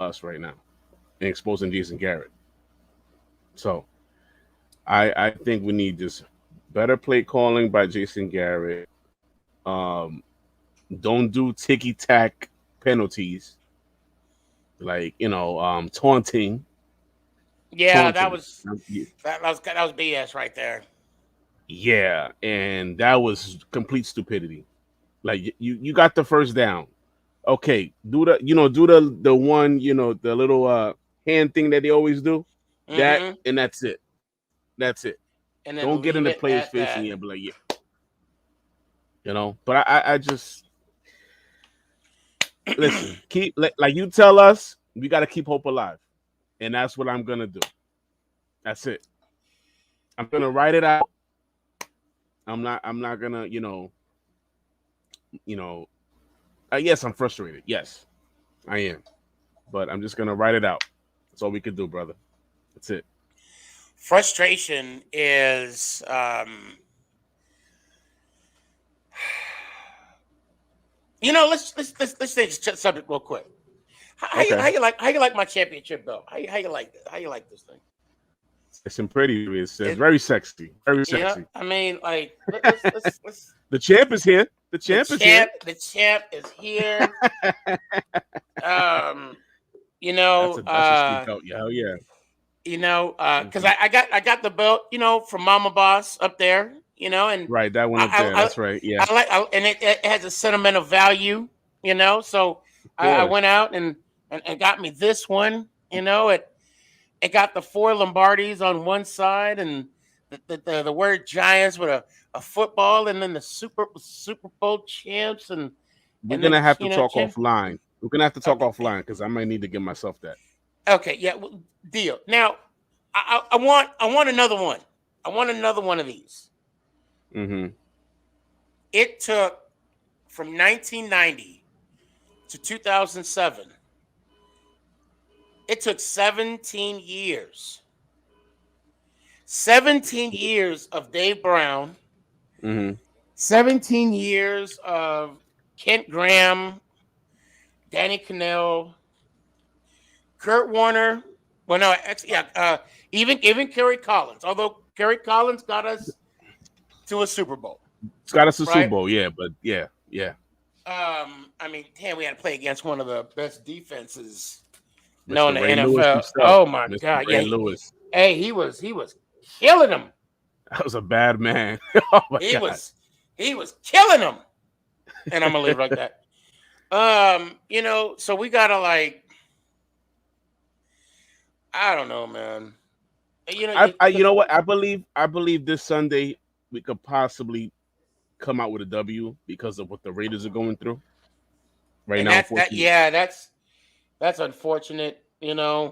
us right now and exposing Jason Garrett. So I think we need just better play calling by Jason Garrett. Don't do ticky-tack penalties. Like, taunting. Yeah, that was BS right there. Yeah, and that was complete stupidity. Like you got the first down. Okay, do the one, the little hand thing that they always do. Mm-hmm. That and that's it. That's it. And then don't get in the player's face and be like, yeah. But I just listen, keep like you tell us, we got to keep hope alive. And that's what I'm going to do. That's it. I'm going to write it out. I'm not going to, yes, I'm frustrated. Yes, I am. But I'm just going to write it out. That's all we can do, brother. That's it. Frustration is let's change the subject real quick. How you like my championship belt? How you like it? How you like this thing? It's pretty. It's very sexy. Very sexy. Yeah, I mean, like, let's the champ is here. The champ is here. The champ is here. That's a sweet belt. Yeah, hell yeah. Because I got the belt, from Mama Boss up there, and right, that one up there. That's right. Yeah, and it has a sentimental value, So I went out and got me this one, It got the 4 Lombardis on one side and the word Giants with a football, and then the Super Bowl champs. And we're gonna have to talk offline. We're gonna have to talk offline because I might need to give myself that. Okay, yeah, deal. Now, I want another one. I want another one of these. Mm-hmm. It took from 1990 to 2007. It took 17 years. 17 years of Dave Brown. Mm-hmm. 17 years of Kent Graham, Danny Cannell, Kurt Warner. Well, no, even Kerry Collins. Although Kerry Collins got us to a Super Bowl. It's got us a Super Bowl, yeah, but yeah. I mean, damn, we had to play against one of the best defenses in the NFL. Oh my Mr. God, Ray Lewis. Hey, he was killing them. That was a bad man. Oh my God. He was killing them. And I'm gonna leave it like that. So we gotta I don't know, man. You know what? I believe this Sunday we could possibly come out with a W because of what the Raiders are going through right now. That's unfortunate. Yeah.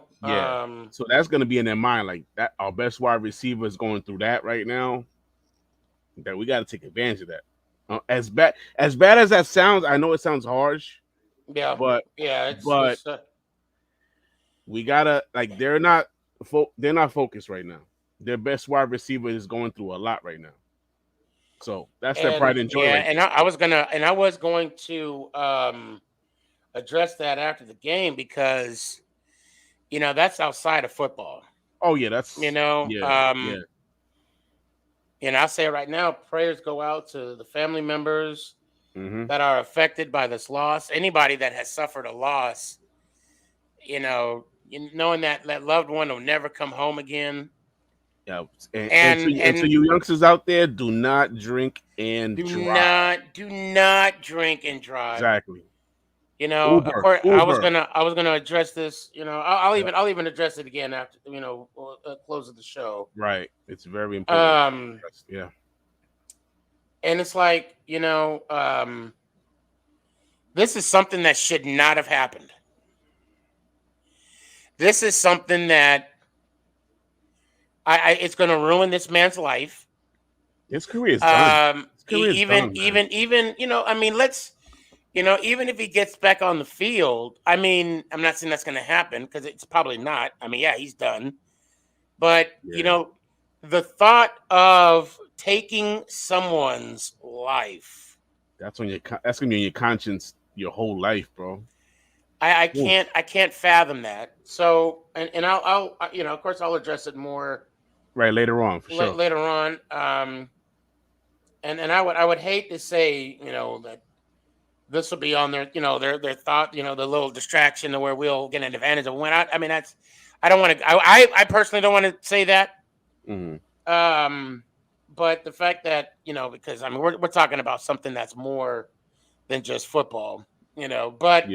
So that's gonna be in their mind, like that. Our best wide receiver is going through that right now. That we got to take advantage of that. As bad as that sounds, I know it sounds harsh. Yeah, but yeah, we gotta they're not they're not focused right now. Their best wide receiver is going through a lot right now. So that's their pride and joy right and there. I was going to address that after the game because that's outside of football. Oh yeah, that's yeah. And I'll say right now, prayers go out to the family members Mm-hmm. that are affected by this loss. Anybody that has suffered a loss, knowing that loved one will never come home again. Yeah, and to you youngsters out there, do not drink and drive. Do not drink and drive. Exactly. Of course, I was gonna address this. I'll even address it again after close of the show. Right, it's very important. Yeah, and it's like this is something that should not have happened. This is something that it's going to ruin this man's life. His career is done. Even let's. Even if he gets back on the field, I'm not saying that's going to happen because it's probably not. Yeah, he's done. But, the thought of taking someone's life. That's going to be in your conscience your whole life, bro. I can't fathom that. So, and I'll of course I'll address it more. Right, later on, for sure. Later on. And I would hate to say, that this will be on their thought, the little distraction to where we'll get an advantage of win. I don't want to. I personally don't want to say that. Mm-hmm. But the fact that because we're talking about something that's more than just football, But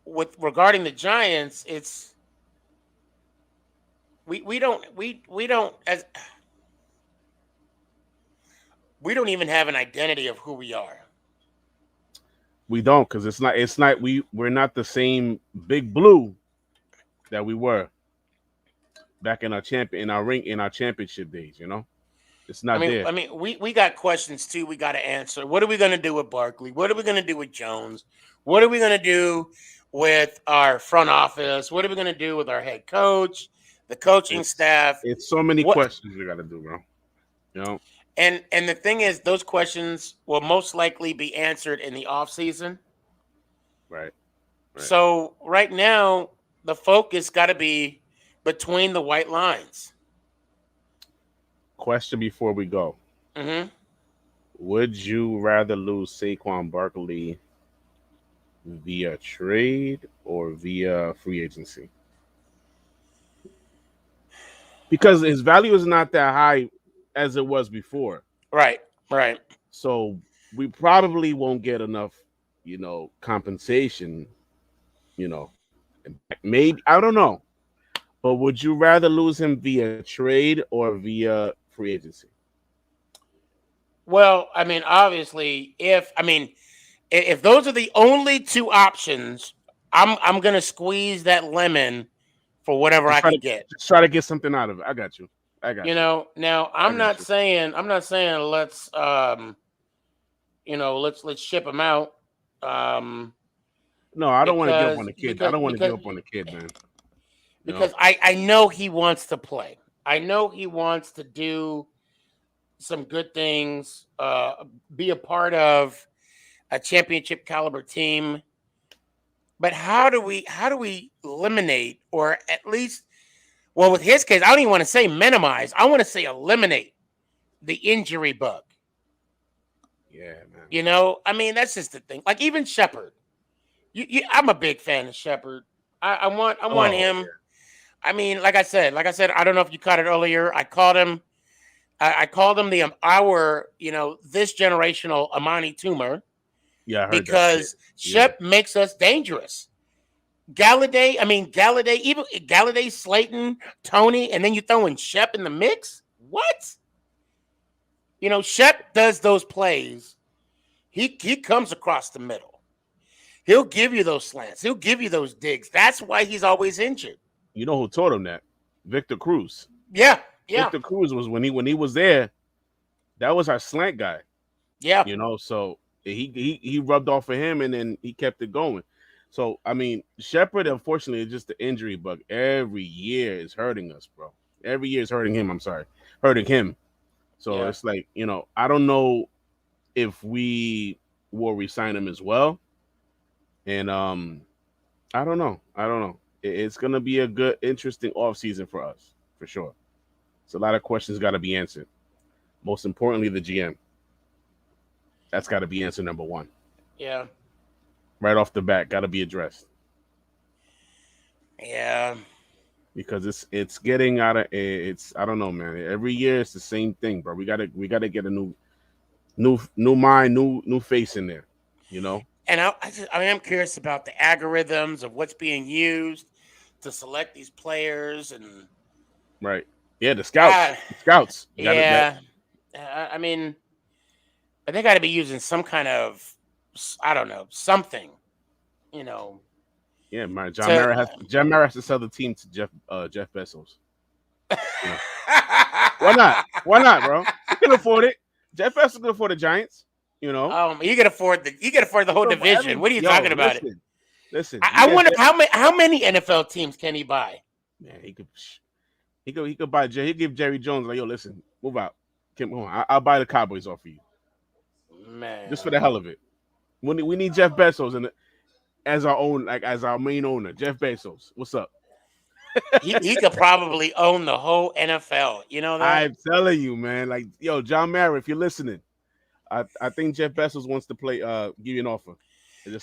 with regarding the Giants, it's we don't even have an identity of who we are. We don't, because we're not the same big blue that we were back in our championship days, It's not there. We got questions too we got to answer. What are we going to do with Barkley? What are we going to do with Jones? What are we going to do with our front office? What are we going to do with our head coach, the coaching staff? It's so many questions we got to do, bro. And the thing is, those questions will most likely be answered in the offseason. Right. So right now, the focus got to be between the white lines. Question before we go. Mm-hmm. Would you rather lose Saquon Barkley via trade or via free agency? Because his value is not that high as it was before. Right. So we probably won't get enough, compensation, maybe, I don't know. But would you rather lose him via trade or via free agency? Well, obviously, if those are the only two options, I'm gonna squeeze that lemon for whatever I can get. Just try to get something out of it. I got you. Now I'm not saying let's let's ship him out. No, I don't want to give up on the kid. I don't want to give up on the kid, man. Because I know he wants to play. I know he wants to do some good things, be a part of a championship caliber team. But how do we eliminate, or at least, well, with his case, I don't even want to say minimize. I want to say eliminate the injury bug. Yeah, man. That's just the thing. Like even Shepard, I'm a big fan of Shepard. I want him. Yeah. Like I said, I don't know if you caught it earlier. I called him. I called him this generational Amani Toomer. Yeah, I heard because Shep makes us dangerous. Galladay, even Galladay, Slayton, Tony, and then you throw in Shep in the mix. What? Shep does those plays. He comes across the middle. He'll give you those slants. He'll give you those digs. That's why he's always injured. You know who taught him that? Victor Cruz. Yeah. Victor Cruz was when he was there. That was our slant guy. Yeah. So he rubbed off of him, and then he kept it going. So I mean, Shepard, unfortunately, is just the injury bug. Every year is hurting us, bro. Every year is hurting him. I'm sorry, hurting him. So Yeah. it's like, I don't know if we will resign him as well. And I don't know. It's gonna be a good, interesting offseason for us, for sure. So a lot of questions got to be answered. Most importantly, the GM. That's got to be answer number one. Yeah. Right off the bat, got to be addressed. Yeah. Because it's getting out of it's I don't know, man. Every year it's the same thing, bro. We gotta get a new mind, new face in there, And I am curious about the algorithms of what's being used to select these players and Right. Yeah, the scouts. yeah. I mean, but they got to be using some kind of, I don't know, something, you know. Yeah, man. John Mara has to sell the team to Jeff Bezos. Why not? Why not, bro? He can afford it. Jeff Bezos can afford the Giants. You can afford the whole division. What are you talking about? Listen. I wonder how many NFL teams can he buy? Man, he could buy Jerry. He give Jerry Jones like, yo, listen, move out. Come on, I'll buy the Cowboys off of you. Man, just for the hell of it. We need Jeff Bezos as our main owner. Jeff Bezos, what's up? he could probably own the whole NFL. You know that? I'm telling you, man. Like, yo, John Mara, if you're listening, I think Jeff Bezos wants to give you an offer.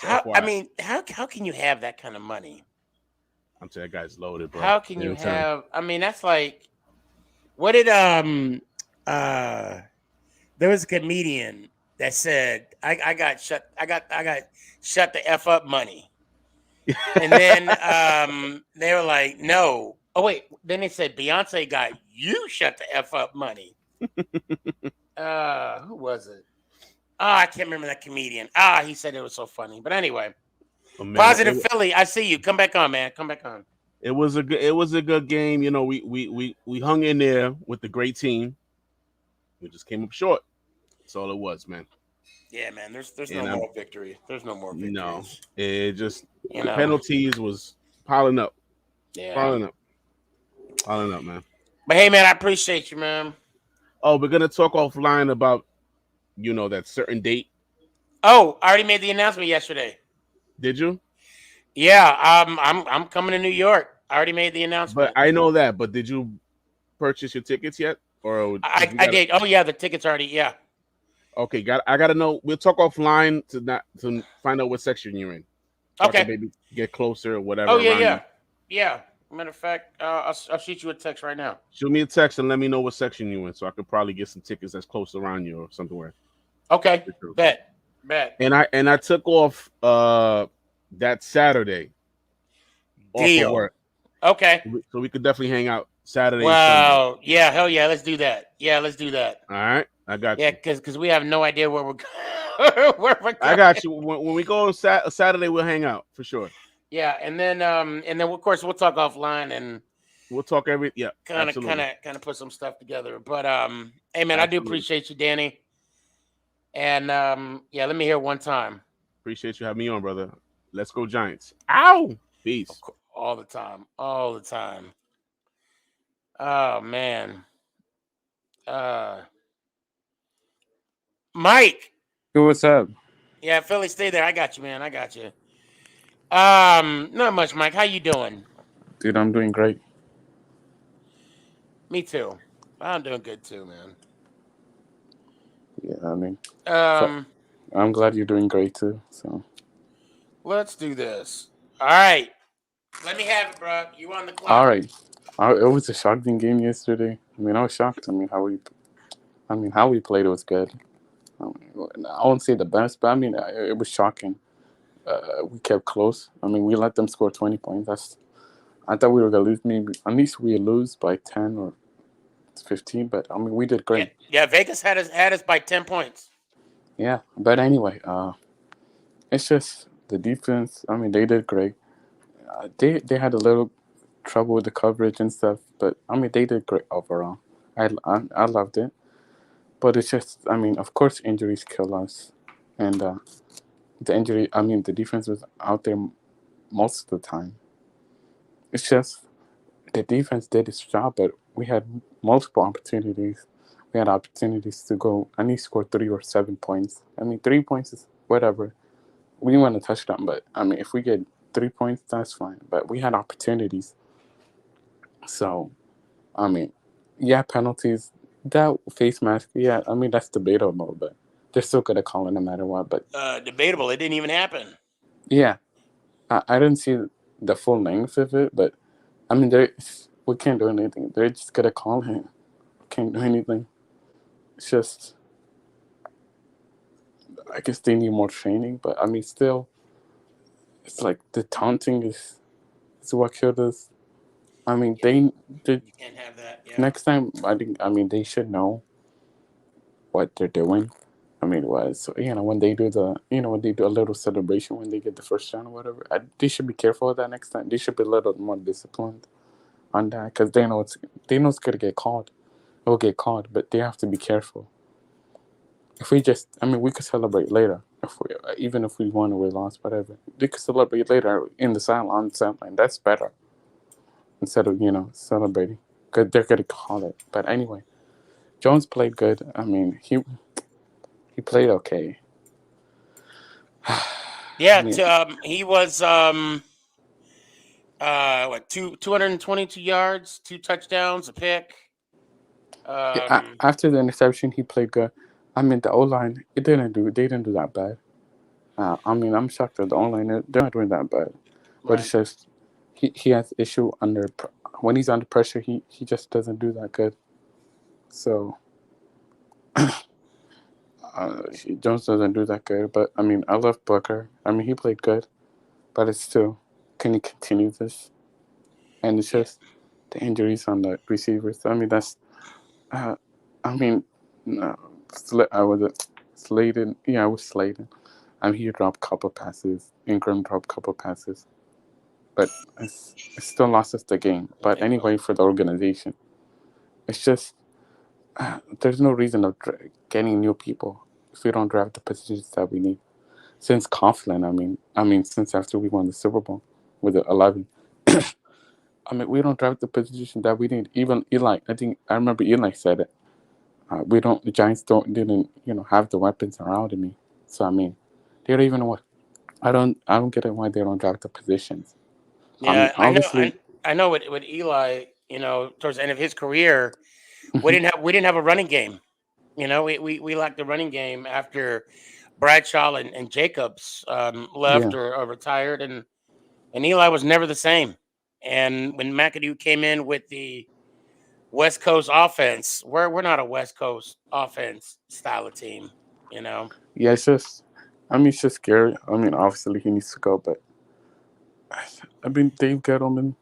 How can you have that kind of money? I'm telling you, that guy's loaded, bro. How can you have? I mean, that's like, what did there was a comedian that said, I got shut the F up money. And then they were like, no. Oh wait, then they said Beyonce got you shut the F up money. Who was it? I can't remember that comedian. He said it was so funny. But anyway, Positive Philly, I see you. Come back on, man. Come back on. It was a good game. We hung in there with the great team. We just came up short. That's all it was, man. Yeah, man. There's no more victory. There's no more victory. No, it just the penalties was piling up. Yeah, piling up, man. But hey, man, I appreciate you, man. Oh, we're gonna talk offline about that certain date. Oh, I already made the announcement yesterday. Did you? Yeah, I'm coming to New York. I already made the announcement. But I know that. But did you purchase your tickets yet? Or I did. Oh yeah, the tickets already. Yeah. Okay, I gotta know. We'll talk offline to find out what section you're in. So Okay. Maybe get closer or whatever. Oh yeah. Matter of fact, I'll shoot you a text right now. Shoot me a text and let me know what section you're in, so I could probably get some tickets that's close around you or somewhere. Okay. Bet. And I took off that Saturday. Deal. Off of work. Okay. So we could definitely hang out Saturday. Wow. Yeah. Hell yeah. Let's do that. All right. I got you. Yeah, because we have no idea where we're going. I got you. When we go on Saturday, we'll hang out for sure. Yeah, and then of course we'll talk offline and we'll talk kind of put some stuff together. But hey man, I do appreciate you, Danny. And let me hear one time. Appreciate you having me on, brother. Let's go Giants. Ow! Peace. All the time. Oh man. Mike. Hey, what's up? Yeah, Philly, stay there. I got you, man. I got you. Not much, Mike. How you doing? Dude, I'm doing great. Me too. I'm doing good too, man. Yeah, I mean, I'm glad you're doing great too. So let's do this. All right. Let me have it, bro. You on the clock. All right. It was a shocking game yesterday. I mean, I was shocked. I mean, how we played was good. I won't say the best, but I mean, it was shocking. We kept close. I mean, we let them score 20 points. I thought we were gonna lose. Maybe at least we lose by 10 or 15. But I mean, we did great. Yeah, Vegas had us by 10 points. Yeah, but anyway, it's just the defense. I mean, they did great. They had a little trouble with the coverage and stuff, but I mean, they did great overall. I loved it. But it's just, I mean, of course, injuries kill us, and the defense was out there most of the time. It's just the defense did its job, but we had multiple opportunities. We had opportunities to go at least score 3 or 7 points. I mean, 3 points is whatever. We didn't want a touchdown, but I mean, if we get 3 points, that's fine. But we had opportunities. So, I mean, yeah, penalties. That face mask, yeah, I mean, that's debatable, but they're still going to call it no matter what. But Debatable. It didn't even happen. yeah, I didn't see the full length of it, but I mean, we can't do anything. They're just going to call him. Can't do anything. It's just, I guess they need more training, but I mean, still, it's like the taunting is what killed us. I mean, You can't have that. Yeah. next time, I mean, they should know what they're doing. I mean, when they do when they do a little celebration when they get the first round or whatever, they should be careful of that next time. They should be a little more disciplined on that because they know it's gonna get called. It'll get called, but they have to be careful. If we we could celebrate later. Even if we won or we lost, whatever, they could celebrate later on the sideline. That's better instead of celebrating because they're gonna call it. But anyway, Jones played good. I mean, he played okay. Yeah, I mean, he was 222 yards, 2 touchdowns, a pick. After the interception, he played good. I mean, the O-line, they didn't do that bad. I mean, I'm shocked that the O-line, they're not doing that bad. But it's just, he has issue when he's under pressure, he just doesn't do that good. So, Jones doesn't do that good. But, I mean, I love Booker. I mean, he played good. But it's still, can he continue this? And it's just the injuries on the receivers. I mean, that's, I was Sladen. Yeah, I was Sladen. I mean, he dropped a couple passes. Ingram dropped a couple passes. But it still lost us the game. But anyway, for the organization, it's just there's no reason of getting new people if we don't draft the positions that we need. Since Coughlin, since after we won the Super Bowl with the 11, I mean, we don't draft the position that we need. Even Eli, I remember Eli said it. The Giants didn't have the weapons around me. So I mean, they don't even know what. I don't get it why they don't draft the positions. Yeah, I mean, obviously, I know with Eli, towards the end of his career, we didn't have a running game. We lacked the running game after Bradshaw and Jacobs left yeah, or retired, and Eli was never the same. And when McAdoo came in with the West Coast offense, we're not a West Coast offense style of team. yeah. It's just scary. I mean, obviously he needs to go, but I mean, Dave Gettleman,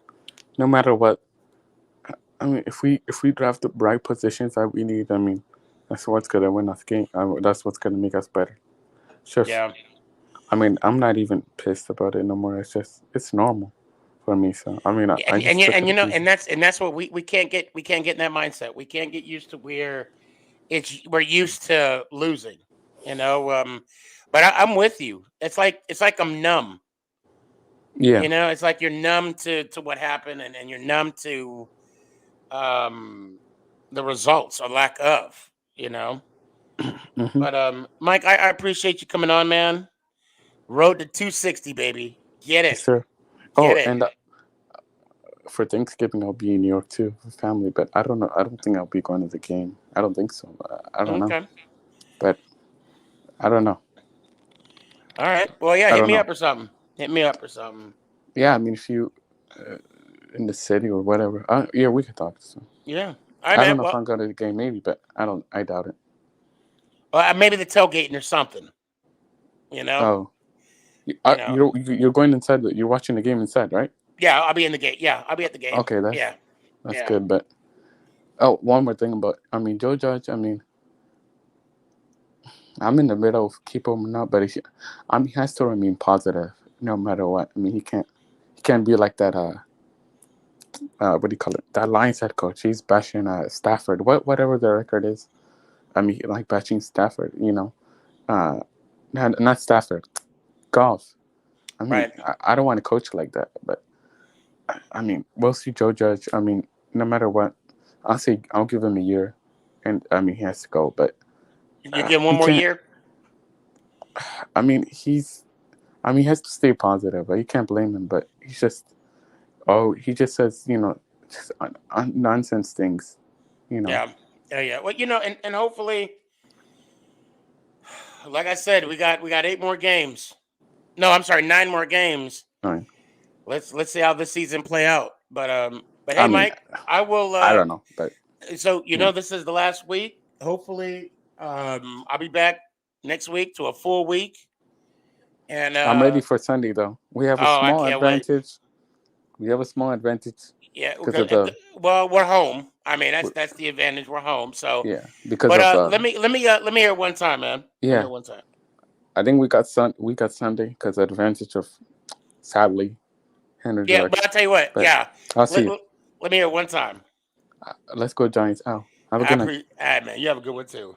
no matter what. I mean, if we draft the right positions that we need, I mean, that's what's gonna win us game. That's what's gonna make us better. Just, Yeah. I mean, I'm not even pissed about it no more. It's normal for me. So I mean, I just took it easy. That's what we can't get in that mindset. We can't get used to where we're used to losing. But I'm with you. It's like I'm numb. Yeah. It's like you're numb to what happened, and you're numb to the results or lack of. Mm-hmm. But Mike, I appreciate you coming on, man. Road to 260, baby. Get it. Sure. Get it. And for Thanksgiving, I'll be in New York too with family. But I don't know. I don't think I'll be going to the game. I don't think so. I don't know. But I don't know. All right. Well, yeah. I Hit don't me know. up or something. Hit me up or something. Yeah, I mean, if you in the city or whatever, yeah, we could talk. So. Yeah. I don't know if I'm going to the game, maybe, but I doubt it. Well, maybe the tailgating or something. Oh, you're going inside. You're watching the game inside, right? Yeah, I'll be in the game. Yeah, I'll be at the game. Okay, that's Yeah. good. But one more thing about Joe Judge. I mean, I'm in the middle of keep him or not, but he has to remain positive no matter what. I mean, he can't be like that. What do you call it? That Lions head coach. He's bashing Stafford. Whatever the record is. I mean, like bashing Stafford. Not Stafford. Golf. I mean, I don't want to coach like that, but I mean, we'll see Joe Judge. I mean, no matter what, I'll give him a year, and I mean he has to go. But You give one more year. I mean, he has to stay positive. But you can't blame him. But he just says just nonsense things. Yeah. Well, and hopefully, like I said, we got 8 more games. No, I'm sorry, 9 more games. All right. Let's see how this season play out. But hey, I mean, Mike, I will. I don't know, but So this is the last week. Hopefully, I'll be back next week to a full week. And I'm ready for Sunday though. We have a small advantage. Wait. We have a small advantage. Yeah, well, we're home. I mean, that's the advantage. We're home. So yeah, because let me hear it one time, man. Yeah, one time. I think we got Sunday because advantage of sadly Henry. Yeah, but I'll tell you what. I'll see. Let me hear it one time. Let's go Giants. Have a good night. Man, you have a good one too.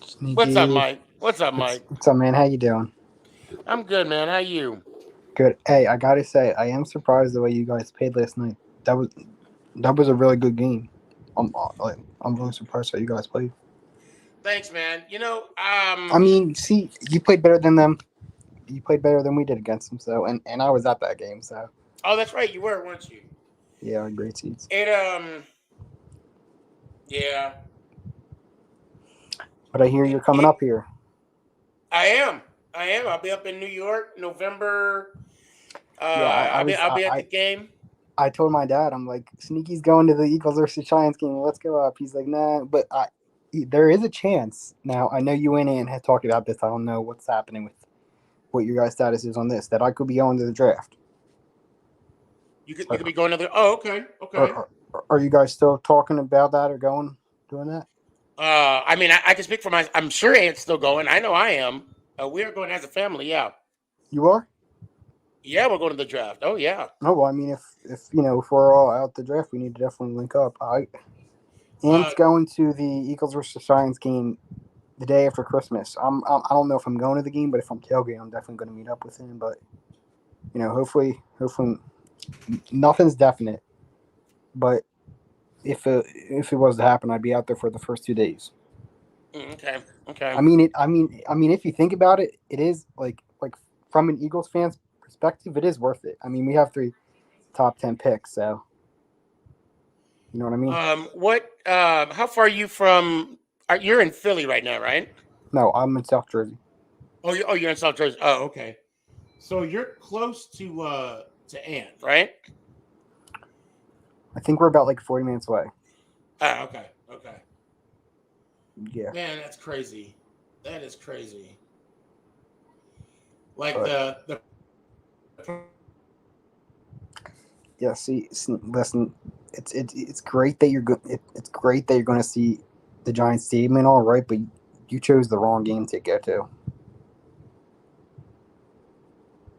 Sneaky. What's up, Mike? What's up, man? How you doing? I'm good, man. How you? Good. Hey, I gotta say, I am surprised the way you guys played last night. That was a really good game. I'm really surprised how you guys played. Thanks, man. I mean, see, you played better than them. You played better than we did against them. So, and I was at that game. So. Oh, that's right. You were, weren't you? Yeah, great seats. Yeah. But I hear you're coming up here. I am. I'll be up in New York, November. I'll be at the game. I told my dad, I'm like, Sneaky's going to the Eagles versus Giants game. Let's go up. He's like, nah. But there is a chance. Now, I know you and had talked about this. I don't know what's happening with what your guys' status is on this, that I could be going to the draft. You could be going to the. Oh, okay. Are you guys still talking about that or doing that? I mean, I can speak for I'm sure Ant's still going. I know I am. We are going as a family. Yeah. You are? Yeah, we're going to the draft. Oh, yeah. No, well, I mean, if we're all out the draft, we need to definitely link up. Ant's going to the Eagles versus Giants game the day after Christmas. I don't know if I'm going to the game, but if I'm tailgating, I'm definitely going to meet up with him. But hopefully, nothing's definite. But if it was to happen, I'd be out there for the first 2 days. Okay. I mean, if you think about it, it is like from an Eagles fan's perspective, it is worth it. I mean, we have 3 top 10 picks, so you know what I mean. How far are you from? You're in Philly right now, right? No, I'm in South Jersey. You're in South Jersey. Oh, okay. So you're close to Ant, right? I think we're about like 40 minutes away. Oh, okay. Yeah. Man, that's crazy. That is crazy. Like the. Yeah. See, listen. It's great that you're good. It's great that you're going to see the Giants team and all right, but you chose the wrong game to go to.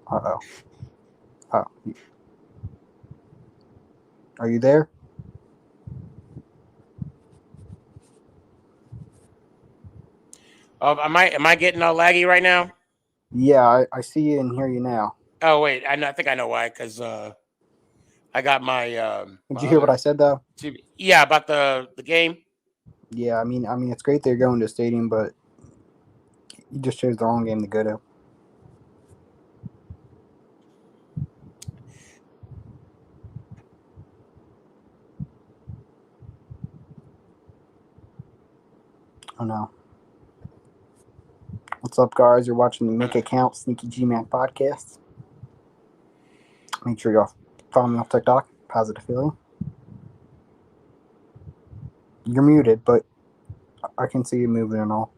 Uh-oh. Oh. Are you there? Am I getting all laggy right now? Yeah, I see you and hear you now. Oh wait, I think I know why. Because I got my. Did you hear what I said though? Yeah, about the game. Yeah, I mean, it's great they're going to the stadium, but you just chose the wrong game to go to. Oh no. What's up, guys? You're watching the Make Account Sneakyg Mac podcast. Make sure you follow me on TikTok. Positive feeling. You're muted, but I can see you moving and all.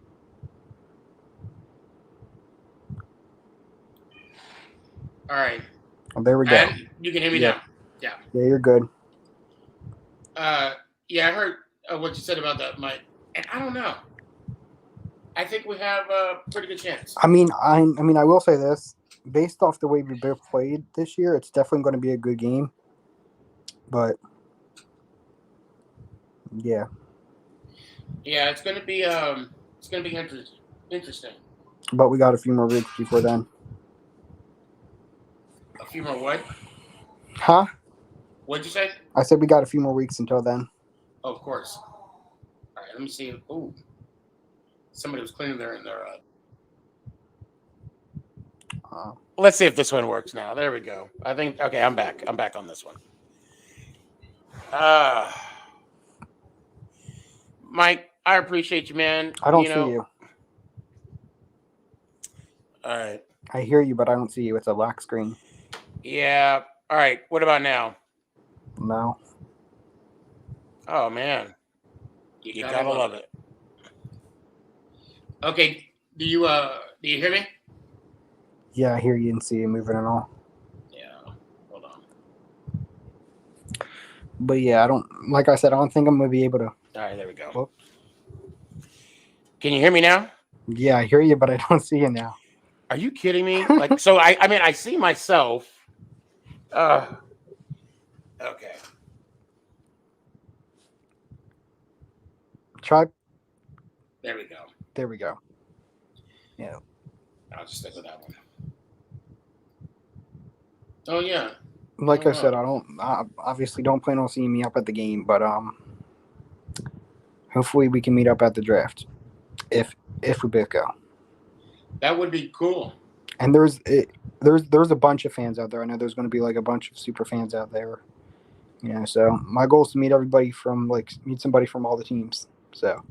All right. Oh, there we go. You can hear me now. Yeah. Yeah, you're good. Yeah, I heard what you said about that, Mike. And I don't know. I think we have a pretty good chance. I mean, I will say this. Based off the way we both played this year, it's definitely going to be a good game. But, yeah. Yeah, it's going to be It's gonna be interesting. But we got a few more weeks before then. A few more what? Huh? What'd you say? I said we got a few more weeks until then. Oh, of course. All right, let me see. Ooh, somebody was cleaning their. Let's see if this one works now. There we go. I think. Okay, I'm back. I'm back on this one. Mike, I appreciate you, man. I don't see you. All right. I hear you, but I don't see you. It's a black screen. Yeah. All right. What about now? No. Oh man, you gotta love it. Okay. Do you hear me? Yeah, I hear you and see you moving and all. Yeah. Hold on. But yeah, I don't. Like I said, I don't think I'm gonna be able to. All right. There we go. Whoop. Can you hear me now? Yeah, I hear you, but I don't see you now. Are you kidding me? Like, so I mean, I see myself. Okay. Try. There we go. There we go. Yeah. I'll just stick with that one. Oh yeah. Like I said, I obviously don't plan on seeing me up at the game, but hopefully we can meet up at the draft, if we both go. That would be cool. And there's a bunch of fans out there. I know there's going to be like a bunch of super fans out there. You know, so my goal is to meet everybody meet somebody from all the teams. So.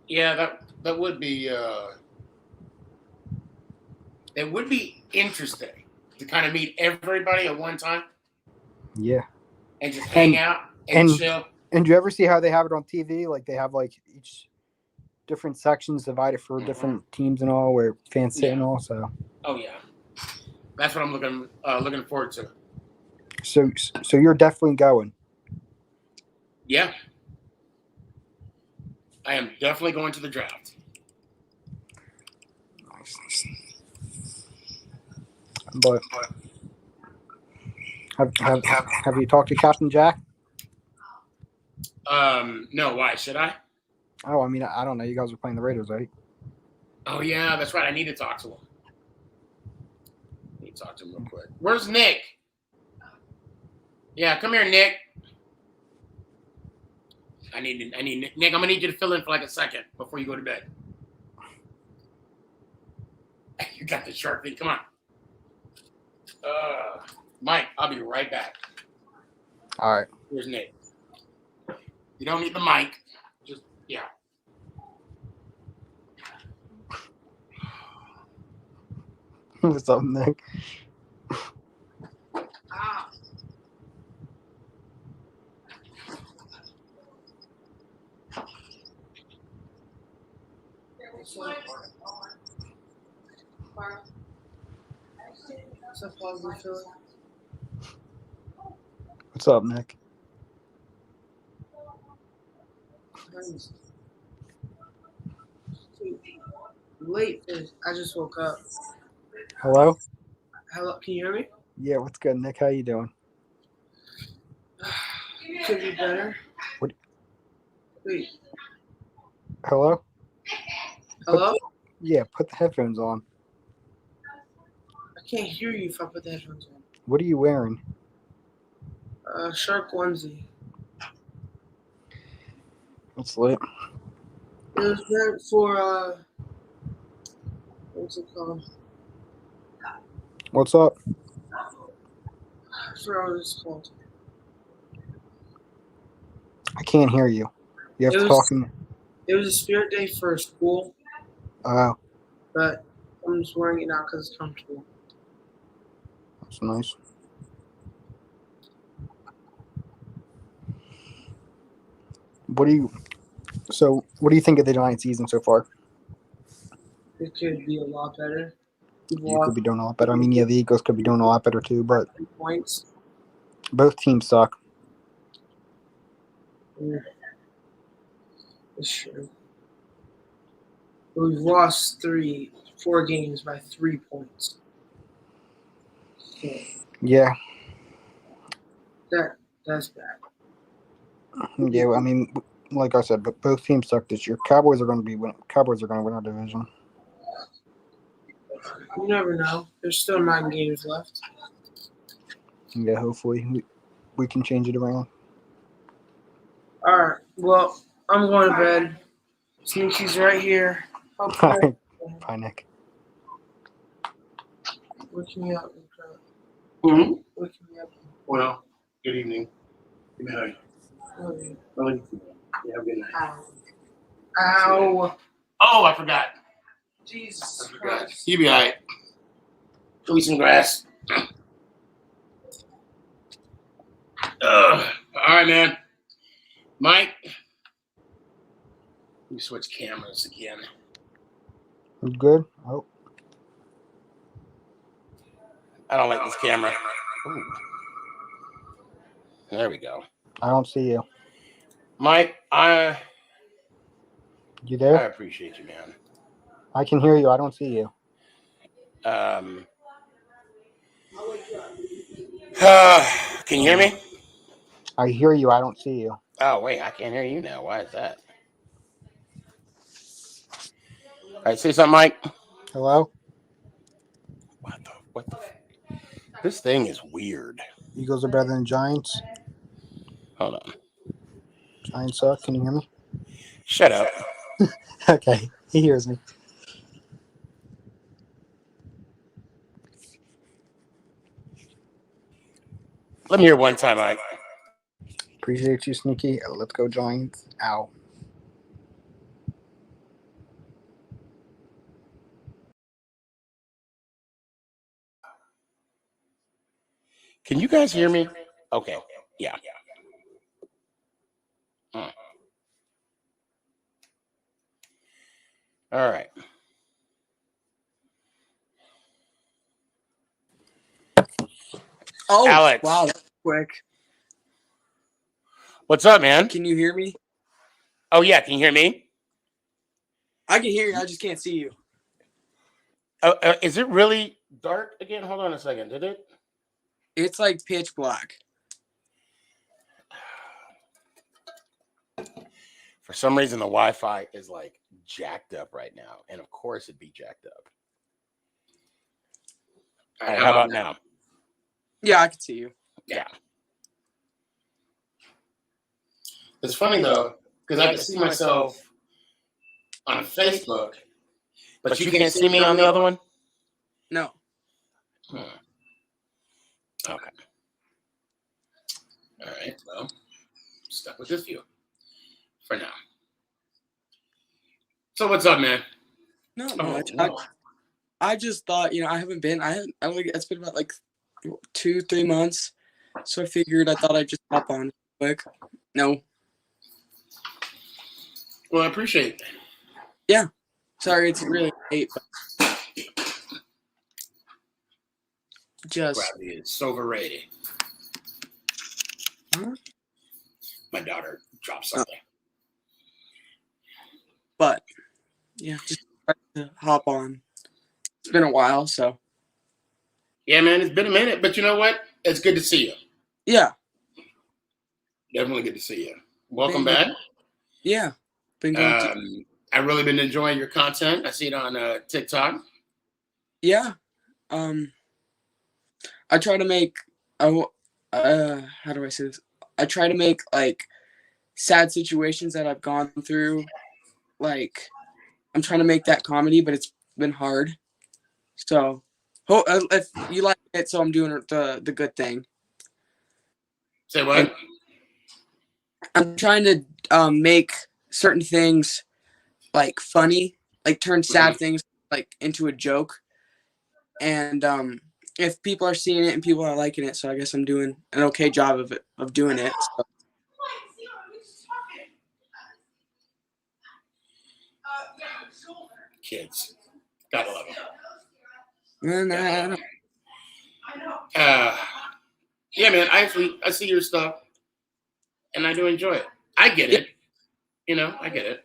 Yeah, that would be it would be interesting to kind of meet everybody at one time. Yeah. And just hang out and chill. And do you ever see how they have it on TV? Like they have like each different sections divided for different teams and all, where fans sit and all. So. Oh yeah, that's what I'm looking forward to. So you're definitely going. Yeah, I am definitely going to the draft. But have you talked to Captain Jack? No. Why should I? Oh, I mean, I don't know. You guys are playing the Raiders, right? Oh yeah, that's right. I need to talk to him. Let me talk to him real quick. Where's Nick? Yeah, come here, Nick. I need Nick. Nick, I'm gonna need you to fill in for like a second before you go to bed. You got the shark thing. Come on. Mike, I'll be right back. All right. Here's Nick. You don't need the mic. Just, yeah. What's up, Nick? What's up, Nick? Late. I just woke up. Hello? Hello, can you hear me? Yeah, what's good, Nick? How you doing? Could be better. What? Wait. Hello? Hello? Yeah, put the headphones on. I can't hear you if I put the headphones on. What are you wearing? Shark onesie. What's lit? It was meant for what's it called? What's up? I forgot what it's called. I can't hear you. You have to talk in. It was a spirit day for school. Oh. But I'm just wearing it now because it's comfortable. That's nice. What do you think of the Giants season so far? It could be a lot better. You could be doing a lot better. I mean, yeah, the Eagles could be doing a lot better too, but points. Both teams suck. Yeah. That's true. We've lost 4 games by 3 points. So Yeah. that's bad. Yeah, I mean, like I said, but both teams suck this year. Cowboys are going to win our division. You never know. There's still 9 games left. Yeah, hopefully we can change it around. All right. Well, I'm going to bed. Sneaky's right here. Hopefully. Bye, Nick. Wake me up. Mm-hmm. Wake me up. Well, good evening. Good night. Love you. I love you. Yeah, have a good night. Ow. Oh, I forgot. Jesus I forgot. Christ. You be all right. Go eat some grass. All right, man. Mike. Let me switch cameras again. You good? Oh, I don't like this camera. Ooh. There we go. I don't see you. Mike, You I there? appreciate you, man. I can hear you. I don't see you. Can you hear me? I hear you. I don't see you. Oh, wait, I can't hear you now. Why is that? All right, say something, Mike. Hello? What the? This thing is weird. Eagles are better than Giants. Hold on. Giants suck. Can you hear me? Shut up. Okay. He hears me. Let me hear one time, Mike. Appreciate you, Sneaky. Let's go, Giants. Ow. Can you guys hear me? Okay. Yeah. All right. Oh, Alex. wow, that's quick. What's up, man? Can you hear me? Oh, yeah. Can you hear me? I can hear you. I just can't see you. Is it really dark again? Hold on a second. Did it? It's like pitch black. For some reason, the Wi-Fi is like jacked up right now. And of course, it'd be jacked up. All right. How about now? Yeah, I can see you. Yeah. It's funny, though, because I can see myself on Facebook, but you can't see me on the other one? No. Okay. All right. Well, stuck with this view for now. So what's up, man? Not Oh, much. no. I just thought, I haven't been. It's been about like 2-3 months. So I figured I thought I'd just hop on quick. No. Well, I appreciate it. Yeah. Sorry, it's really late. But just. Gravity is overrated. Huh? My daughter dropped something. But, yeah, just tried to hop on. It's been a while, so. Yeah, man, it's been a minute, but you know what? It's good to see you. Yeah. Definitely good to see you. Welcome back. Yeah. Been going I've really been enjoying your content. I see it on TikTok. Yeah. I try to make how do I say this? I try to make like sad situations that I've gone through. Like I'm trying to make that comedy, but it's been hard. So if you like it, so I'm doing the good thing. Say what? And I'm trying to make certain things like funny, like turn sad things like into a joke. And if people are seeing it and people are liking it, so I guess I'm doing an okay job of doing it. So. Kids, gotta love And them. Yeah, man. I see your stuff, and I do enjoy it. I get it. I get it.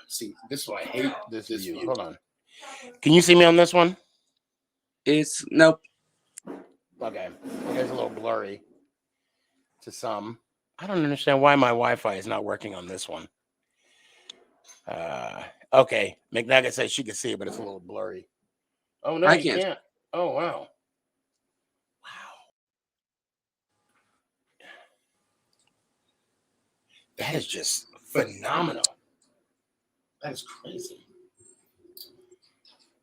See, this is why I hate this view. Hold on. Can you see me on this one? Nope. Okay. It's a little blurry to some. I don't understand why my Wi-Fi is not working on this one. Okay. McNugget says she can see it, but it's a little blurry. Oh, no, I you can't. can't. Oh, wow. That is just phenomenal. That is crazy.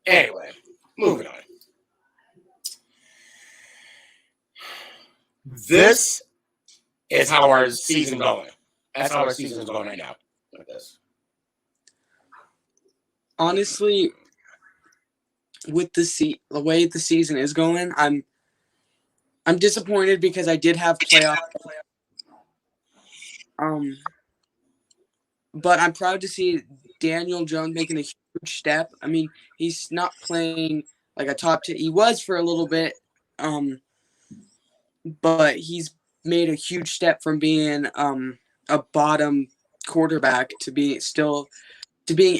Anyway, moving on. This is how our season going. That's how our season's going right now. Like this. Honestly, with the way the season is going, I'm disappointed because I did have playoff. But I'm proud to see Daniel Jones making a huge step. I mean, he's not playing like a top 10. He was for a little bit, but he's made a huge step from being a bottom quarterback to being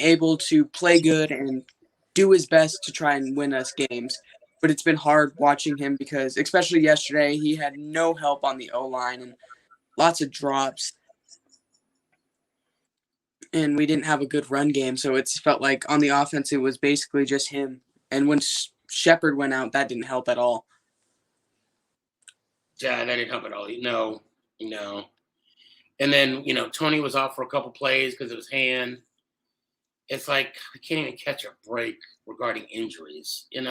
able to play good and do his best to try and win us games. But it's been hard watching him because, especially yesterday, he had no help on the O-line and lots of drops. And we didn't have a good run game, so it's felt like on the offense it was basically just him. And when Shepard went out, that didn't help at all. Yeah, that didn't help at all. No. And then, Tony was out for a couple plays because of his hand. It's like we can't even catch a break regarding injuries, And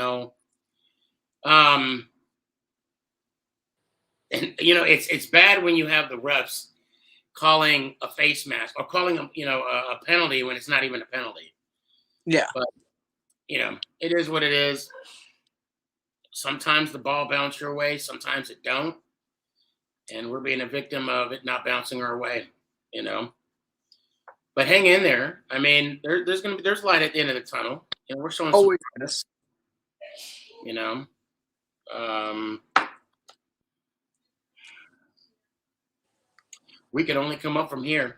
it's bad when you have the refs calling a face mask or calling a penalty when it's not even a penalty. Yeah. But it is what it is. Sometimes the ball bounces your way, sometimes it don't. And we're being a victim of it not bouncing our way, But hang in there. I mean, there's light at the end of the tunnel. And we're showing always this. We can only come up from here,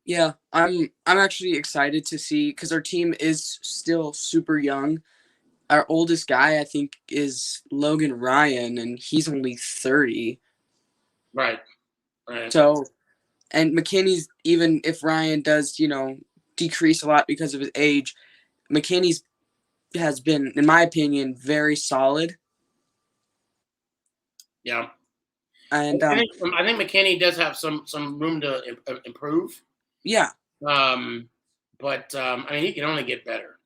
Yeah, I'm actually excited to see because our team is still super young. Our oldest guy, I think, is Logan Ryan, and he's only 30. Right. So, and McKinney's, even if Ryan does, decrease a lot because of his age, McKinney's has been, in my opinion, very solid. Yeah. And I think McKinney does have some room to improve. Yeah. But he can only get better.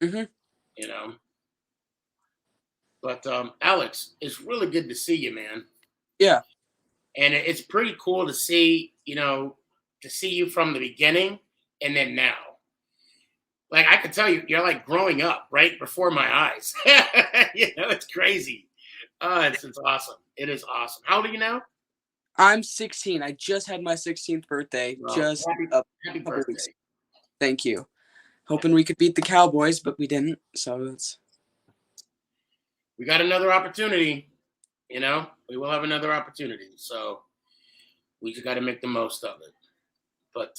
Mm-hmm. But Alex, it's really good to see you, man. Yeah. And it's pretty cool to see, you from the beginning and then now. Like I could tell you're like growing up right before my eyes. It's crazy. It's awesome. It is awesome. How old are you now? I'm 16. I just had my 16th birthday. Well, happy birthday. Weeks. Thank you. Hoping we could beat the Cowboys, but we didn't. So we got another opportunity. We will have another opportunity. So we just got to make the most of it. But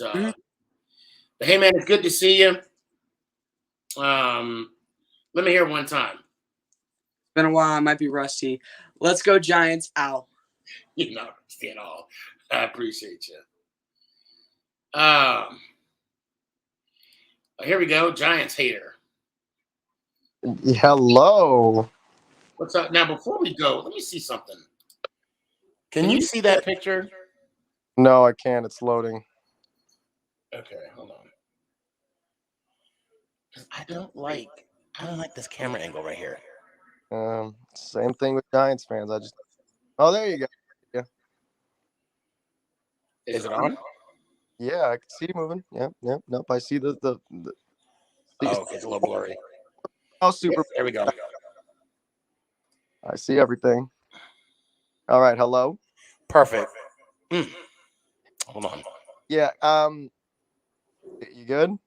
hey, man, it's good to see you. Let me hear it one time. It's been a while. I might be rusty. Let's go Giants. Ow. You're not rusty at all. I appreciate you. Here we go. Giants hater. Hello. What's up? Now, before we go, let me see something. Can you see that picture? No, I can't. It's loading. Okay, hold on. I don't like this camera angle right here. Same thing with Giants fans. Oh, there you go. Yeah. Is it on? Yeah, I can see you moving. Yeah. Nope. I see the Oh, okay, it's a little blurry. Oh, super. Yes, there we go. I see everything. All right. Hello. Perfect. Hold on. Yeah. You good?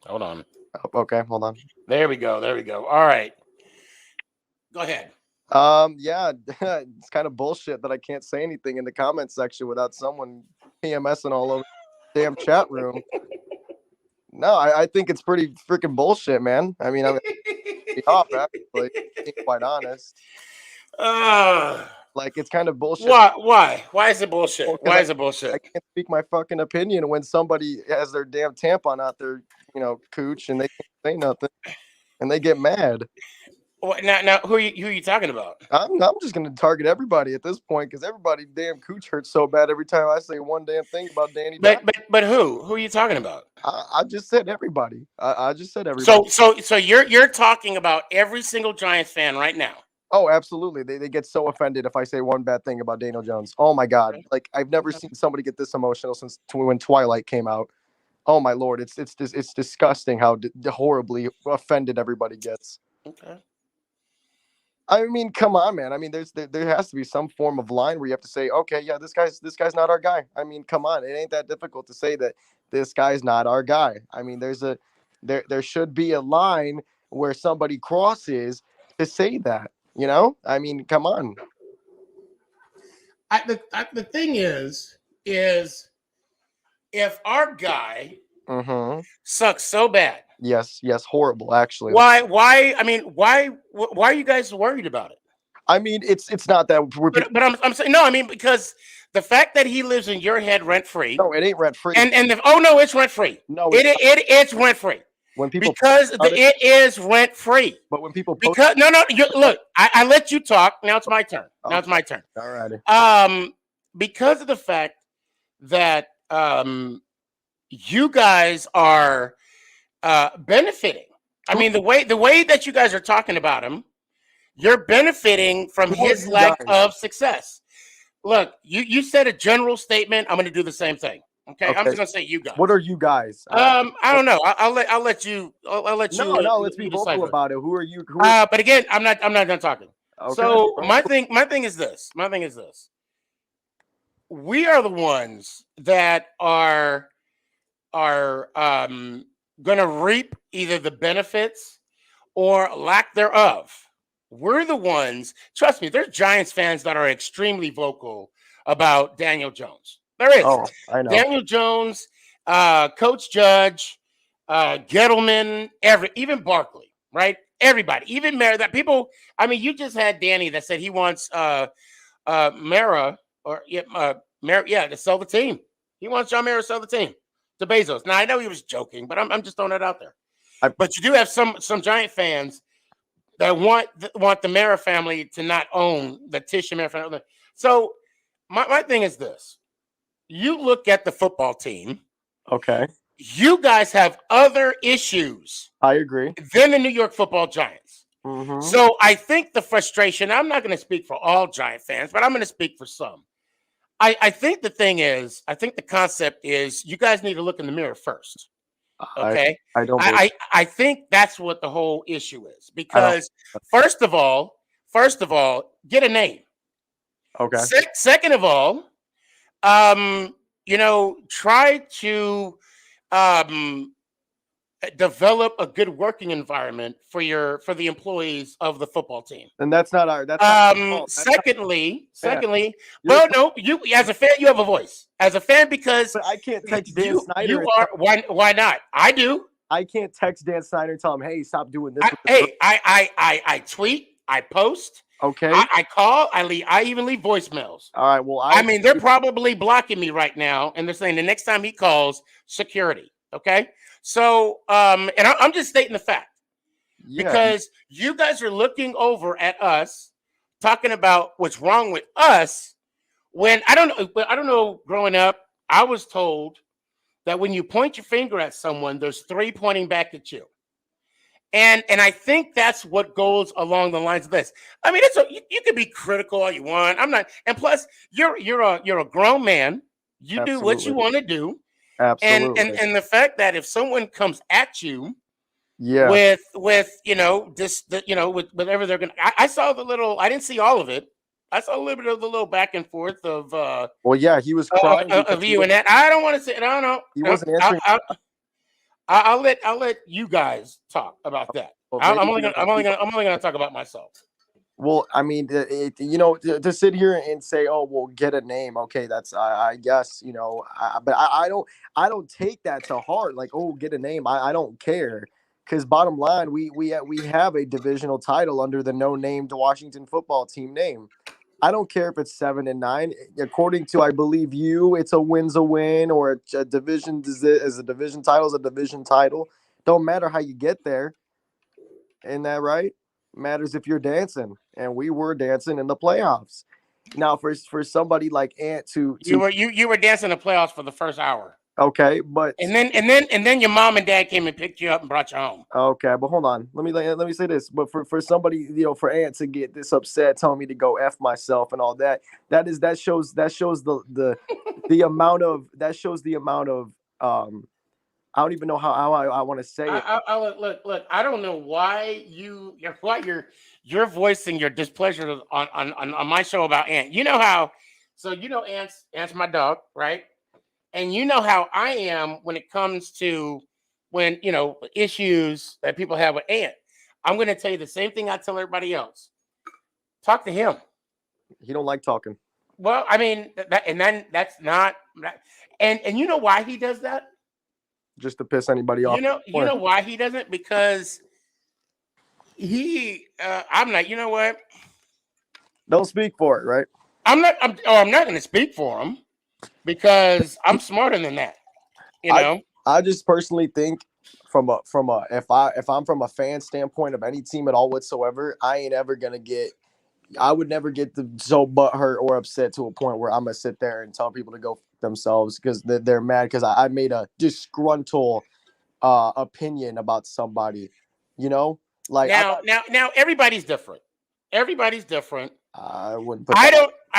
Hold on. Oh, okay. Hold on. There we go. All right. Go ahead. Yeah, it's kind of bullshit that I can't say anything in the comment section without someone PMSing all over the damn chat room. No, I think it's pretty freaking bullshit, man. I mean, I'm off actually, being quite honest. Like it's kind of bullshit. Why? Why is it bullshit? Well, 'cause Why is it bullshit? I can't speak my fucking opinion when somebody has their damn tampon out there, cooch, and they can't say nothing, and they get mad. Now, who are you talking about? I'm just gonna target everybody at this point because everybody damn cooch hurts so bad every time I say one damn thing about Danny. But who? Who are you talking about? I just said everybody. I just said everybody. So you're talking about every single Giants fan right now. Oh, absolutely. They get so offended if I say one bad thing about Daniel Jones. Oh my God. Like I've never seen somebody get this emotional since when Twilight came out. Oh my Lord. It's disgusting how horribly offended everybody gets. Okay. I mean, come on, man. I mean, there has to be some form of line where you have to say, okay, yeah, this guy's not our guy. I mean, come on. It ain't that difficult to say that this guy's not our guy. I mean, there should be a line where somebody crosses to say that. I mean, come on. The thing is if our guy sucks so bad. Yes, horrible. Actually, why? I mean, why are you guys worried about it? I mean, it's not that. But I'm saying no. I mean, because the fact that he lives in your head rent free. No, it ain't rent free. And no, it's rent free. No, it's rent free. When people it is rent free. But when people look, I let you talk. Now it's my turn. Now it's my turn. All righty. Because of the fact that you guys are benefiting. I mean, the way that you guys are talking about him, you're benefiting from his lack of success. Look, you said a general statement. I'm going to do the same thing. Okay, I'm just gonna say you guys. What are you guys? I don't know. I'll let you. No, let's be vocal about it. Who are you? But again, I'm not done talking. Okay. So my thing is this. We are the ones that are gonna reap either the benefits or lack thereof. We're the ones. Trust me. There's Giants fans that are extremely vocal about Daniel Jones. There is. Oh, I know. Daniel Jones, Coach Judge, Gettleman, even Barkley, right? Everybody, even Mara. That people. I mean, you just had Danny that said he wants Mara to sell the team. He wants John Mara to sell the team to Bezos. Now I know he was joking, but I'm just throwing it out there. But you do have some Giant fans that want the Mara family to not own the Tish and Mara family. So my thing is this. You look at the football team. Okay. You guys have other issues. I agree. Than the New York Football Giants. Mm-hmm. So I think the frustration, I'm not going to speak for all Giant fans, but I'm going to speak for some. I think the thing is, I think the concept is you guys need to look in the mirror first. Okay. I don't. I think that's what the whole issue is. Because first of all, get a name. Okay. Second of all, try to develop a good working environment for the employees of the football team. And that's not our. Secondly, well, no, you as a fan, you have a voice. As a fan, because I can't text Dan Snyder. You are why not? I do. I can't text Dan Snyder and tell him, "Hey, stop doing this." I tweet, I post. Okay. I call. I even leave voicemails. All right. Well, I mean, they're probably blocking me right now, and they're saying the next time he calls, security. Okay. So, and I'm just stating the fact because you guys are looking over at us, talking about what's wrong with us. When I don't know. Growing up, I was told that when you point your finger at someone, there's three pointing back at you. And I think that's what goes along the lines of this. I mean, you can be critical all you want. I'm not. And plus, you're a grown man. You do what you want to do. Absolutely. And the fact that if someone comes at you, with whatever they're gonna. I saw the little. I didn't see all of it. I saw a little bit of the little back and forth of. Well, yeah, he was crying of you and that. I don't want to say. I don't know. He wasn't answering. I'll let you guys talk about that. Well, I'm only gonna talk about myself. Well, I mean, to sit here and say, "Oh, well, get a name." Okay, that's I guess but I don't take that to heart. Like, oh, get a name. I don't care because bottom line, we have a divisional title under the no-named Washington football team name. I don't care if it's 7 and 9. According to, I believe you, it's a win's a win, or a division is a division title is a division title. Don't matter how you get there. Isn't that right? Matters if you're dancing, and we were dancing in the playoffs. Now, for somebody like Ant to You were dancing the playoffs for the first hour. okay, but And then your mom and dad came and picked you up and brought you home. okay, but hold on. Let me say this. But for somebody, for Ant to get this upset, telling me to go F myself and all that, that shows the amount of I don't even know how I want to say it. Look. I don't know why you're voicing your displeasure on my show about Ant. You know how? So you know Ant's my dog, right? And you know how I am when it comes to issues that people have with Ant. I'm going to tell you the same thing I tell everybody else. Talk to him. He don't like talking. Well, I mean that's not. And you know why he does that? Just to piss anybody off. You know why he doesn't? Because I'm like, you know what? Don't speak for it, right? I'm not going to speak for him because I'm smarter than that. I just personally think if I'm from a fan standpoint of any team at all whatsoever, I would never get so butthurt or upset to a point where I'm gonna sit there and tell people to go themselves because they're mad because I made a disgruntled opinion about somebody. Like now everybody's different. Everybody's different. I wouldn't put. I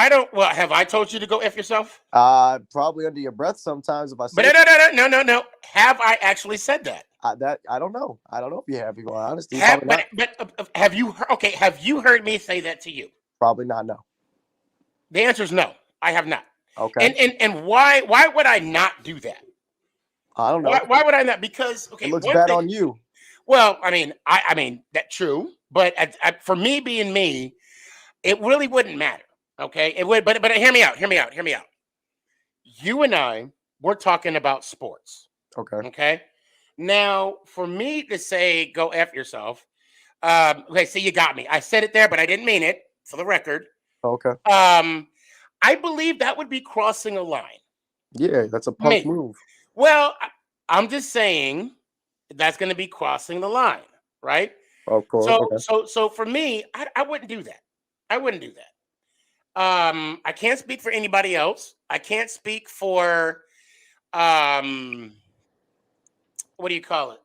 don't. Well, have I told you to go F yourself? Probably under your breath sometimes if I say. But no. Have I actually said that? I don't know. I don't know if you have. People honesty. Have you? Okay. Have you heard me say that to you? Probably not. No. The answer is no. I have not. Okay. And why would I not do that? I don't know. Why would I not? Because it looks bad on you. Well, I mean that's true. But for me being me, it really wouldn't matter. Okay. It would. But hear me out. You and I, we're talking about sports. Okay. Okay. Now, for me to say go F yourself, okay, see, you got me. I said it there, but I didn't mean it, for the record. Okay. I believe that would be crossing a line. Yeah, that's a punk move. Well, I'm just saying that's going to be crossing the line, right? Of course. So for me, I wouldn't do that. I wouldn't do that. I can't speak for anybody else. I can't speak for what do you call it?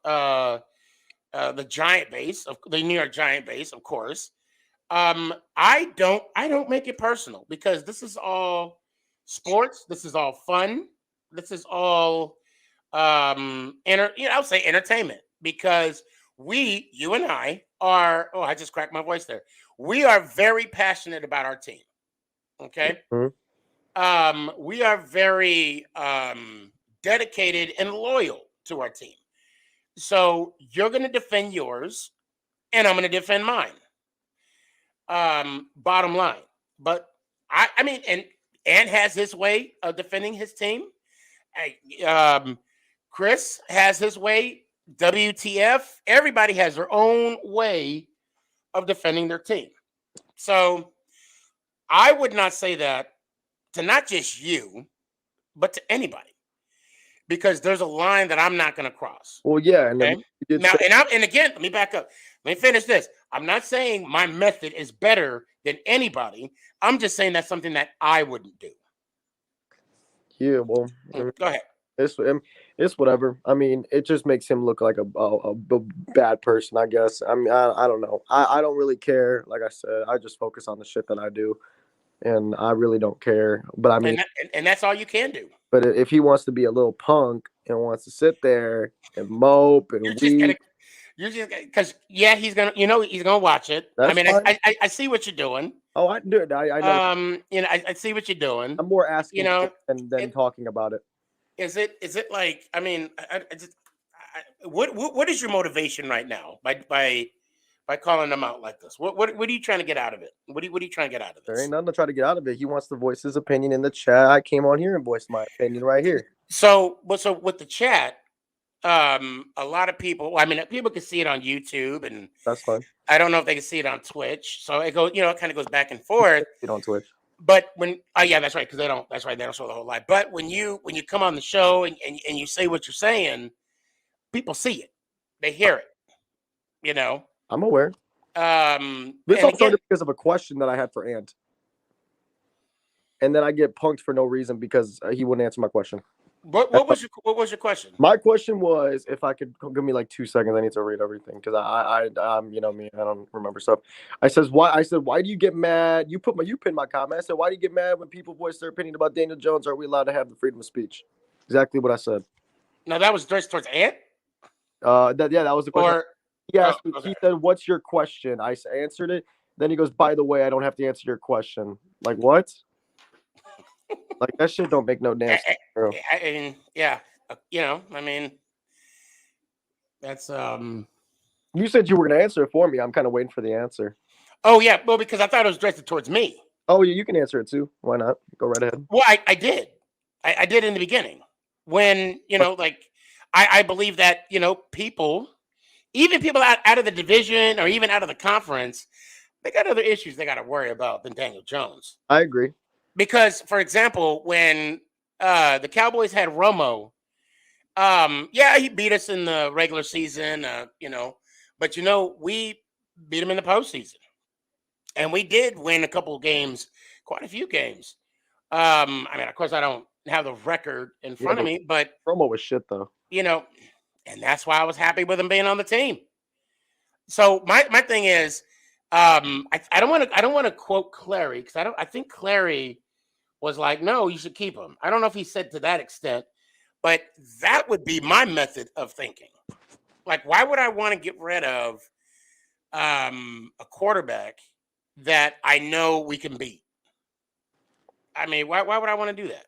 The giant base of the New York Giant base, of course. I don't make it personal because this is all sports. This is all fun. This is all I'll say entertainment because you and I are. Oh, I just cracked my voice there. We are very passionate about our team. Okay. Mm-hmm. We are very dedicated and loyal to our team. So you're going to defend yours, and I'm going to defend mine. Bottom line, but I mean, and has his way of defending his team. Chris has his way. WTF? Everybody has their own way of defending their team. So I would not say that to not just you, but to anybody. Because there's a line that I'm not going to cross. Well, yeah. Okay? And again, let me back up. Let me finish this. I'm not saying my method is better than anybody. I'm just saying that's something that I wouldn't do. Yeah, well, Go ahead. It's whatever. I mean, it just makes him look like a bad person, I guess. I mean, I don't know. I don't really care. Like I said, I just focus on the shit that I do, and I really don't care. But I mean, and that's all you can do. But if he wants to be a little punk and wants to sit there and mope and you're just because he's gonna watch it. That's I mean, fine. I see what you're doing. Oh, I do it. I know. I see what you're doing. I'm more asking than talking about it. Is it like? I mean, what is your motivation right now by calling them out like this? What are you trying to get out of it? What are you trying to get out of this? There ain't nothing to try to get out of it. He wants to voice his opinion in the chat. I came on here and voiced my opinion right here. So with the chat, a lot of people. I mean, people can see it on YouTube, and That's fine. I don't know if they can see it on Twitch. So it goes, it kind of goes back and forth. It on Twitch. But when, yeah, that's right, because they don't. That's right, they don't show the whole live. But when you come on the show and you say what you're saying, people see it, they hear it. I'm aware. This And all again, started because of a question that I had for Ant, and then I get punked for no reason because he wouldn't answer my question. what was your question? My question was, if I could give me like 2 seconds, I need to read everything because I'm me, I don't remember stuff. I said, why do you get mad? You pinned my comment. I said, why do you get mad when people voice their opinion about Daniel Jones? Are we allowed to have the freedom of speech? Exactly what I said. No, that was addressed towards Ant. That was the question. He asked me, okay. he said, what's your question? I answered it. Then he goes, by the way, I don't have to answer your question. Like, what? Like, that shit don't make no damn sense, bro. Yeah, I mean, that's You said you were gonna answer it for me. I'm kind of waiting for the answer. Oh yeah, well, because I thought it was directed towards me. Oh yeah, you can answer it too. Why not? Go right ahead. Well, I did. I did in the beginning when I believe that people, even people out of the division or even out of the conference, they got other issues they got to worry about than Daniel Jones. I agree. Because, for example, when the Cowboys had Romo, yeah, he beat us in the regular season, but we beat him in the postseason, and we did win a couple of games, quite a few games. I mean, of course, I don't have the record in front of me, but Romo was shit though. And that's why I was happy with him being on the team. So my thing is, I don't want to quote Clary because I think Clary was like, no, you should keep him. I don't know if he said to that extent, but that would be my method of thinking. Like, why would I want to get rid of a quarterback that I know we can beat? I mean, why would I want to do that?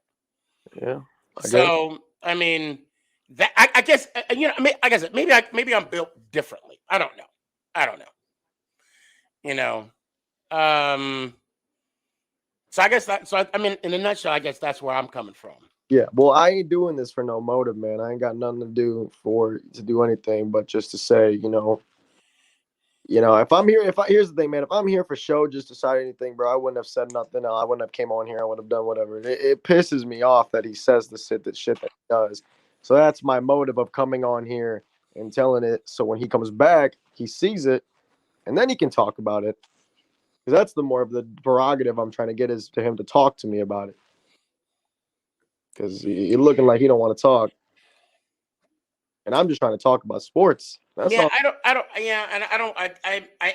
Yeah. I mean, that I guess like I said, maybe I'm built differently. I don't know. So I guess I mean, in a nutshell, I guess that's where I'm coming from. Yeah. Well, I ain't doing this for no motive, man. I ain't got nothing to do anything but just to say, if I'm here, here's the thing, man. If I'm here for show, just decide anything, bro, I wouldn't have said nothing. I wouldn't have came on here. I would have done whatever. It pisses me off that he says the shit that he does. So that's my motive of coming on here and telling it. So when he comes back, he sees it, and then he can talk about it. Because that's the more of the prerogative I'm trying to get is to him to talk to me about it. Because he's looking like he don't want to talk, and I'm just trying to talk about sports. That's all. I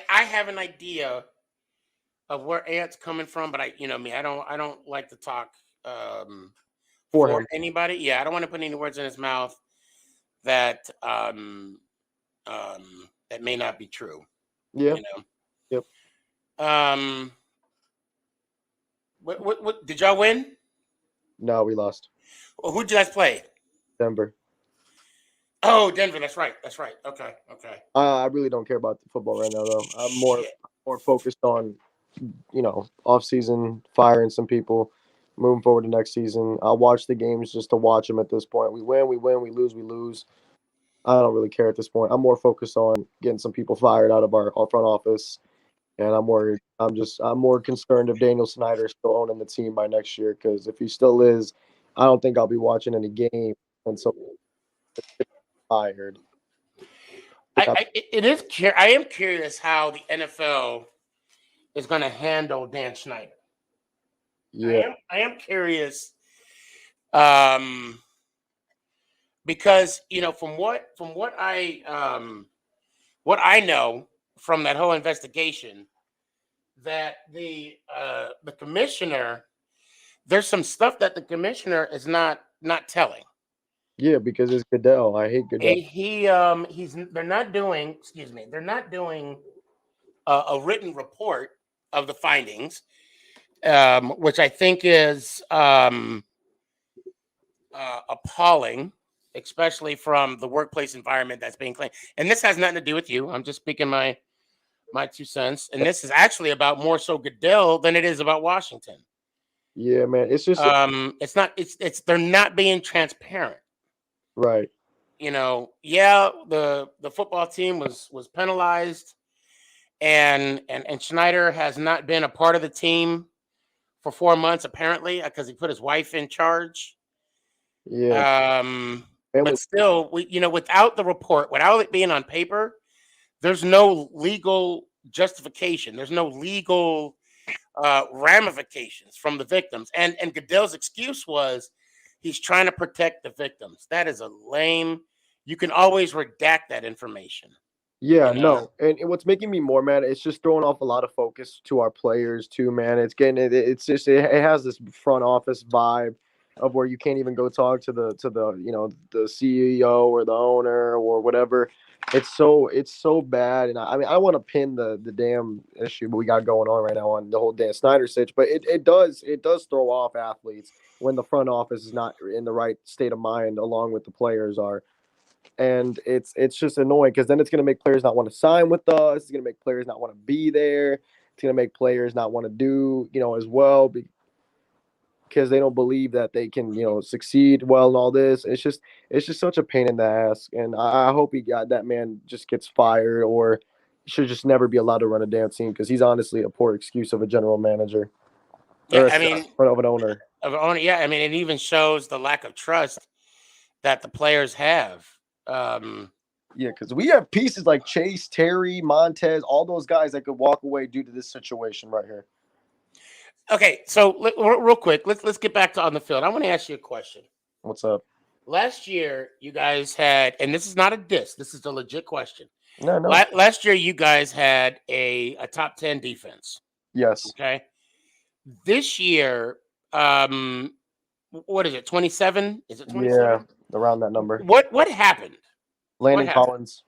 have an idea of where Ant's coming from, but I don't like to talk for anybody. Yeah, I don't want to put any words in his mouth that that may not be true. Yeah. Yep. What did y'all win? No, we lost. Well, who did you guys play? Denver. Oh, Denver. That's right. Okay. I really don't care about the football right now, though. I'm more focused on, off-season, firing some people, moving forward to next season. I'll watch the games just to watch them at this point. We win, we lose, we lose. I don't really care at this point. I'm more focused on getting some people fired out of our front office, and I'm worried. I'm more concerned if Daniel Snyder is still owning the team by next year, because if he still is, I don't think I'll be watching any game until fired. I am curious how the NFL is going to handle Dan Snyder. Yeah, I am curious, because from what I know from that whole investigation, that the commissioner, there's some stuff that the commissioner is not telling. Yeah, because it's Goodell. I hate Goodell. They're not doing a written report of the findings, which I think is appalling, especially from the workplace environment that's being claimed. And this has nothing to do with you. I'm just speaking my 2 cents. And this is actually about more so Goodell than it is about Washington. Yeah, man. It's just they're not being transparent. Right. the football team was penalized, and Schneider has not been a part of the team for 4 months apparently because he put his wife in charge. Yeah. But still, without the report, without it being on paper, there's no legal justification. There's no legal ramifications from the victims. And Goodell's excuse was he's trying to protect the victims. That is a lame. You can always redact that information. Yeah, no, and what's making me more mad, it's just throwing off a lot of focus to our players too, man. It's getting it's just it has this front office vibe of where you can't even go talk to the the CEO or the owner or whatever. It's so bad, and I mean I want to pin the damn issue we got going on right now on the whole Dan Snyder sitch, but it does throw off athletes when the front office is not in the right state of mind along with the players are. And it's just annoying because then it's going to make players not want to sign with us. It's going to make players not want to be there. It's going to make players not want to do, as well because they don't believe that they can, succeed well and all this. It's just such a pain in the ass. And I hope that man just gets fired or should just never be allowed to run a damn team because he's honestly a poor excuse of a general manager. Yeah, Of an owner. Yeah, I mean, it even shows the lack of trust that the players have. Yeah, because we have pieces like Chase, Terry, Montez, all those guys that could walk away due to this situation right here. Okay, so real quick, let's get back to on the field. I want to ask you a question. What's up? Last year, you guys had, and this is not a diss, this is a legit question. No. Last year, you guys had a top 10 defense. Yes. Okay. This year, what is it? 27? Is it 27? Yeah, around that number. What happened? Landon Collins.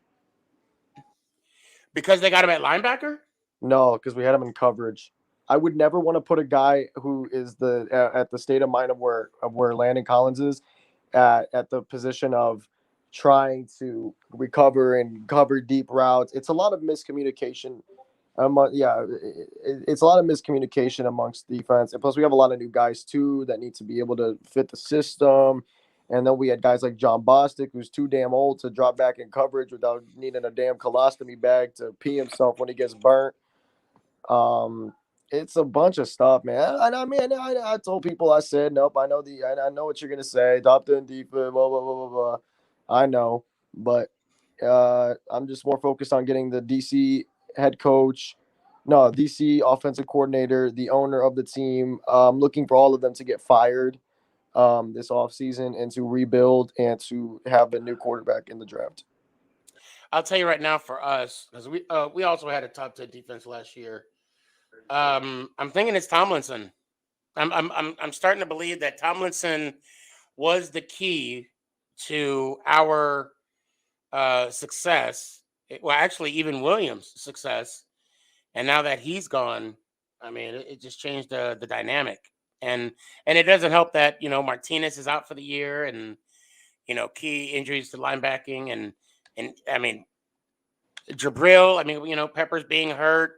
Because they got him at linebacker? No, because we had him in coverage. I would never want to put a guy who is at the state of mind of where Landon Collins is at the position of trying to recover and cover deep routes. It's a lot of miscommunication. It's a lot of miscommunication amongst defense, and plus we have a lot of new guys too that need to be able to fit the system. And then we had guys like John Bostic, who's too damn old to drop back in coverage without needing a damn colostomy bag to pee himself when he gets burnt. It's a bunch of stuff, man. And I mean, I told people, I said, nope, I know what you're gonna say. Top 10 defense, blah blah blah blah blah. I know, but I'm just more focused on getting the DC offensive coordinator, the owner of the team. Looking for all of them to get fired this offseason and to rebuild and to have a new quarterback in the draft. I'll tell you right now, for us, because we also had a top 10 defense last year. I'm thinking it's Tomlinson. I'm starting to believe that Tomlinson was the key to our success. Well, actually, even Williams' success. And now that he's gone, I mean, it just changed the dynamic. And it doesn't help that, Martinez is out for the year and, key injuries to linebacking. And I mean, Jabril, Pepper's being hurt,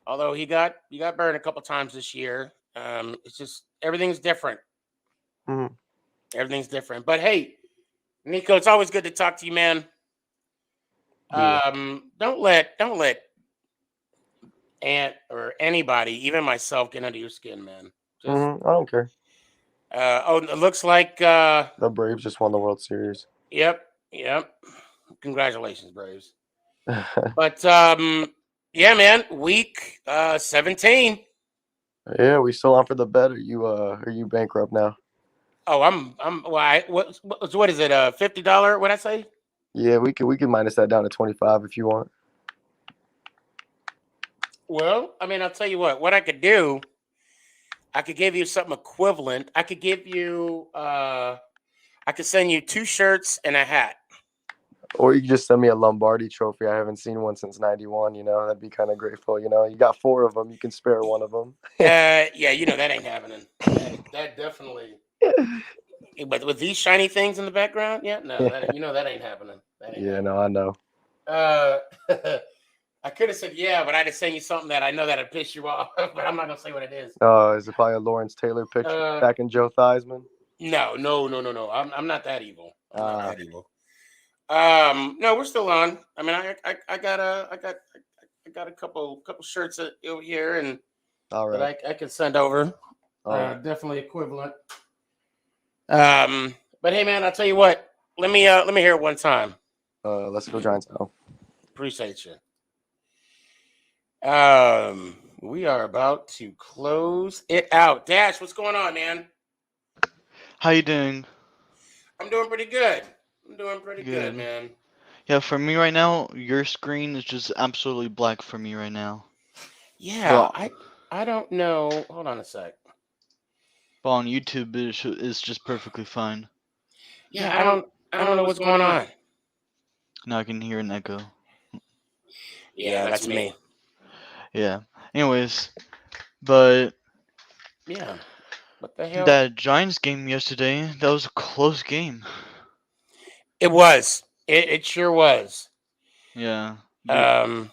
although he got burned a couple times this year. It's just everything's different. Mm-hmm. Everything's different. But hey, Nico, it's always good to talk to you, man. Don't let Ant or anybody, even myself, get under your skin, man. I don't care. It looks like the Braves just won the World Series. Yep. Congratulations, Braves. But yeah, man, week 17. Yeah, we still on for the bet. Are you bankrupt now? Oh, what is it? $50? What'd I say? Yeah, we can minus that down to 25 if you want. Well, I mean, I'll tell you what I could do. I could give you something equivalent. I could give you I could send you 2 shirts and a hat. Or you can just send me a Lombardi trophy. I haven't seen one since '91. That'd be kind of grateful. You got 4 of them. You can spare one of them. Yeah, that ain't happening. That definitely. But with these shiny things in the background, yeah, no, that ain't happening. No, I know. I could have said yeah, but I'd have sent you something that I know that'd piss you off. But I'm not gonna say what it is. Is it probably a Lawrence Taylor picture back in Joe Theismann? No. I'm not that evil. I'm not that evil. No, we're still on. I mean, I got a couple shirts over here and All that right. I can send over. All right. Definitely equivalent. But hey, man, I'll tell you what. Let me hear it one time. Let's go Giants. Oh. Appreciate you. We are about to close it out. Dash, what's going on, man? How you doing? I'm doing pretty good. Good, Good. man. Yeah, for me right now, your screen is just absolutely black for me right now. Yeah, But I don't know. Hold on a sec. on YouTube, it's just perfectly fine. Yeah, I don't know what's going on. Now I can hear an echo. Yeah, that's me. Yeah. Anyways, but Yeah. What the hell? that Giants game yesterday, that was a close game. It was. It sure was. Yeah. I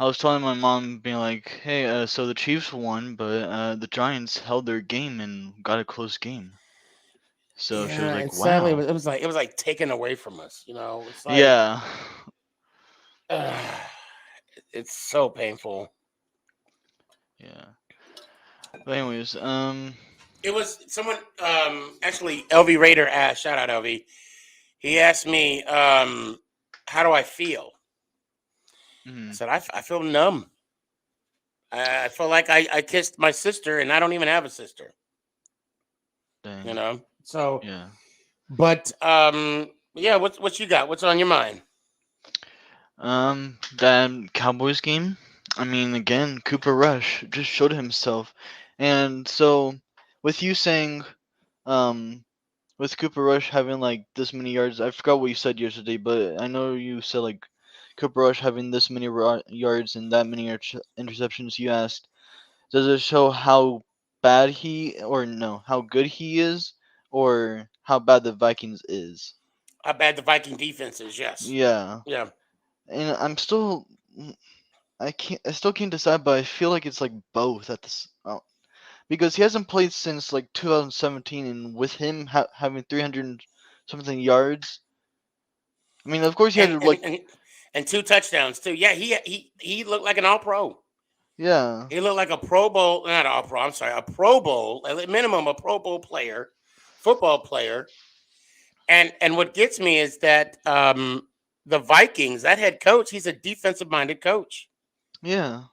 was telling my mom, being like, "Hey, so the Chiefs won, but the Giants held their game and got a close game." So she was Yeah, like, and sadly, "Wow." it was like taken away from us. You know, it's like Yeah. it's so painful. Yeah. But anyways, It was someone actually LV Raider asked, shout out LV. He asked me, how do I feel? I said, I feel numb. I feel like I kissed my sister and I don't even have a sister. Dang. You know? So yeah. But yeah, what you got? What's on your mind? That Cowboys game. I mean, again, Cooper Rush just showed himself, and so with you saying, with Cooper Rush having like this many yards, I forgot what you said yesterday, but I know you said like Cooper Rush having this many yards and that many interceptions. You asked, does it show how bad how good he is, or how bad the Vikings is? How bad the Viking defense is? Yes. Yeah. Yeah. And I still can't decide, but I feel like it's like both at this, because he hasn't played since like 2017, and with him having 300 something yards, I mean, of course he had to like, and 2 touchdowns too. Yeah, he looked like an All Pro. yeah, He looked like a Pro Bowl, not All Pro. I'm sorry, a Pro Bowl, at minimum a Pro Bowl player, football player. And what gets me is that the Vikings, that head coach, he's a defensive minded coach. yeah,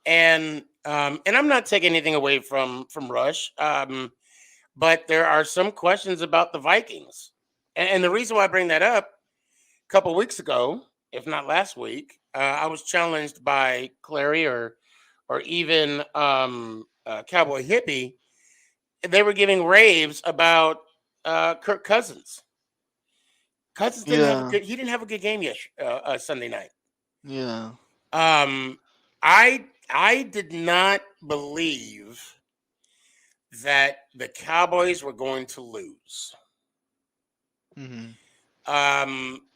And I'm not taking anything away from Rush, but there are some questions about the Vikings, and the reason why I bring that up, a couple weeks ago, if not last week, I was challenged by Clary or even Cowboy Hippie. They were giving raves about Kirk Cousins. Cousins didn't have a yeah, good. He didn't have a good game Sunday night. yeah, I did not believe that the Cowboys were going to lose.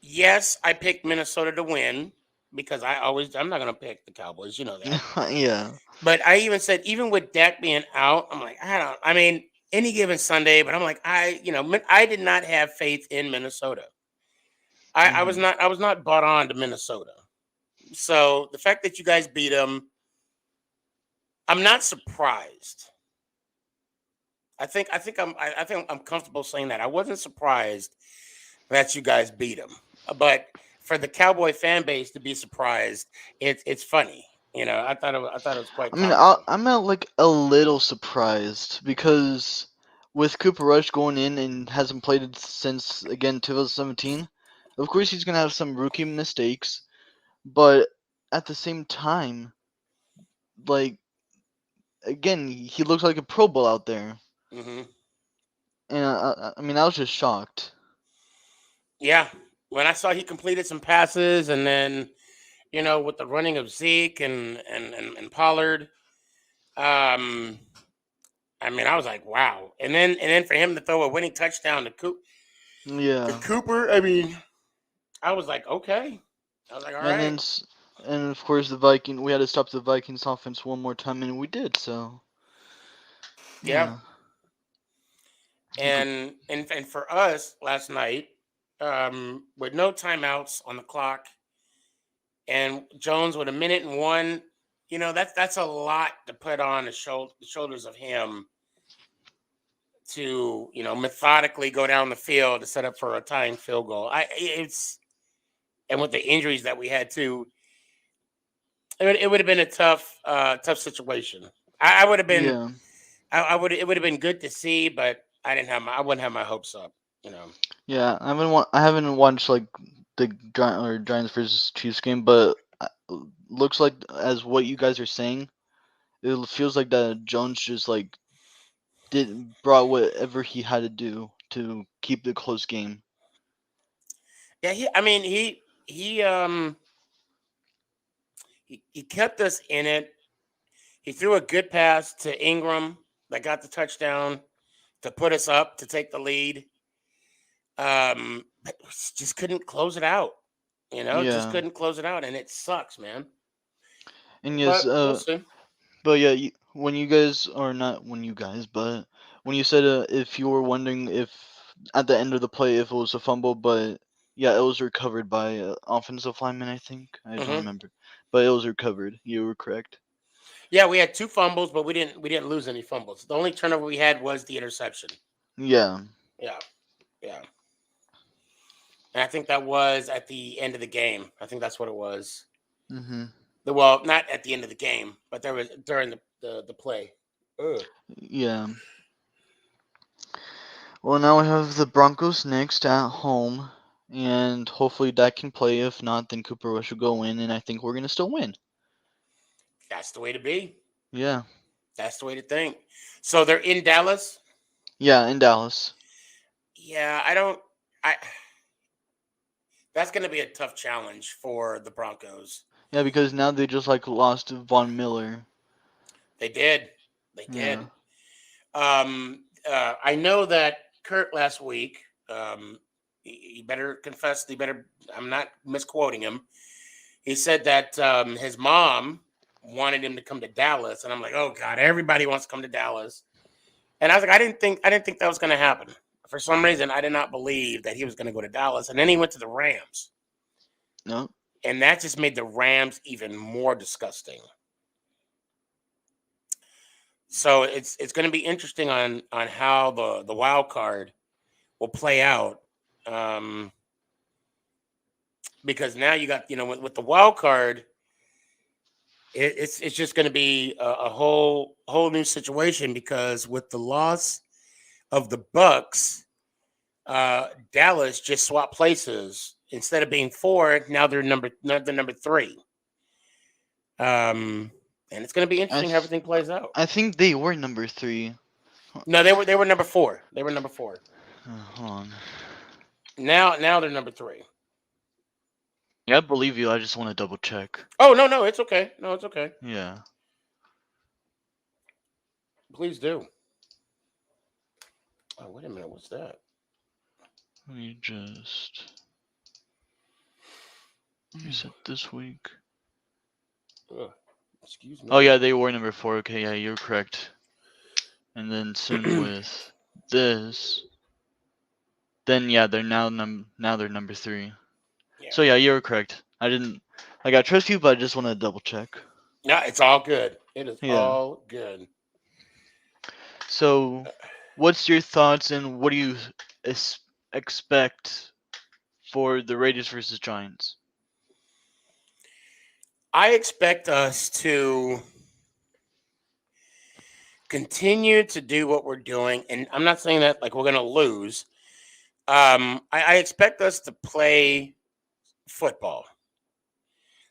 Yes, I picked Minnesota to win because I'm not going to pick the Cowboys, you know that. yeah, But I even said, even with Dak being out, I'm like, I mean, any given Sunday, but I'm like, I did not have faith in Minnesota. I was not bought on to Minnesota. So the fact that you guys beat them, I'm not surprised. I think I'm comfortable saying that. I wasn't surprised that you guys beat them, but for the Cowboy fan base to be surprised, it's funny. You know, I thought it was quite. I mean, comical. I'm not like a little surprised, because with Cooper Rush going in and hasn't played it since, again, 2017, of course he's gonna have some rookie mistakes, but at the same time, like, again, he looks like a Pro Bowl out there. Mm-hmm. And I mean, I was just shocked. Yeah, when I saw he completed some passes, and then, with the running of Zeke and Pollard, I mean, I was like, wow. And then for him to throw a winning touchdown to Yeah. Cooper, I mean, I was like, okay. I was like, all And right. and of course we had to stop the Vikings offense one more time, and we did. So. Yeah. And for us last night, with no timeouts on the clock, and Jones with 1:01. That's a lot to put on the shoulders of him to methodically go down the field to set up for a tying field goal. And with the injuries that we had too, it would have been a tough situation. I would have been. Yeah. It would have been good to see, but I wouldn't have my hopes up. Yeah, I haven't watched like the Giants versus Chiefs game, but looks like as what you guys are saying, it feels like that Jones just like brought whatever he had to do to keep the close game. Yeah, he kept us in it. He threw a good pass to Ingram that got the touchdown to put us up to take the lead. But just couldn't close it out. Just Yeah. couldn't close it out, and it sucks, man. And yes, But we'll see. but yeah, when you guys or not when you guys, but when you said if you were wondering if at the end of the play if it was a fumble, but yeah, it was recovered by offensive lineman, I think. I don't Mhm. remember, but it was recovered. You were correct. Yeah, we had 2 fumbles, but we didn't lose any fumbles. The only turnover we had was the interception. Yeah. Yeah. And I think that was at the end of the game. I think that's what it was. Mm-hmm. Well, not at the end of the game, but there was during the play. Ugh. Yeah. Well, now we have the Broncos next at home, and hopefully Dak can play. If not, then Cooper Rush will go in, and I think we're gonna still win. That's the way to be. Yeah. That's the way to think. So they're in Dallas. Yeah, in Dallas. Yeah, that's going to be a tough challenge for the Broncos. Yeah, because now they just like lost Von Miller. They did. Yeah. I know that Kurt last week. He better confess. I'm not misquoting him. He said that his mom wanted him to come to Dallas, and I'm like, oh God, everybody wants to come to Dallas. And I was like, I didn't think that was going to happen. For some reason, I did not believe that he was going to go to Dallas. And then he went to the Rams. No. And that just made the Rams even more disgusting. So it's going to be interesting on how the wild card will play out. Because now you got, with the wild card, it's just going to be a whole new situation, because with the loss of the Bucks, Dallas just swapped places. Instead of being 4, now they're number 3. And it's going to be interesting how everything plays out. I think they were number 3. No, they were number 4. They were number 4. Hold on. Now they're number 3. Yeah, I believe you. I just want to double check. Oh no, it's okay. No, it's okay. Yeah. Please do. Oh, wait a minute. What's that? Let me just. You said this week. Excuse me. Oh yeah, they were number 4. Okay, yeah, you're correct. And then soon with this, then yeah, they're now they're number 3. Yeah. So yeah, you're correct. I trust you, but I just want to double check. No, it's all good. It is Yeah. all good. So, what's your thoughts and what do you expect for the Raiders versus Giants? I expect us to continue to do what we're doing, and I'm not saying that like we're going to lose. I expect us to play football,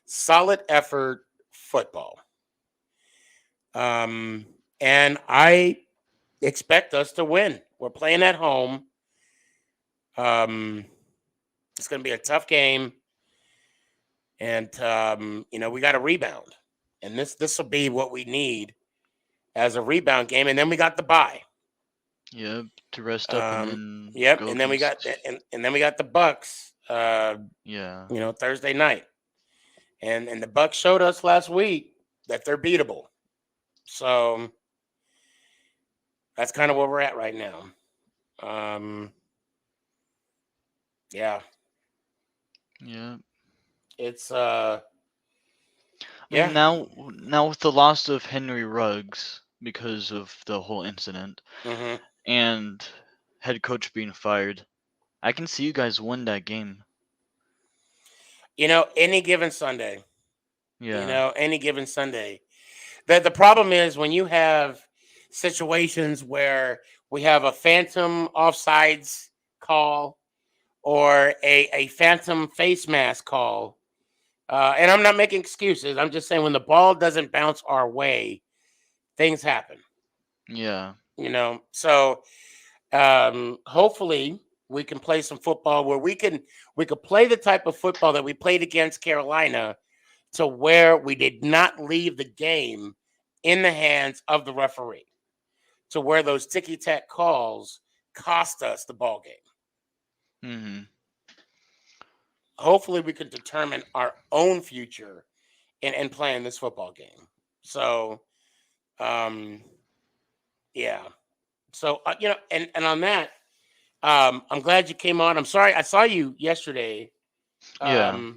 solid effort football, and I expect us to win. We're playing at home. It's going to be a tough game, and we got to rebound, and this will be what we need as a rebound game, and then we got the bye. Yep, to rest up and then Yep, go and then we got against- and then we got the Bucks. Yeah. Thursday night, and the Bucks showed us last week that they're beatable. So that's kind of where we're at right now. Yeah. Yeah. It's I yeah. mean, now with the loss of Henry Ruggs because of the whole incident Mhm. and head coach being fired, I can see you guys win that game. Any given Sunday. Yeah. Any given Sunday. The problem is when you have situations where we have a phantom offsides call or a phantom face mask call. And I'm not making excuses. I'm just saying when the ball doesn't bounce our way, things happen. Yeah. So hopefully we can play some football where we could play the type of football that we played against Carolina, to where we did not leave the game in the hands of the referee, to where those ticky-tack calls cost us the ball game. Mm-hmm. Hopefully we can determine our own future in playing this football game. So, yeah. So, and on that, I'm glad you came on. I'm sorry. I saw you yesterday. Yeah.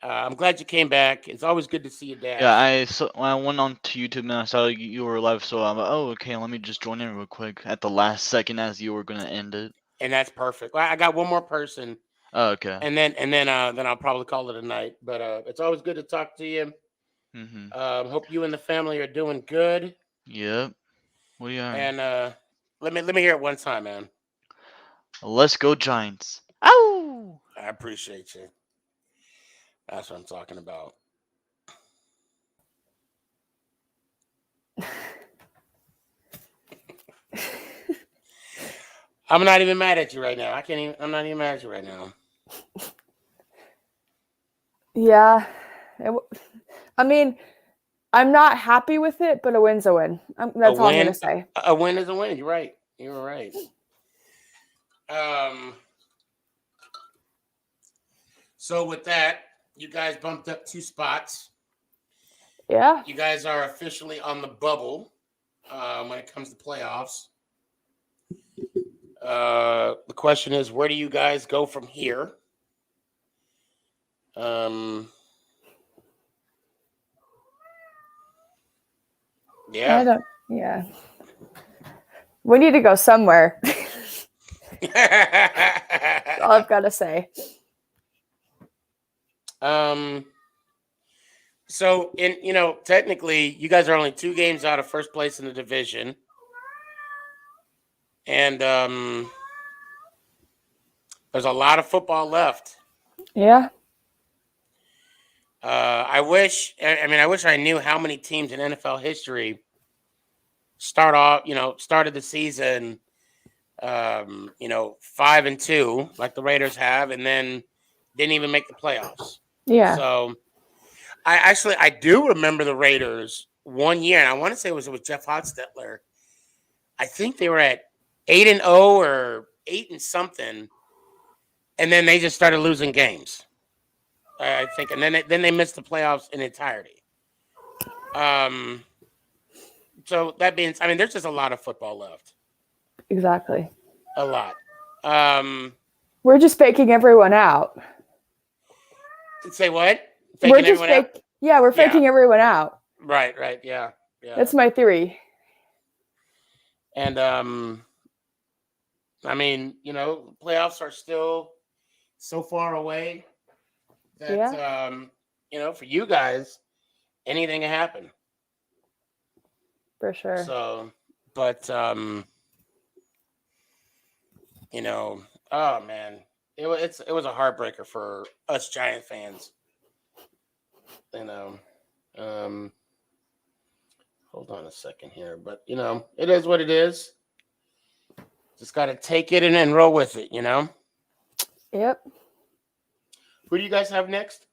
I'm glad you came back. It's always good to see you, Dash. Yeah, when I went on to YouTube and I saw you were live, so I'm like, oh, okay, let me just join in real quick at the last second as you were gonna end it. And that's perfect. I got one more person. Oh, okay. And then I'll probably call it a night. But it's always good to talk to you. Mm-hmm. Hope you and the family are doing good. Yep. We are. And let me hear it one time, man. Let's go Giants. Ow! I appreciate you. That's what I'm talking about. I'm not even mad at you right now. I'm not even mad at you right now. Yeah. I mean, I'm not happy with it, but a win's a win. That's all I'm going to say. A win is a win. You're right. You're right. So with that, you guys bumped up 2 spots. Yeah. You guys are officially on the bubble when it comes to playoffs. The question is, where do you guys go from here? Yeah. Yeah. We need to go somewhere. That's all I've got to say. So technically you guys are only 2 games out of first place in the division. And there's a lot of football left. Yeah. I wish I knew how many teams in NFL history started the season 5-2 like the Raiders have, and then didn't even make the playoffs. Yeah. So I do remember the Raiders one year, and I want to say it was Jeff Hostetler. I think they were at 8-0 or 8 and something, and then they just started losing games. I think, and then they missed the playoffs in entirety. So that means, there's just a lot of football left. Exactly. A lot. We're just faking everyone out. Say what? We're faking everyone out. Right. Yeah. That's my theory. And playoffs are still so far away that for you guys, anything can happen. For sure. So, but oh man, it was a heartbreaker for us Giant fans. Hold on a second here, but it is what it is. Just got to take it and then roll with it, Yep. Who do you guys have next?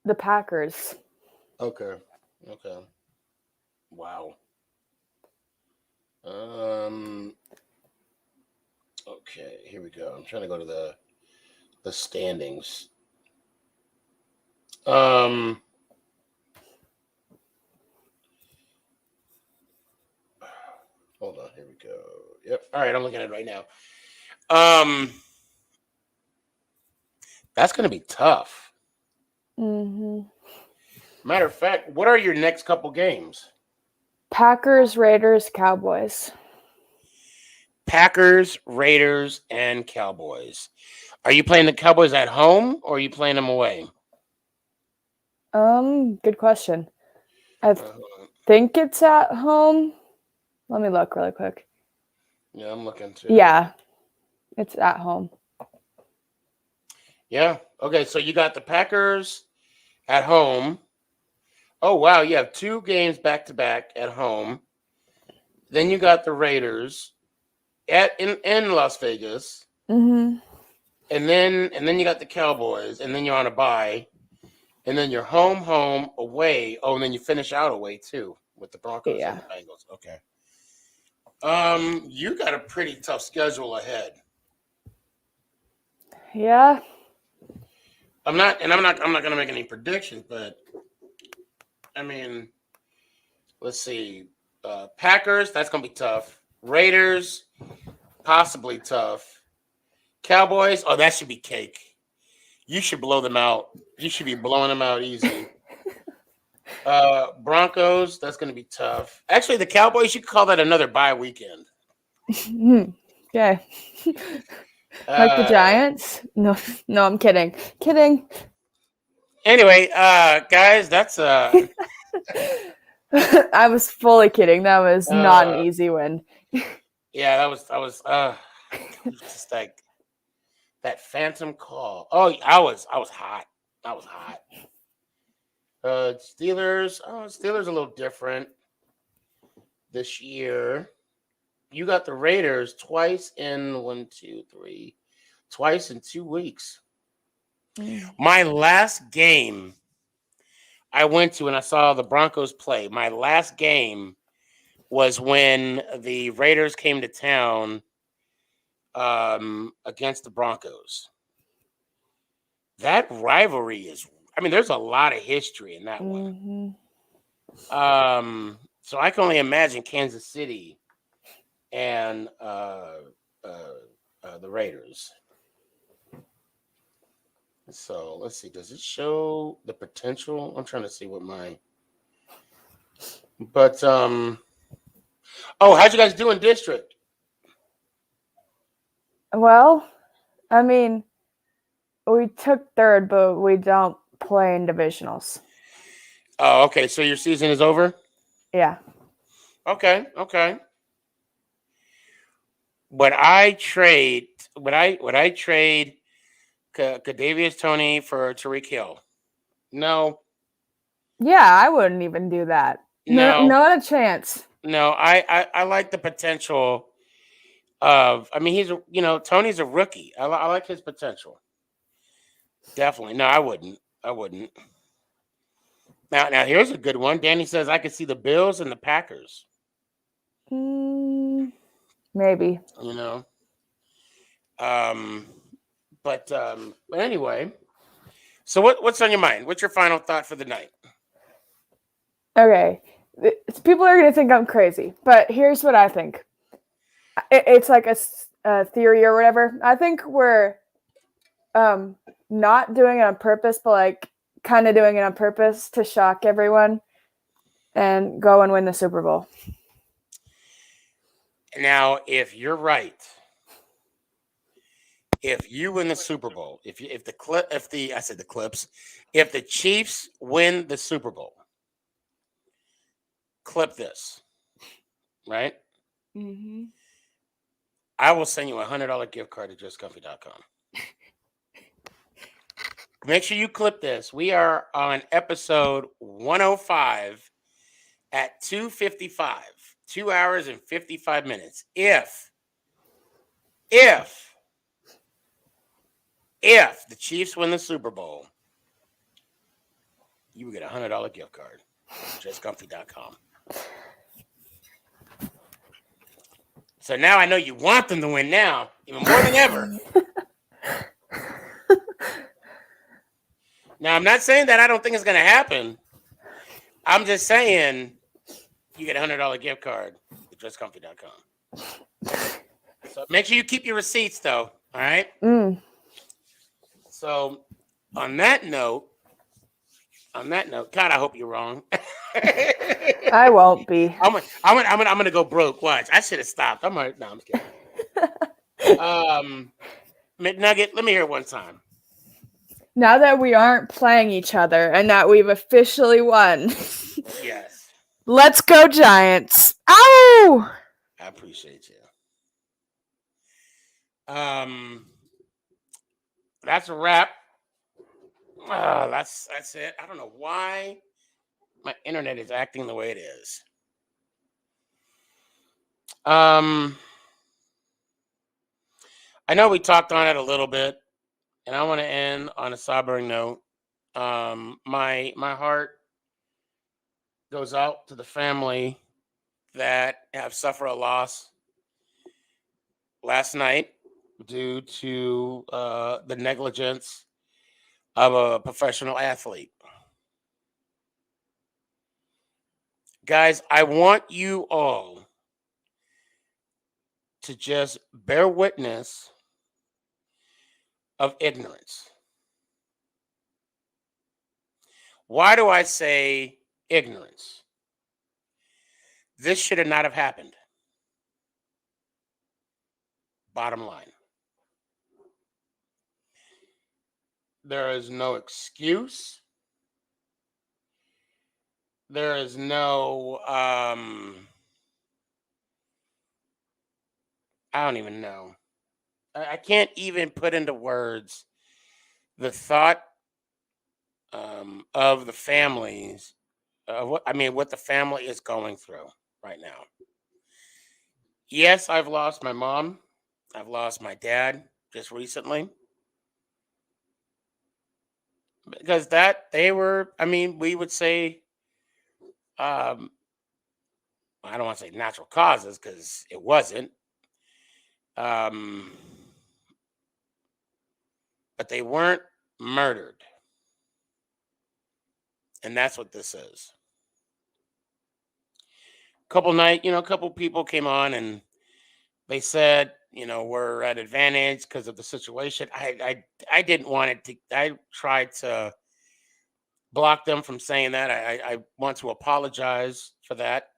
The Packers. Okay. Wow. Okay, here we go. I'm trying to go to the standings. Hold on, here we go. Yep. All right, I'm looking at it right now. That's going to be tough. Mm-hmm. Matter of fact, what are your next couple games? Packers, Raiders, Cowboys. Packers, Raiders, and Cowboys. Are you playing the Cowboys at home or are you playing them away? Good question. I think it's at home. Let me look really quick. Yeah, I'm looking too. Yeah, it's at home. Yeah. Okay, so you got the Packers at home. Oh, wow. You have 2 games back to back at home. Then you got the Raiders in Las Vegas. Mm-hmm. And then you got the Cowboys, and then you're on a bye. And then you're home, away. Oh, and then you finish out away too with the Broncos and the Bengals. Okay. You got a pretty tough schedule ahead. Yeah. I'm not gonna make any predictions, but I mean, let's see. Packers, that's gonna be tough. Raiders, possibly tough. Cowboys, oh, that should be cake. You should blow them out. You should be blowing them out easy. Broncos, that's going to be tough. Actually, the Cowboys, you could call that another bye weekend. Okay. Like the Giants? No, I'm kidding. Kidding. Anyway, guys, that's I was fully kidding. That was not an easy win. Yeah, that was just like that phantom call. Oh, I was hot. I was hot. Steelers. Oh, Steelers a little different this year. You got the Raiders twice in 2 weeks. My last game I went to and I saw the Broncos play. My last game was when the Raiders came to town against the Broncos. That rivalry there's a lot of history in that one. So I can only imagine Kansas City and the Raiders. So let's see. Does it show the potential? I'm trying to see what But how'd you guys do in district? Well, I mean, we took third, but we don't play in divisionals. Oh, okay. So your season is over? Yeah. Okay. Would I trade Kadarius Toney for Tariq Hill? No. Yeah, I wouldn't even do that. No, not a chance. No, I like the potential of. I mean, Tony's a rookie. I like his potential. Definitely. No, I wouldn't. Now here's a good one. Danny says I could see the Bills and the Packers. Maybe. But anyway. So what's on your mind? What's your final thought for the night? Okay. People are going to think I'm crazy, but here's what I think. It's like a theory or whatever. I think we're not doing it on purpose, but like kind of doing it on purpose to shock everyone and go and win the Super Bowl. Now, if you're right, if you win the Super Bowl, if the Chiefs win the Super Bowl, clip this, right? Mm-hmm. I will send you a $100 gift card to justcomfy.com. Make sure you clip this. We are on episode 105 at 2:55, 2 hours and 55 minutes. If the Chiefs win the Super Bowl, you will get a $100 gift card. JustComfy.com. So now I know you want them to win now, even more than ever. Now, I'm not saying that I don't think it's going to happen. I'm just saying you get a $100 gift card at JustComfy.com. So make sure you keep your receipts, though. All right? Mm. So On that note, God, I hope you're wrong. I won't be. I'm gonna go broke. Watch. I should have stopped. I'm no, I'm kidding. McNugget, let me hear it one time. Now that we aren't playing each other and that we've officially won. Yes. Let's go, Giants. Ow! I appreciate you. That's a wrap. That's it. I don't know why my internet is acting the way it is. I know we talked on it a little bit, and I want to end on a sobering note. My heart goes out to the family that have suffered a loss last night due to the negligence of a professional athlete. Guys, I want you all to just bear witness of ignorance. Why do I say ignorance? This should have not have happened. Bottom line. There is no excuse. There is no I don't even know. I can't even put into words the thought of the families, what the family is going through right now. Yes, I've lost my mom. I've lost my dad just recently. Because they were, we would say, I don't want to say natural causes because it wasn't. But they weren't murdered. And that's what this is. Couple people came on and they said, we're at advantage because of the situation. I didn't want it to, I tried to block them from saying that. I want to apologize for that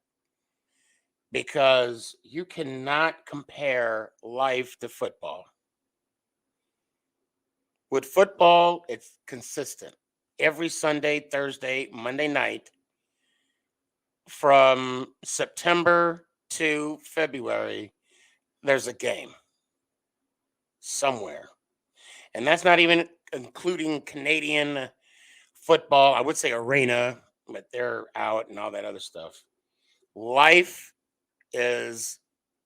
because you cannot compare life to football. With football, it's consistent. Every Sunday, Thursday, Monday night, from September to February, there's a game somewhere. And that's not even including Canadian football. I would say arena, but they're out and all that other stuff. Life is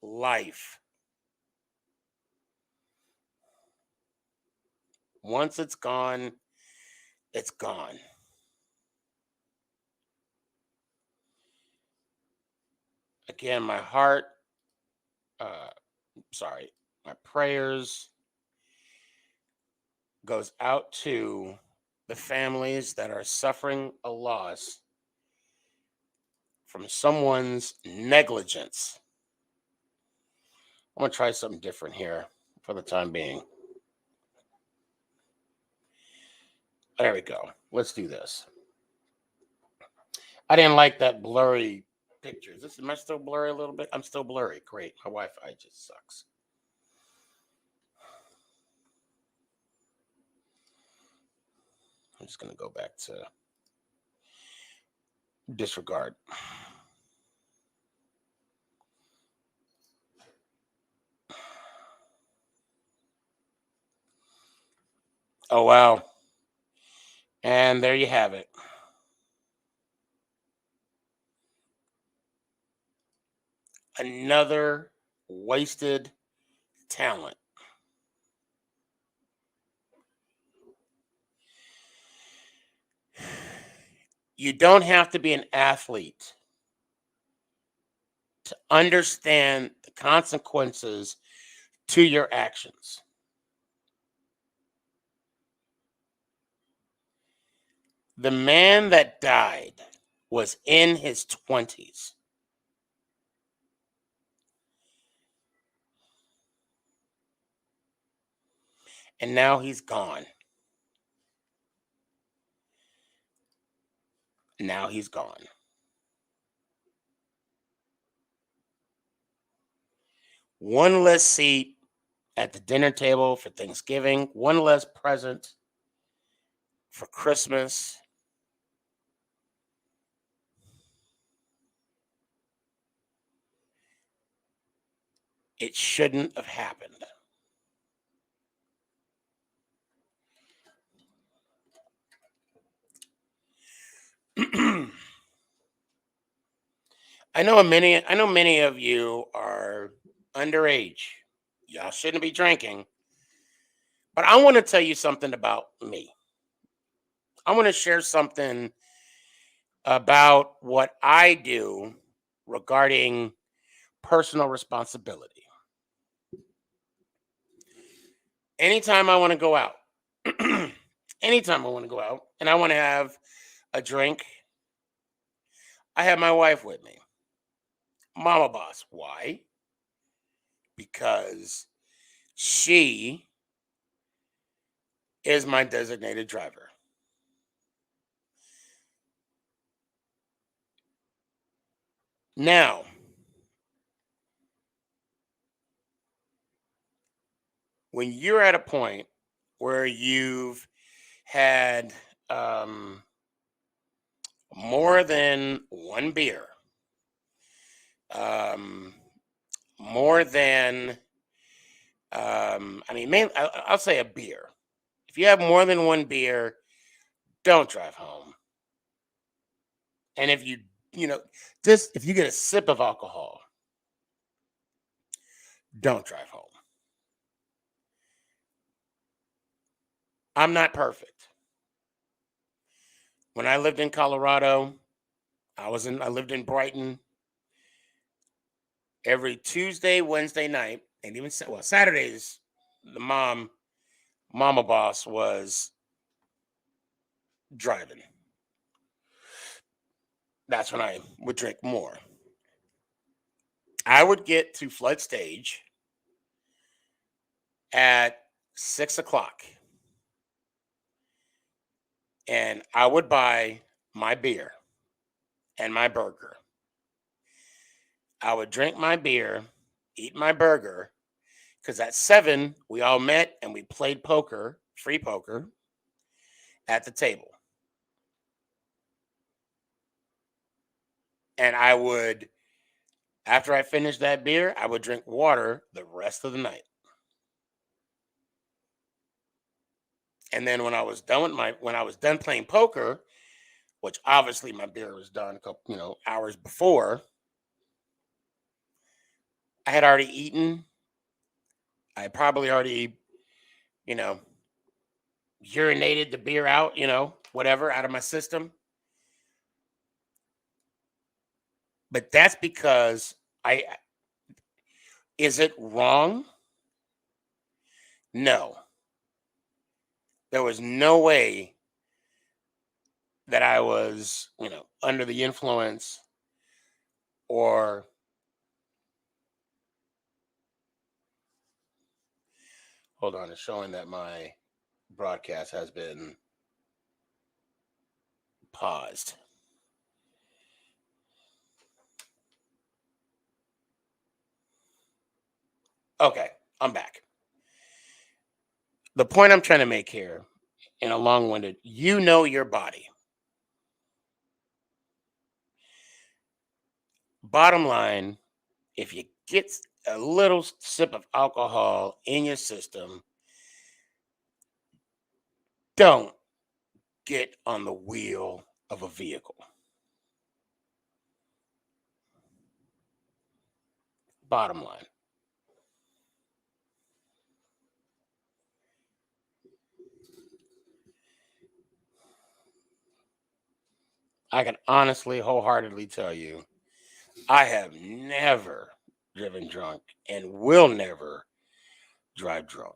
life. Once it's gone, it's gone. Again, my heart, my prayers goes out to the families that are suffering a loss from someone's negligence. I'm going to try something different here for the time being. There we go. Let's do this. I didn't like that blurry picture. Am I still blurry a little bit? I'm still blurry. Great. My Wi-Fi just sucks. I'm just going to go back to disregard. Oh, wow. And there you have it. Another wasted talent. You don't have to be an athlete to understand the consequences to your actions. The man that died was in his 20s. And now he's gone. Now he's gone. One less seat at the dinner table for Thanksgiving, one less present for Christmas. It shouldn't have happened. I know many of you are underage. Y'all shouldn't be drinking. But I want to tell you something about me. I want to share something about what I do regarding personal responsibility. Anytime I want to go out, anytime I want to go out and I want to have a drink, I have my wife with me. Mama boss. Why? Because she is my designated driver. Now, when you're at a point where you've had more than one beer, more than, I'll say a beer. If you have more than one beer, don't drive home. And if you get a sip of alcohol, don't drive home. I'm not perfect. When I lived in Colorado, I lived in Brighton. Every Tuesday, Wednesday night, and even Saturdays, the mama boss was driving. That's when I would drink more. I would get to Flood Stage at 6:00, and I would buy my beer and my burger. I would drink my beer, eat my burger, because at 7 we all met and we played poker, free poker, at the table. And I would, after I finished that beer, I would drink water the rest of the night. And then when I was done playing poker, which obviously my beer was done a couple, hours before, I had already eaten. I had probably already, urinated the beer out, whatever, out of my system. But that's because is it wrong? No. There was no way that I was, under the influence or hold on, it's showing that my broadcast has been paused. Okay, I'm back. The point I'm trying to make here, in a long-winded, you know your body. Bottom line, if you get a little sip of alcohol in your system, don't get on the wheel of a vehicle. Bottom line. I can honestly, wholeheartedly tell you, I have never driven drunk and will never drive drunk.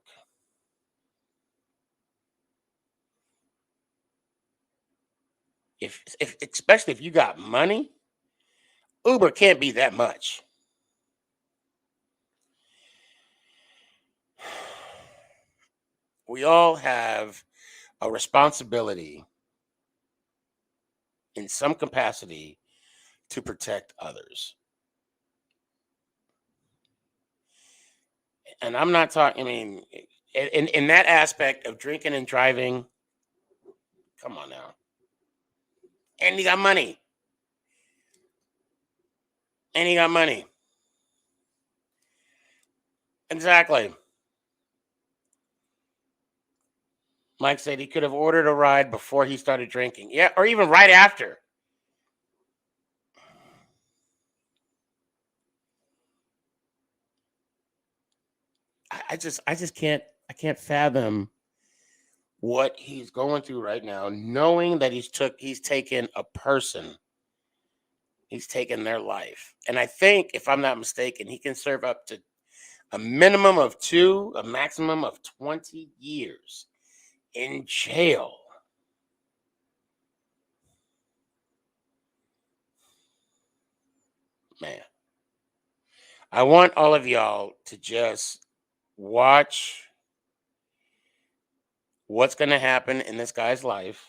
If especially if you got money, Uber can't be that much. We all have a responsibility in some capacity to protect others. And I'm not talking, I mean, in that aspect of drinking and driving, come on now. And he got money. And he got money. Exactly. Mike said he could have ordered a ride before he started drinking. Yeah, or even right after. I just can't fathom what he's going through right now, knowing that he's taken a person. He's taken their life. And I think, if I'm not mistaken, he can serve up to a minimum of 2, a maximum of 20 years in jail. Man, I want all of y'all to just watch what's going to happen in this guy's life.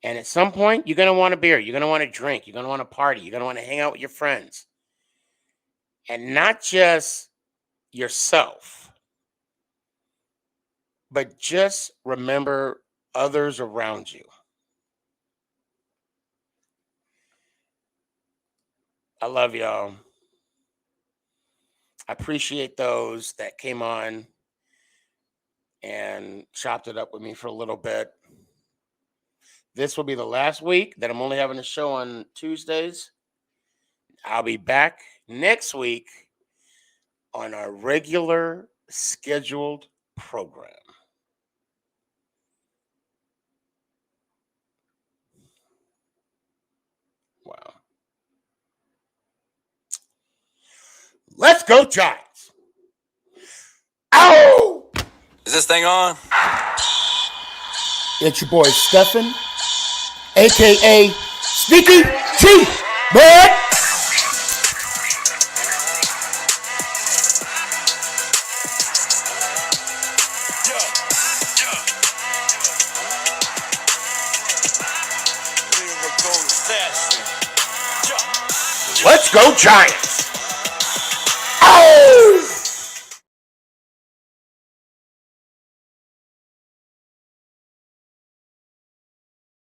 And at some point, you're going to want a beer. You're going to want to drink. You're going to want to party. You're going to want to hang out with your friends. And not just yourself, but just remember others around you. I love y'all. I appreciate those that came on and chopped it up with me for a little bit. This will be the last week that I'm only having a show on Tuesdays. I'll be back next week on our regular scheduled program. Wow. Let's go, Giants. Ow! Is this thing on? It's your boy Stefan, aka Sneakyg, bud. Let's go, Giants. Oh!